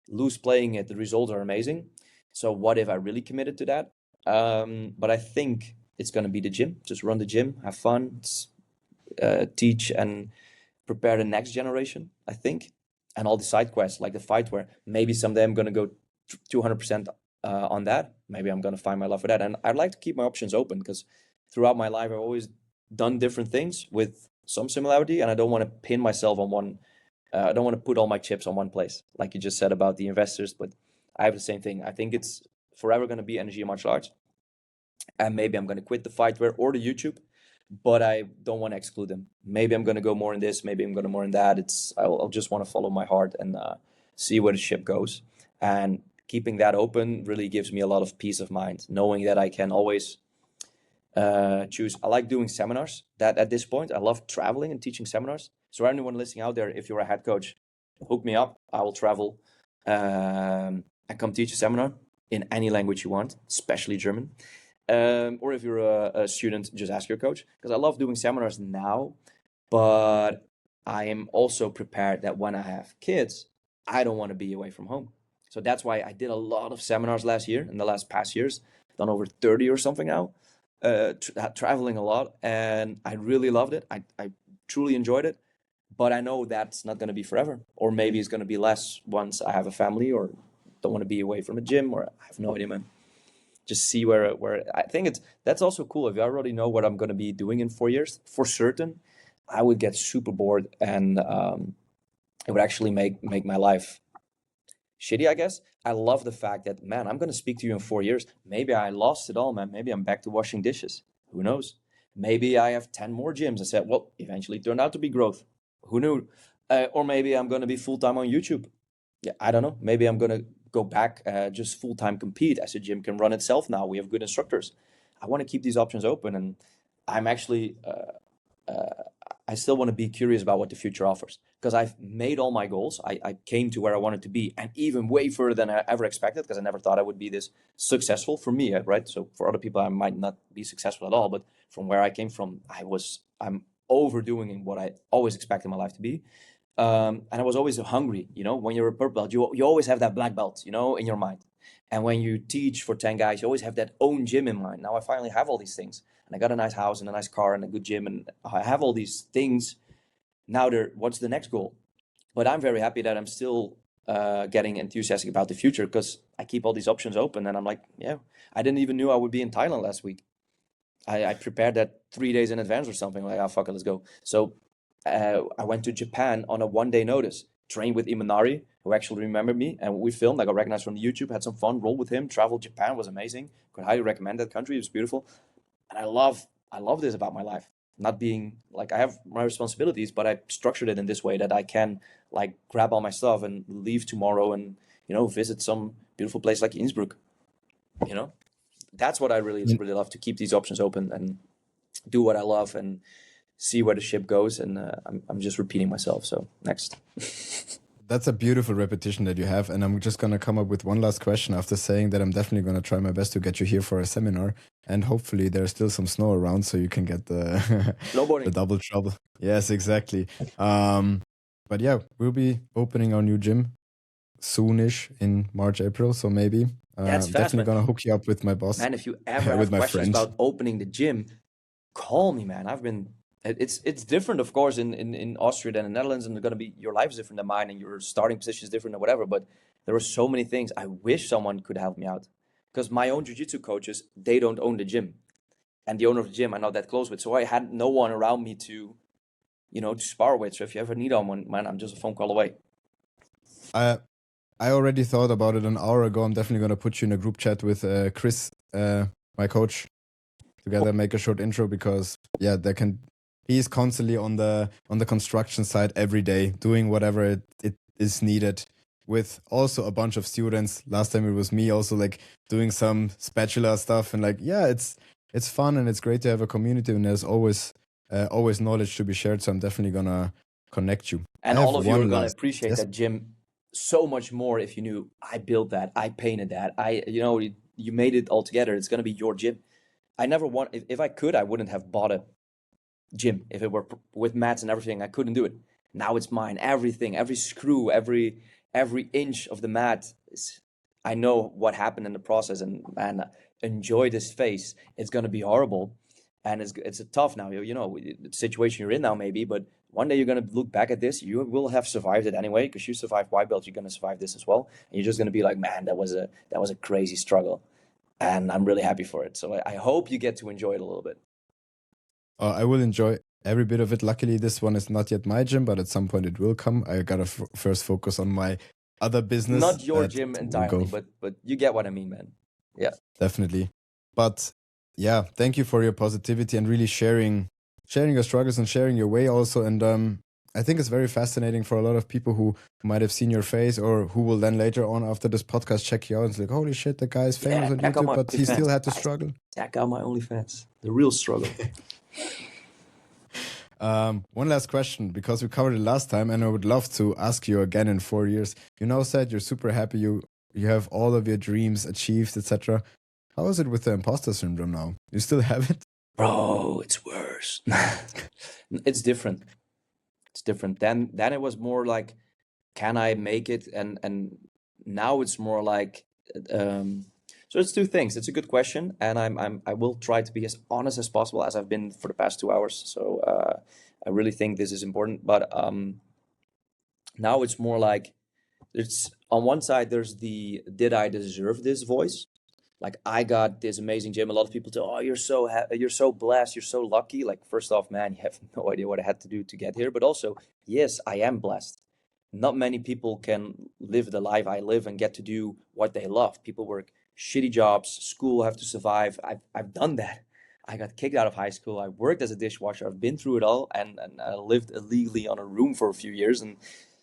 loose playing it, the results are amazing. So what if I really committed to that? But I think it's going to be the gym. Just run the gym, have fun, teach and prepare the next generation, I think. And all the side quests, like the fight where maybe someday I'm going to go 200% on that. Maybe I'm going to find my love for that. And I'd like to keep my options open, because throughout my life, I've always done different things with some similarity, and I don't want to pin myself on one. I don't want to put all my chips on one place, like you just said about the investors, but I have the same thing. I think it's forever going to be Energia Martial Arts. And maybe I'm going to quit the fightwear or the YouTube, but I don't want to exclude them. Maybe I'm going to go more in this, maybe I'm going to more in that. I'll just want to follow my heart and see where the ship goes. And keeping that open really gives me a lot of peace of mind, knowing that I can always choose. I like doing seminars. That at this point, I love traveling and teaching seminars. So anyone listening out there, if you're a head coach, hook me up. I will travel and come teach a seminar in any language you want, especially German. Or if you're a student, just ask your coach, because I love doing seminars now, but I am also prepared that when I have kids, I don't want to be away from home. So that's why I did a lot of seminars last year, in the last past years, done over 30 or something now, traveling a lot, and I really loved it. I truly enjoyed it, but I know that's not going to be forever, or maybe it's going to be less once I have a family, or don't want to be away from a gym, or I have no idea, man. Just see where I think that's also cool. If I already know what I'm going to be doing in 4 years, for certain, I would get super bored, and it would actually make my life shitty, I guess. I love the fact that, man, I'm going to speak to you in 4 years. Maybe I lost it all, man. Maybe I'm back to washing dishes. Who knows? Maybe I have 10 more gyms. I said, well, eventually turned out to be growth. Who knew? Or maybe I'm going to be full-time on YouTube. Yeah, I don't know. Maybe I'm going to go back, just full-time compete, as a gym can run itself now. We have good instructors. I want to keep these options open, and I'm actually, I still want to be curious about what the future offers, because I've made all my goals. I came to where I wanted to be, and even way further than I ever expected, because I never thought I would be this successful for me, right? So for other people, I might not be successful at all, but from where I came from, I'm overdoing what I always expected my life to be. And I was always hungry, when you're a purple belt, you always have that black belt, in your mind. And when you teach for 10 guys, you always have that own gym in mind. Now I finally have all these things, and I got a nice house and a nice car and a good gym, and I have all these things. Now what's the next goal? But I'm very happy that I'm still getting enthusiastic about the future, because I keep all these options open, and I'm like, yeah, I didn't even knew I would be in Thailand last week. I prepared that 3 days in advance or something, like, oh, fuck it, let's go. So I went to Japan on a 1-day notice, trained with Imanari, who actually remembered me, and we filmed. I got recognized from the YouTube, had some fun, rolled with him, traveled Japan, was amazing. Could highly recommend that country. It was beautiful. And I love this about my life. Not being like, I have my responsibilities, but I structured it in this way that I can like grab all my stuff and leave tomorrow and, visit some beautiful place like Innsbruck. That's what I really, really love, to keep these options open and do what I love and see where the ship goes, and I'm just repeating myself. So next. That's a beautiful repetition that you have. And I'm just going to come up with one last question after saying that I'm definitely going to try my best to get you here for a seminar. And hopefully there's still some snow around so you can get the, the double trouble. Yes, exactly. But yeah, we'll be opening our new gym soonish in March, April. So maybe I'm definitely going to hook you up with my boss. Man, if you ever have questions about opening the gym, call me, man. It's different, of course, in Austria than in the Netherlands, and your life is different than mine, and your starting position is different or whatever. But there are so many things. I wish someone could help me out, because my own jiu-jitsu coaches, they don't own the gym, and the owner of the gym I'm not that close with, so I had no one around me to, to spar with. So if you ever need someone, man, I'm just a phone call away. I already thought about it an hour ago. I'm definitely gonna put you in a group chat with Chris, my coach, together. Make a short intro, because yeah, he's constantly on the construction site every day, doing whatever it is needed, with also a bunch of students. Last time it was me also, like, doing some spatula stuff, and like, yeah, it's fun, and it's great to have a community, and there's always knowledge to be shared. So I'm definitely gonna connect you. And all of you are gonna appreciate that gym so much more if you knew I built that, I painted that, you made it all together. It's gonna be your gym. I never want, if I could, I wouldn't have bought a gym. If it were with mats and everything, I couldn't do it. Now it's mine. Everything, every screw, every inch of the mat I know what happened in the process, and man, enjoy this phase. It's gonna be horrible, and it's tough now. The situation you're in now, maybe, but one day you're gonna look back at this. You will have survived it anyway, because you survived white belt. You're gonna survive this as well, and you're just gonna be like, man, that was a crazy struggle, and I'm really happy for it. So I hope you get to enjoy it a little bit. I will enjoy every bit of it. Luckily, this one is not yet my gym, but at some point it will come. I gotta first focus on my other business. Not your gym entirely, but you get what I mean, man. Yeah, definitely. But yeah, thank you for your positivity and really sharing your struggles and sharing your way also. And I think it's very fascinating for a lot of people who might have seen your face, or who will then later on after this podcast check you out and it's like, holy shit, the guy is famous on YouTube, but he still had to struggle. Check out my OnlyFans. The real struggle. One last question, because we covered it last time, and I would love to ask you again in 4 years. You now said you're super happy, you have all of your dreams achieved, etc. How is it with the imposter syndrome now? You still have it? Bro, it's worse. It's different. It's different. Then it was more like, can I make it? And now it's more like, so it's two things. It's a good question, and I will try to be as honest as possible, as I've been for the past 2 hours. So I really think this is important. But now it's more like, it's on one side there's the did I deserve this voice? Like, I got this amazing gym. A lot of people say, oh, you're so blessed, you're so lucky. Like, first off, man, you have no idea what I had to do to get here. But also, yes, I am blessed. Not many people can live the life I live and get to do what they love. People work shitty jobs, school, have to survive. I've done that. I got kicked out of high school. I worked as a dishwasher. I've been through it all, and I lived illegally on a room for a few years. And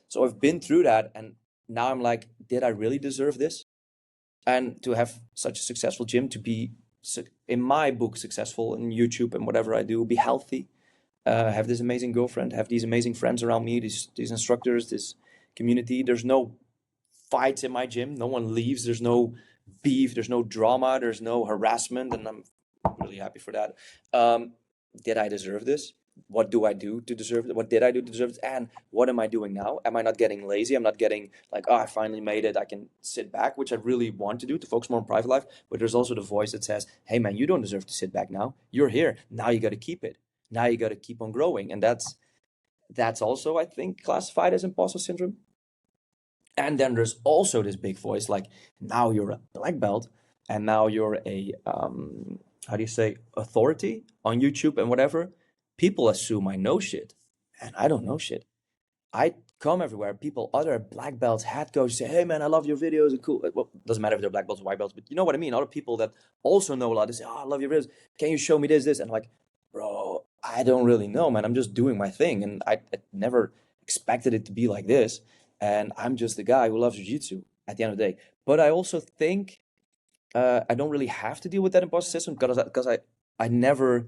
so I've been through that, and now I'm like, did I really deserve this? And to have such a successful gym, to be, in my book, successful in YouTube and whatever I do, be healthy, have this amazing girlfriend, have these amazing friends around me, these instructors, this community. There's no fights in my gym. No one leaves. There's no beef. There's no drama. There's no harassment. And I'm really happy for that. Did I deserve this? What do I do to deserve it? What did I do to deserve it? And what am I doing now? Am I not getting lazy? I'm not getting like, oh, I finally made it, I can sit back, which I really want to do, to focus more on private life. But there's also the voice that says, hey, man, you don't deserve to sit back now. You're here. Now you got to keep it. Now you got to keep on growing. And that's also, I think, classified as imposter syndrome. And then there's also this big voice like, now you're a black belt, and now you're a, authority on YouTube and whatever. People assume I know shit, and I don't know shit. I come everywhere. People, other black belts, head coaches say, hey, man, I love your videos. They're cool. Well, doesn't matter if they're black belts or white belts, but you know what I mean? Other people that also know a lot, they say, oh, I love your videos. Can you show me this? And I'm like, bro, I don't really know, man. I'm just doing my thing. And I never expected it to be like this. And I'm just the guy who loves jiu-jitsu at the end of the day. But I also think I don't really have to deal with that imposter system, because I never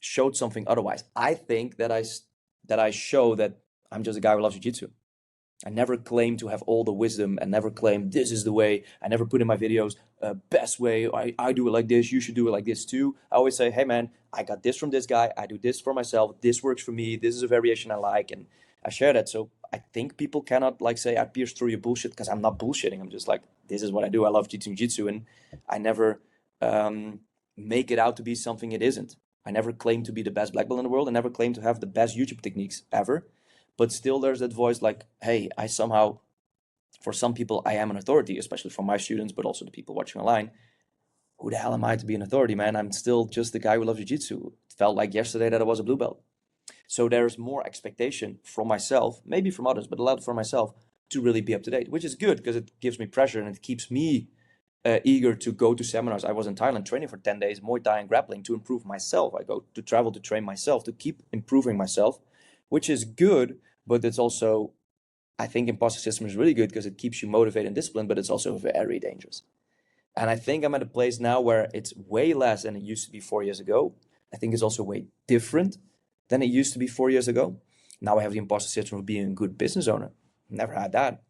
showed something otherwise. I think that I show that I'm just a guy who loves jiu-jitsu. I never claim to have all the wisdom and never claim this is the way. I never put in my videos, best way, I do it like this, you should do it like this too. I always say, hey man, I got this from this guy, I do this for myself, this works for me, this is a variation I like, and I share that. So I think people cannot like say I pierce through your bullshit, because I'm not bullshitting. I'm just like, this is what I do. I love jiu-jitsu, and I never make it out to be something it isn't. I never claim to be the best black belt in the world. I never claim to have the best YouTube techniques ever. But still there's that voice like, hey, I somehow, for some people, I am an authority, especially for my students, but also the people watching online. Who the hell am I to be an authority, man? I'm still just the guy who loves jiu-jitsu. It felt like yesterday that I was a blue belt. So there's more expectation from myself, maybe from others, but a lot from myself, to really be up to date, which is good because it gives me pressure and it keeps me eager to go to seminars. I was in Thailand training for 10 days, Muay Thai and grappling, to improve myself. I go to travel to train myself, to keep improving myself, which is good, but it's also, I think imposter system is really good because it keeps you motivated and disciplined, but it's also very dangerous. And I think I'm at a place now where it's way less than it used to be 4 years ago. I think it's also way different than it used to be 4 years ago. Now I have the imposter syndrome of being a good business owner. Never had that.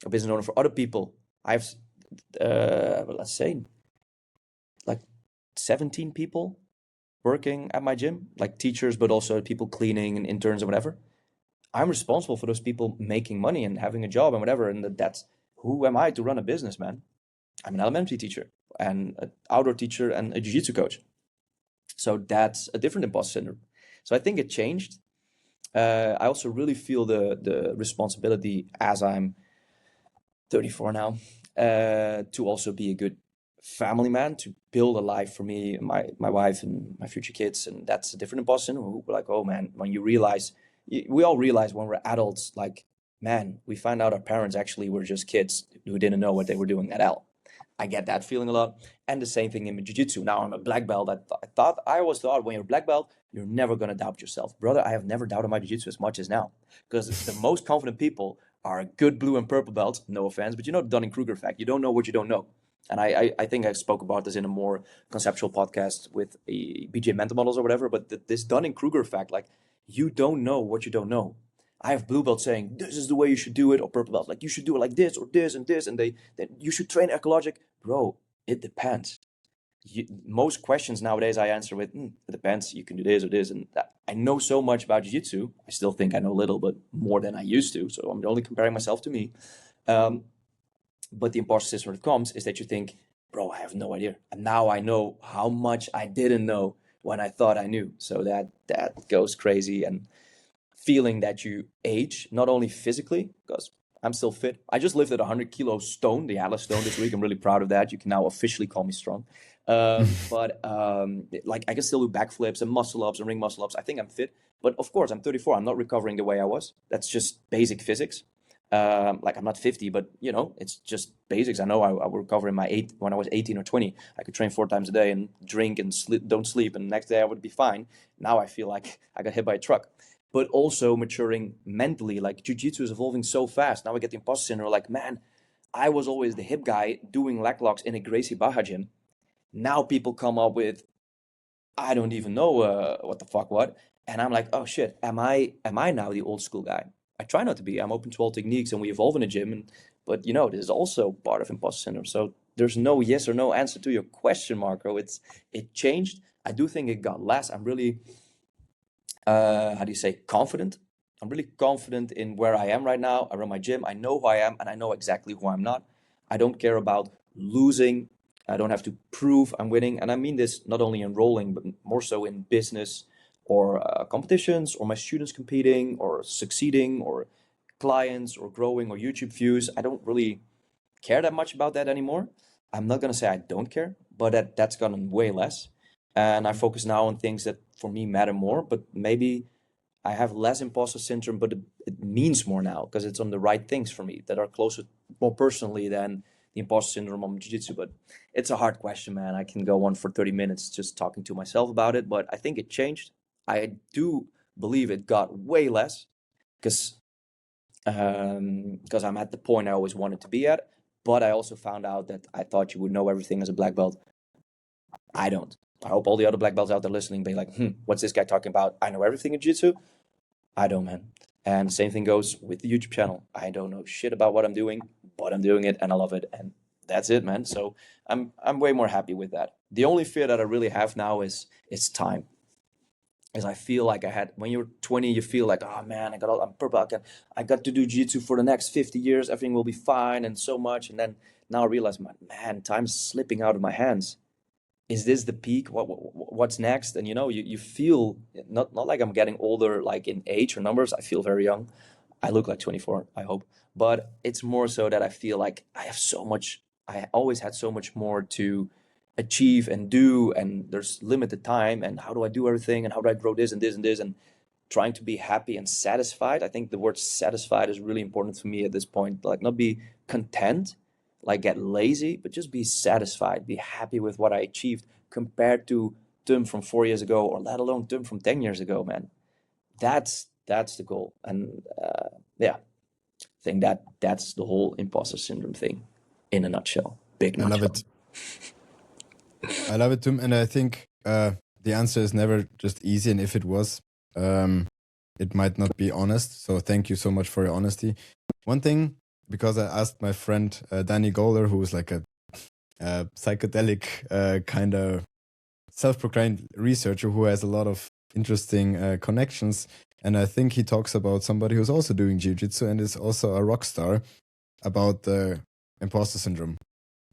A business owner for other people. I have, let's say, like 17 people working at my gym, like teachers, but also people cleaning and interns or whatever. I'm responsible for those people making money and having a job and whatever. And that's, who am I to run a business, man? I'm an elementary teacher and an outdoor teacher and a jiu-jitsu coach. So that's a different imposter syndrome. So I think it changed. I also really feel the responsibility as I'm 34 now, to also be a good family man, to build a life for me, my wife and my future kids. And that's a different imposter syndrome. We're like, oh man, when you realize, we all realize when we're adults, like, man, we find out our parents actually were just kids who didn't know what they were doing at all. I get that feeling a lot. And the same thing in jiu-jitsu. Now I'm a black belt. I always thought when you're a black belt, you're never going to doubt yourself. Brother, I have never doubted my jiu-jitsu as much as now. Because the most confident people are good blue and purple belts. No offense, but you know the Dunning-Kruger effect. You don't know what you don't know. And I think I spoke about this in a more conceptual podcast with a BJ mental models or whatever. But this Dunning-Kruger effect, like, you don't know what you don't know. I have blue belts saying this is the way you should do it, or purple belts like you should do it like this or this and this, and then you should train ecologic. Bro, it depends. Most questions nowadays I answer with it depends. You can do this or this, and I know so much about jiu-jitsu. I still think I know little, but more than I used to. So I'm only comparing myself to me. But the imposter syndrome that comes is that you think, bro, I have no idea, and now I know how much I didn't know when I thought I knew. So that goes crazy, and feeling that you age, not only physically, because I'm still fit. I just lifted a 100-kilo stone, the Atlas stone, this week. I'm really proud of that. You can now officially call me strong. But like, I can still do backflips and muscle ups and ring muscle ups. I think I'm fit. But of course, I'm 34. I'm not recovering the way I was. That's just basic physics. Like, I'm not 50, but you know, it's just basics. I know I will recover when I was 18 or 20. I could train 4 times a day and drink and don't sleep, and the next day I would be fine. Now I feel like I got hit by a truck. But also maturing mentally, like jiu-jitsu is evolving so fast. Now I get the imposter syndrome, like, man, I was always the hip guy doing leglocks in a Gracie Baja gym. Now people come up with, I don't even know what the fuck what. And I'm like, oh shit, am I now the old school guy? I try not to be. I'm open to all techniques and we evolve in the gym. But you know, this is also part of imposter syndrome. So there's no yes or no answer to your question, Marco. It changed. I do think it got less. I'm really how do you say, confident. I'm really confident in where I am right now. I run my gym. I know who I am and I know exactly who I'm not. I don't care about losing. I don't have to prove I'm winning. And I mean this not only in rolling, but more so in business or competitions, or my students competing or succeeding, or clients or growing, or YouTube views. I don't really care that much about that anymore. I'm not going to say I don't care, but that's gotten way less. And I focus now on things that for me matter more, but maybe I have less imposter syndrome, but it means more now because it's on the right things for me that are closer, more personally than the imposter syndrome on jiu-jitsu. But it's a hard question, man. I can go on for 30 minutes just talking to myself about it, but I think it changed. I do believe it got way less because I'm at the point I always wanted to be at. But I also found out that I thought you would know everything as a black belt. I don't. I hope all the other black belts out there listening be like, what's this guy talking about? I know everything in jiu-jitsu. I don't, man. And the same thing goes with the YouTube channel. I don't know shit about what I'm doing, but I'm doing it and I love it. And that's it, man. So I'm way more happy with that. The only fear that I really have now is time. As I feel like I had, when you're 20, you feel like, oh man, I'm purple. I got to do jiu-jitsu for the next 50 years. Everything will be fine and so much. And then now I realize, man, time's slipping out of my hands. Is this the peak? What's next? And you feel not like I'm getting older, like in age or numbers. I feel very young. I look like 24, I hope. But it's more so that I feel like I always had so much more to achieve and do, and there's limited time, and how do I do everything, and how do I grow this and this and this, and trying to be happy and satisfied. I think the word satisfied is really important for me at this point. Like, not be content, like get lazy, but just be satisfied, be happy with what I achieved compared to Tum from 4 years ago, or let alone Tum from 10 years ago, man. That's the goal. And I think that's the whole imposter syndrome thing in a nutshell. Big nutshell. I love it. I love it, Tum. And I think the answer is never just easy. And if it was, it might not be honest. So thank you so much for your honesty. One thing, because I asked my friend Danny Goller, who is like a psychedelic kind of self-proclaimed researcher who has a lot of interesting connections. And I think he talks about somebody who's also doing jiu-jitsu and is also a rock star, about the imposter syndrome.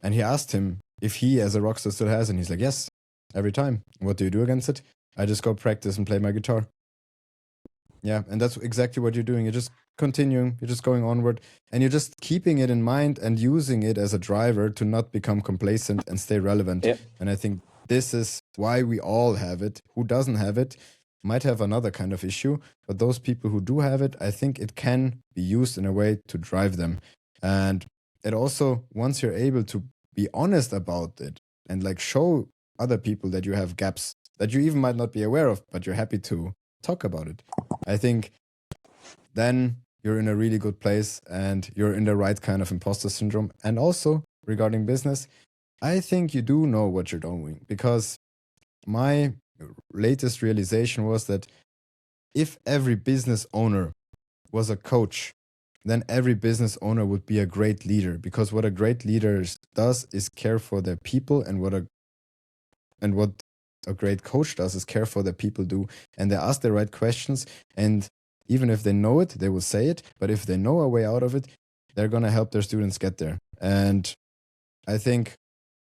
And he asked him if he as a rock star still has, and he's like, yes, every time. What do you do against it? I just go practice and play my guitar. Yeah, and that's exactly what you're doing. You're just continuing, you're just going onward, and you're just keeping it in mind and using it as a driver to not become complacent and stay relevant. Yep. And I think this is why we all have it. Who doesn't have it might have another kind of issue, but those people who do have it, I think it can be used in a way to drive them. And it also, once you're able to be honest about it and like show other people that you have gaps that you even might not be aware of, but you're happy to talk about it, I think then you're in a really good place and you're in the right kind of imposter syndrome. And also regarding business, I think you do know what you're doing, because my latest realization was that if every business owner was a coach, then every business owner would be a great leader, because what a great leader does is care for their people, and what a great coach does is care for their people do. And they ask the right questions, and even if they know it, they will say it. But if they know a way out of it, they're going to help their students get there. And I think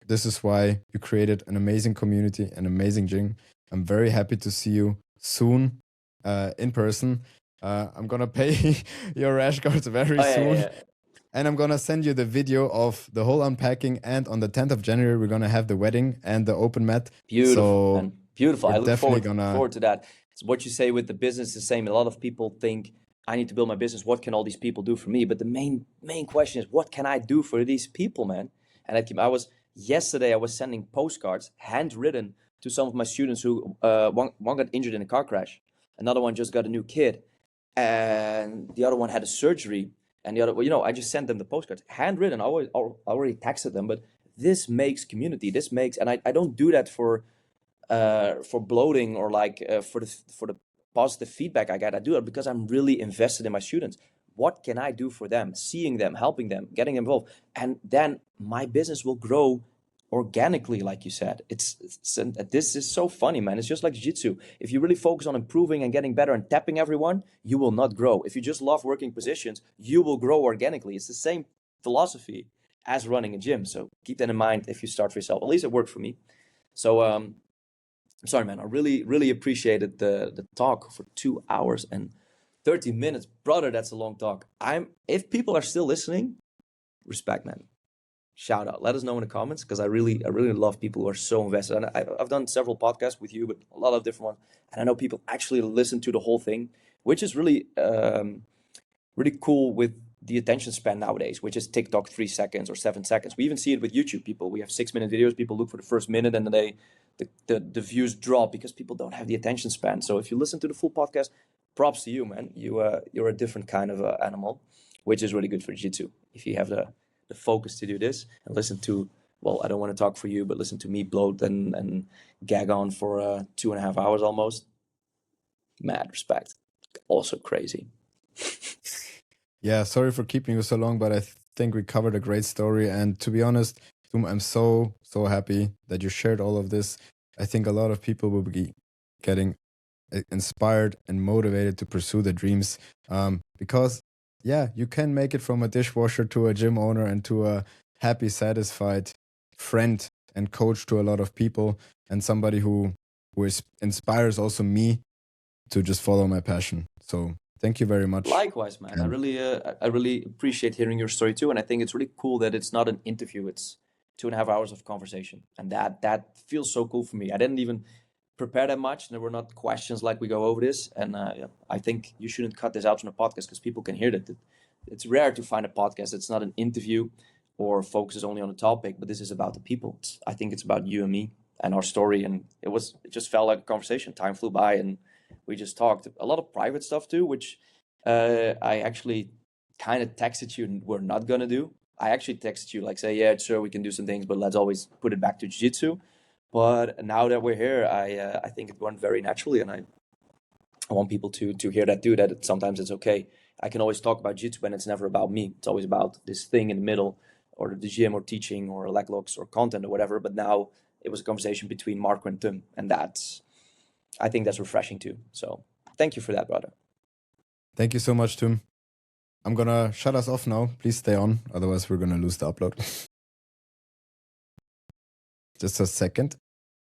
this is why you created an amazing community, an amazing gym. I'm very happy to see you soon in person. I'm going to pay your rash guards very soon. Yeah. And I'm going to send you the video of the whole unpacking. And on the 10th of January, we're going to have the wedding and the open mat. Beautiful, man. Beautiful. I look forward to that. It's what you say with the business is the same. A lot of people think, I need to build my business. What can all these people do for me? But the main question is, what can I do for these people, man? And yesterday I was sending postcards, handwritten, to some of my students who one got injured in a car crash. Another one just got a new kid. And the other one had a surgery. And the other, I just sent them the postcards, handwritten. I already texted them, but this makes community. And I don't do that for bloating or for the positive feedback I get. I do it because I'm really invested in my students. What can I do for them? Seeing them, helping them, getting involved, and then my business will grow organically, like you said. This is so funny, man. It's just like jiu-jitsu. If you really focus on improving and getting better and tapping everyone, you will not grow. If you just love working positions, you will grow organically. It's the same philosophy as running a gym. So keep that in mind if you start for yourself. At least it worked for me. So I'm sorry, man. I really, really appreciated the talk for 2 hours and 30 minutes. Brother, that's a long talk. If people are still listening, respect, man. Shout out. Let us know in the comments, because I really love people who are so invested. And I've done several podcasts with you, but a lot of different ones. And I know people actually listen to the whole thing, which is really, really cool with the attention span nowadays, which is TikTok 3 seconds or 7 seconds. We even see it with YouTube people. We have 6-minute videos. People look for the first minute and then the views drop because people don't have the attention span. So if you listen to the full podcast, props to you, man. You're a different kind of animal, which is really good for jiu-jitsu. If you have the focus to do this and listen to well, I don't want to talk for you, but listen to me bloat and gag on for 2.5 hours almost. Mad respect. Also crazy. Yeah, sorry for keeping you so long, but I think we covered a great story. And to be honest, Tum, I'm so happy that you shared all of this. I think a lot of people will be getting inspired and motivated to pursue their dreams. Because, yeah, you can make it from a dishwasher to a gym owner and to a happy, satisfied friend and coach to a lot of people, and somebody who inspires also me to just follow my passion. So thank you very much. Likewise, man. I really appreciate hearing your story too, and I think it's really cool that it's not an interview; it's 2.5 hours of conversation, and that feels so cool for me. I didn't even prepare that much, and there were not questions like we go over this. And I think you shouldn't cut this out from the podcast because people can hear that. It's rare to find a podcast that's not an interview or focuses only on a topic, but this is about the people. I think it's about you and me and our story, and it just felt like a conversation. Time flew by, and we just talked a lot of private stuff too, which I actually kind of texted you and we're not gonna do. I actually texted you like, say, yeah, sure, we can do some things, but let's always put it back to jiu-jitsu. But now that we're here, I think it went very naturally, and I want people to hear that too. That sometimes it's okay. I can always talk about jiu-jitsu, and it's never about me. It's always about this thing in the middle, or the gym, or teaching, or leglocks, or content, or whatever. But now it was a conversation between Marco and Tum, and I think that's refreshing too. So thank you for that, brother. Thank you so much, Tum. I'm gonna shut us off now. Please stay on, otherwise we're gonna lose the upload. Just a second.